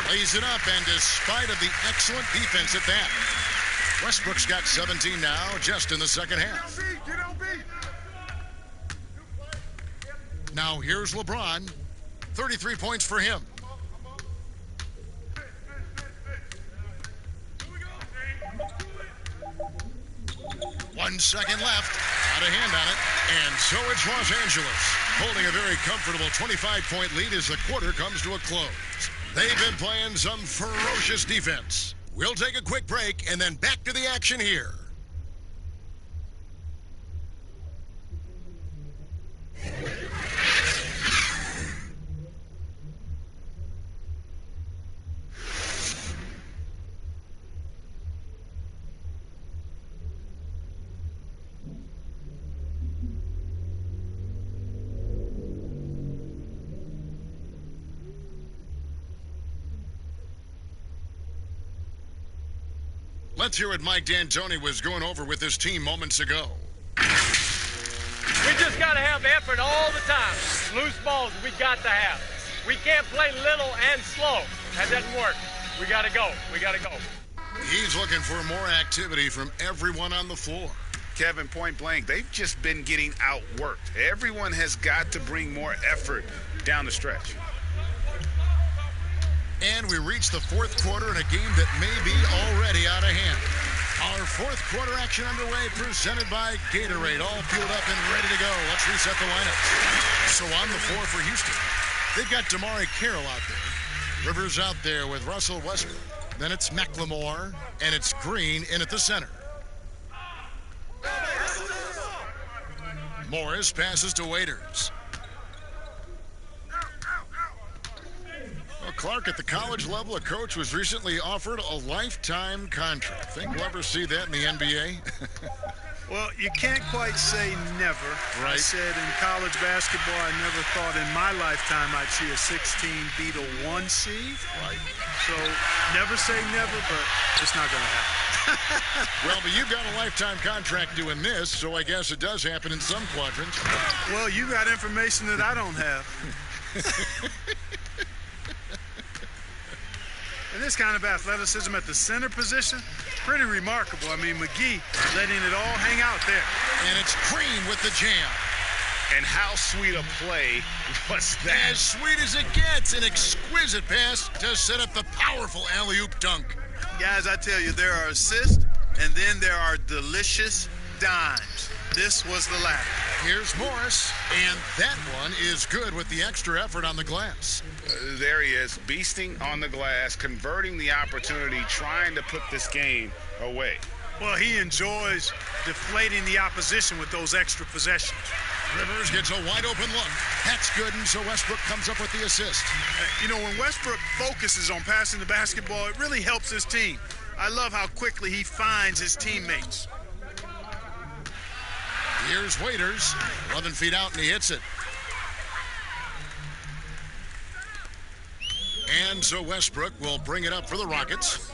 S1: Lays it up, and despite of the excellent defense at that, Westbrook's got 17 now, just in the second half. Now here's LeBron. 33 points for him. One second left. Out of hand on it. And so it's Los Angeles, holding a very comfortable 25-point lead as the quarter comes to a close. They've been playing some ferocious defense. We'll take a quick break and then back to the action here. Let's hear what Mike D'Antoni was going over with his team moments ago.
S15: We just got to have effort all the time. Loose balls we got to have. We can't play little and slow. That doesn't work. We got to go. We got to go.
S1: He's looking for more activity from everyone on the floor.
S3: Kevin, point blank, they've just been getting outworked. Everyone has got to bring more effort down the stretch.
S1: And we reach the fourth quarter in a game that may be already out of hand. Our fourth quarter action underway, presented by Gatorade, all fueled up and ready to go. Let's reset the lineups. So on the floor for Houston, they've got Damari Carroll out there. Rivers out there with Russell Westbrook. Then it's McLemore, and it's Green in at the center. Morris passes to Waiters. Well, Clark, at the college level, a coach was recently offered a lifetime contract. Think we'll ever see that in the NBA?
S12: Well, you can't quite say never.
S1: Right.
S12: I said in college basketball, I never thought in my lifetime I'd see a 16 beat a 1 seed.
S1: Right.
S12: So never say never, but it's not going to happen.
S1: Well, but you've got a lifetime contract doing this, so I guess it does happen in some quadrants.
S12: Well, you got information that I don't have. And this kind of athleticism at the center position, pretty remarkable. I mean, McGee letting it all hang out there.
S1: And it's Green with the jam.
S6: And how sweet a play was that?
S1: As sweet as it gets, an exquisite pass to set up the powerful alley-oop dunk.
S12: Guys, I tell you, there are assists, and then there are delicious dimes. This was the latter.
S1: Here's Morris, and that one is good with the extra effort on the glass.
S3: There he is, beasting on the glass, converting the opportunity, trying to put this game away.
S12: Well, he enjoys deflating the opposition with those extra possessions.
S1: Rivers gets a wide-open look. That's good, and so Westbrook comes up with the assist.
S12: You know, when Westbrook focuses on passing the basketball, it really helps his team. I love how quickly he finds his teammates.
S1: Here's Waiters, 11 feet out, and he hits it. And so Westbrook will bring it up for the Rockets.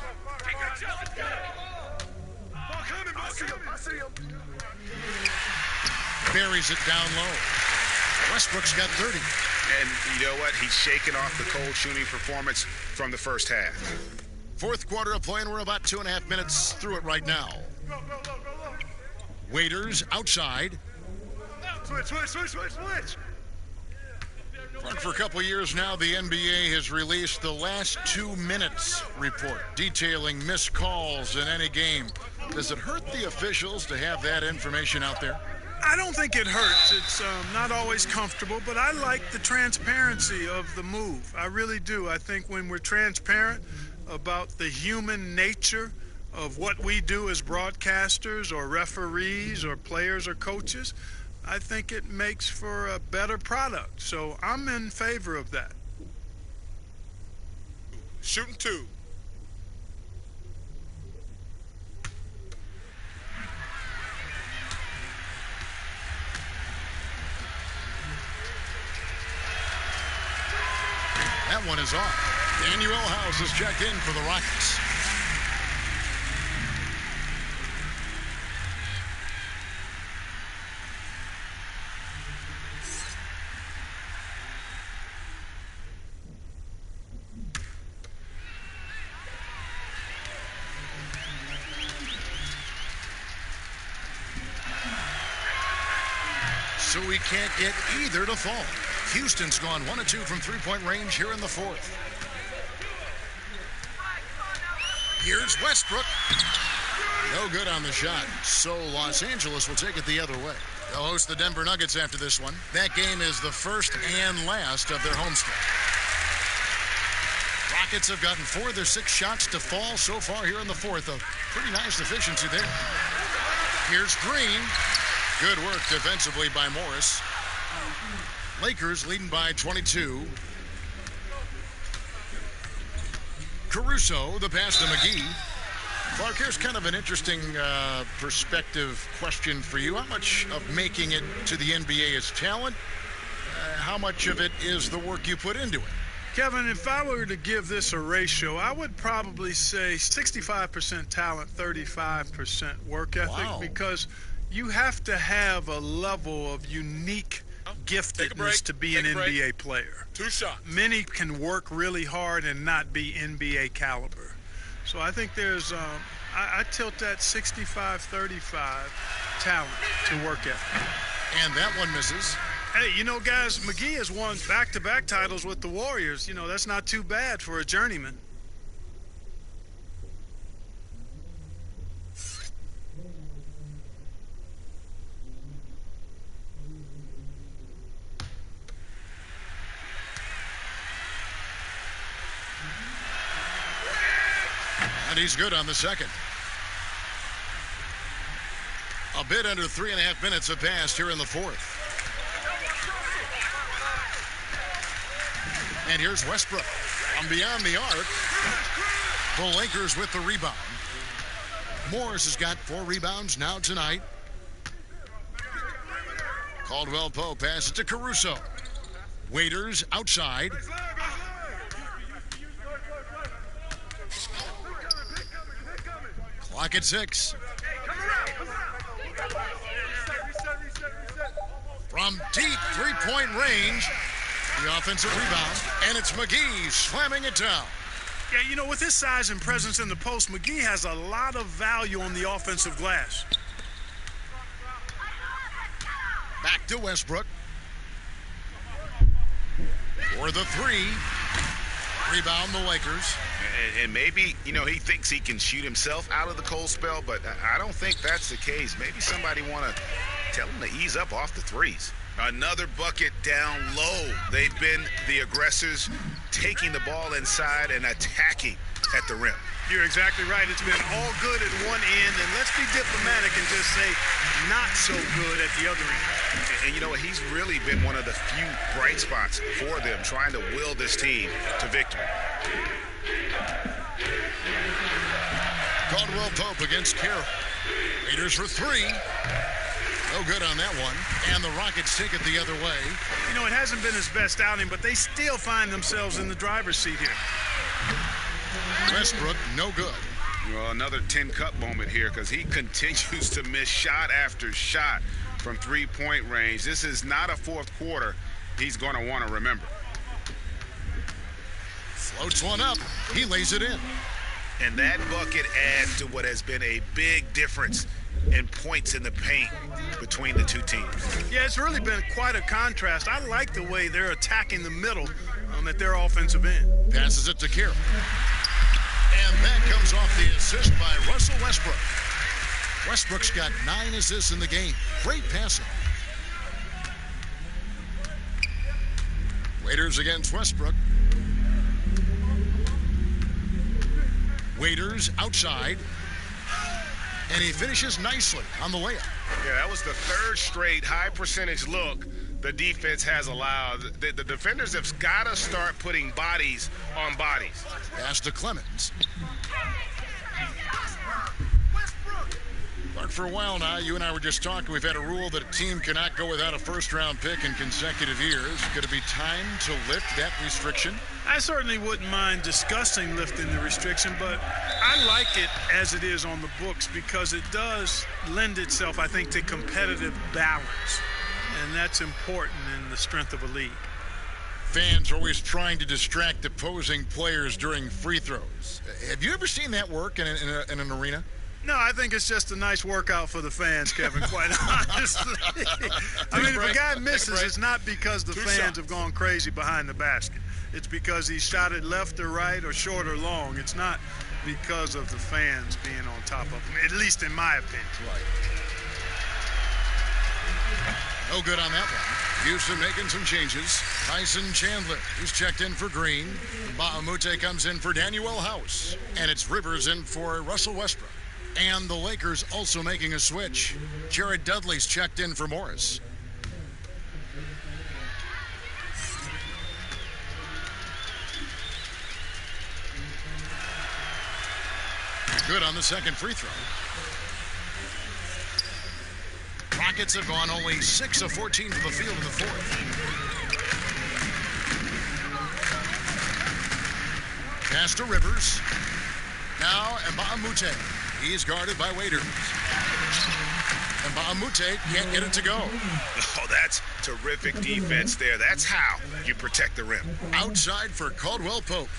S1: Buries it down low. Westbrook's got 30.
S3: And you know what? He's shaking off the cold shooting performance from the first half.
S1: Fourth quarter of play, and we're about 2.5 minutes through it right now. Waiters outside.
S12: Switch.
S1: For a couple of years now, the NBA has released the last 2 minutes report detailing missed calls in any game. Does it hurt the officials to have that information out there?
S12: I don't think it hurts. It's not always comfortable, but I like the transparency of the move. I really do. I think when we're transparent about the human nature of what we do as broadcasters or referees or players or coaches, I think it makes for a better product. So I'm in favor of that.
S14: Shooting 2.
S1: That one is off. Daniel House is checked in for the Rockets. So we can't get either to fall. Houston's gone 1 of 2 from three-point range here in the fourth. Here's Westbrook. No good on the shot. So Los Angeles will take it the other way. They'll host the Denver Nuggets after this one. That game is the first and last of their homestand. Rockets have gotten 4 of their 6 shots to fall so far here in the fourth. A pretty nice efficiency there. Here's Green. Good work defensively by Morris. Lakers leading by 22. Caruso, the pass to McGee. Clark, here's kind of an interesting perspective question for you. How much of making it to the NBA is talent? How much of it is the work you put into it?
S12: Kevin, if I were to give this a ratio, I would probably say 65% talent, 35% work ethic, because you have to have a level of unique giftedness to be an NBA player.
S14: 2 shots.
S12: Many can work really hard and not be NBA caliber. So I think there's, I tilt that 65-35 talent to work ethic.
S1: And that one misses.
S12: Hey, you know, guys, McGee has won back-to-back titles with the Warriors. You know, that's not too bad for a journeyman.
S1: And he's good on the second. A bit under 3.5 minutes have passed here in the fourth. And here's Westbrook from beyond the arc. The Lakers with the rebound. Morris has got 4 rebounds now tonight. Caldwell Pope passes to Caruso. Waiters outside. Clock at 6. From deep three-point range, the offensive rebound, and it's McGee slamming it down.
S12: Yeah, you know, with his size and presence in the post, McGee has a lot of value on the offensive glass.
S1: Back to Westbrook. For the 3. Rebound the Lakers.
S3: And maybe, you know, he thinks he can shoot himself out of the cold spell, but I don't think that's the case. Maybe somebody want to tell him to ease up off the threes. Another bucket down low. They've been the aggressors, taking the ball inside and attacking at the rim.
S12: You're exactly right. It's been all good at one end, and let's be diplomatic and just say not so good at the other end.
S3: And you know what? He's really been one of the few bright spots for them, trying to will this team to victory.
S1: Caldwell Pope against Carroll. Raiders for 3. No good on that one. And the Rockets take it the other way.
S12: You know, it hasn't been his best outing, but they still find themselves in the driver's seat here.
S1: Westbrook, no good.
S3: Well, another tin cup moment here because he continues to miss shot after shot from three-point range. This is not a fourth quarter he's going to want to remember.
S1: Floats one up. He lays it in.
S3: And that bucket adds to what has been a big difference in points in the paint between the two teams.
S12: Yeah, it's really been quite a contrast. I like the way they're attacking the middle at their offensive end.
S1: Passes it to Carroll. And that comes off the assist by Russell Westbrook. Westbrook's got 9 assists in the game. Great passing. Waiters against Westbrook. Waiters outside. And he finishes nicely on the layup.
S6: Yeah, that was the 3rd straight high percentage look the defense has allowed. The defenders have got to start putting bodies on bodies.
S1: Pass to Clemens. Clark, for a while now, you and I were just talking, we've had a rule that a team cannot go without a first-round pick in consecutive years. Could it be time to lift that restriction?
S12: I certainly wouldn't mind discussing lifting the restriction, but I like it as it is on the books because it does lend itself, I think, to competitive balance, and that's important in the strength of a league.
S1: Fans are always trying to distract opposing players during free throws. Have you ever seen that work in an arena?
S12: No, I think it's just a nice workout for the fans, Kevin, quite honestly. I mean, if a guy misses, it's not because the fans have gone crazy behind the basket. It's because he shot it left or right or short or long. It's not because of the fans being on top of him, at least in my opinion.
S1: Right. No good on that one. Houston making some changes. Tyson Chandler, who's checked in for Green. Mbah-a-Moute comes in for Danuel House. And it's Rivers in for Russell Westbrook. And the Lakers also making a switch. Jared Dudley's checked in for Morris. Good on the second free throw. Rockets have gone only 6 of 14 to the field in the fourth. Pass to Rivers. Now Mbah-a-Moute. He's guarded by Waiters. Mbah-a-Moute can't get it to go.
S6: Oh, that's terrific defense there. That's how you protect the rim.
S1: Outside for Caldwell Pope.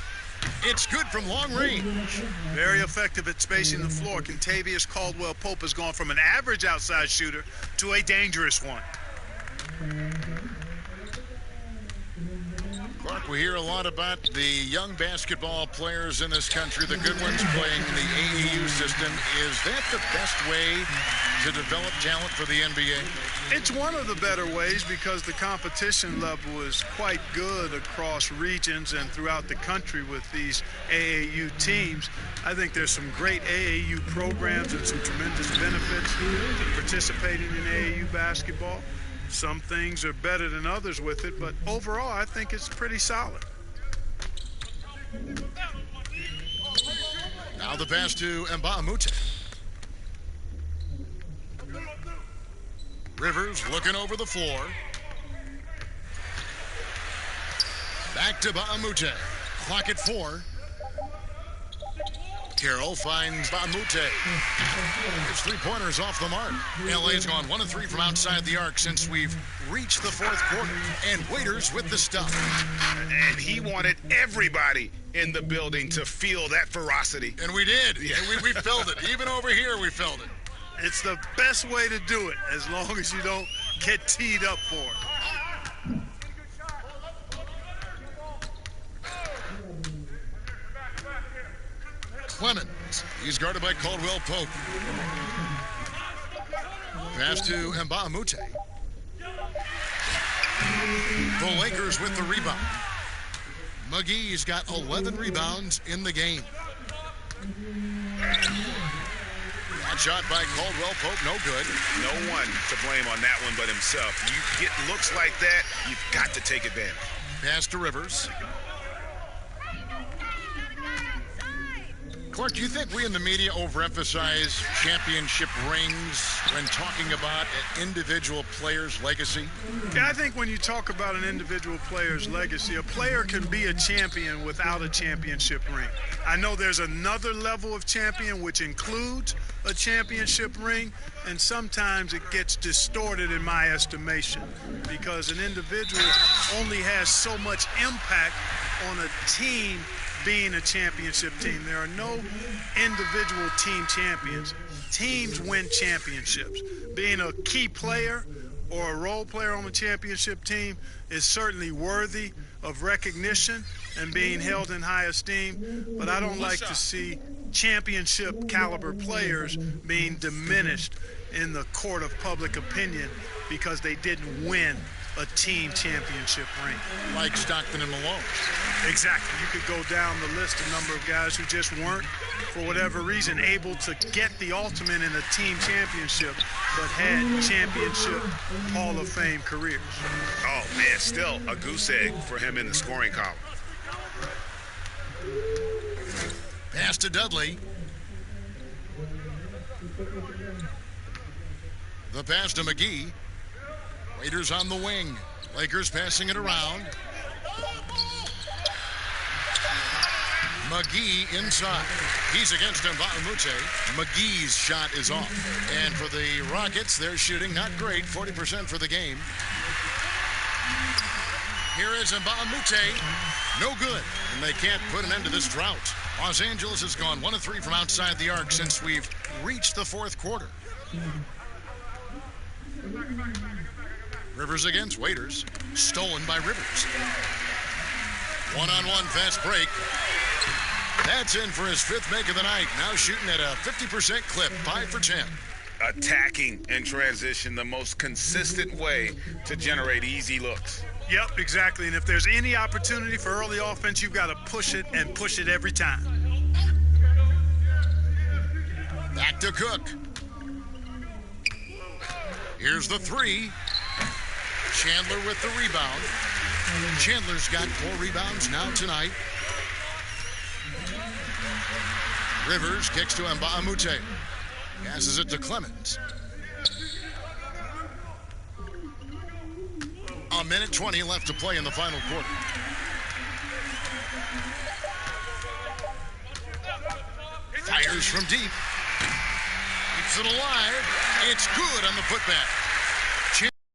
S1: It's good from long range.
S12: Very effective at spacing the floor. Kentavious Caldwell Pope has gone from an average outside shooter to a dangerous one.
S1: Clark, we hear a lot about the young basketball players in this country, the good ones playing in the AAU system. Is that the best way to develop talent for the NBA?
S12: It's one of the better ways because the competition level is quite good across regions and throughout the country with these AAU teams. I think there's some great AAU programs and some tremendous benefits to participating in AAU basketball. Some things are better than others with it, but overall, I think it's pretty solid.
S1: Now the pass to Mbah-a-Moute. Rivers looking over the floor. Back to Mbah-a-Moute. Clock at 4. Carroll finds Mbah-a-Moute. His three-pointers off the mark. LA's gone 1 of 3 from outside the arc since we've reached the fourth quarter. And Waiters with the stuff.
S6: And he wanted everybody in the building to feel that ferocity.
S1: And we did. Yeah. And we felt it. Even over here, we felt it.
S12: It's the best way to do it, as long as you don't get teed up for it. Clemens.
S1: He's guarded by Caldwell Pope. Pass to Mbah-a-Moute. The Lakers with the rebound. McGee's got 11 rebounds in the game. That shot by Caldwell Pope, no good.
S6: No one to blame on that one but himself. You get looks like that, you've got to take advantage.
S1: Pass to Rivers. Clark, do you think we in the media overemphasize championship rings when talking about an individual player's legacy?
S12: Yeah, I think when you talk about an individual player's legacy, a player can be a champion without a championship ring. I know there's another level of champion which includes a championship ring, and sometimes it gets distorted in my estimation because an individual only has so much impact on a team being a championship team. There are no individual team champions. Teams win championships. Being a key player or a role player on a championship team is certainly worthy of recognition and being held in high esteem, but I don't like to see championship caliber players being diminished in the court of public opinion because they didn't win a team championship ring.
S1: Like Stockton and Malone.
S12: Exactly. You could go down the list, a number of guys who just weren't, for whatever reason, able to get the ultimate in a team championship, but had championship Hall of Fame careers.
S6: Oh, man, still a goose egg for him in the scoring column.
S1: Pass to Dudley. The pass to McGee. Raiders on the wing. Lakers passing it around. McGee inside. He's against Mbamute. McGee's shot is off. And for the Rockets, they're shooting not great, 40% for the game. Here is Mbamute. No good. And they can't put an end to this drought. Los Angeles has gone 1 of 3 from outside the arc since we've reached the fourth quarter. Rivers against Waiters. Stolen by Rivers. One-on-one fast break. That's in for his 5th make of the night. Now shooting at a 50% clip, 5 for 10.
S3: Attacking in transition, the most consistent way to generate easy looks.
S12: Yep, exactly. And if there's any opportunity for early offense, you've got to push it and push it every time.
S1: Back to Cook. Here's the 3. Chandler with the rebound. Chandler's got 4 rebounds now tonight. Rivers kicks to Mbamute. Passes it to Clemens. A minute 20 left to play in the final quarter. Fires from deep. Keeps it alive. It's good on the putback.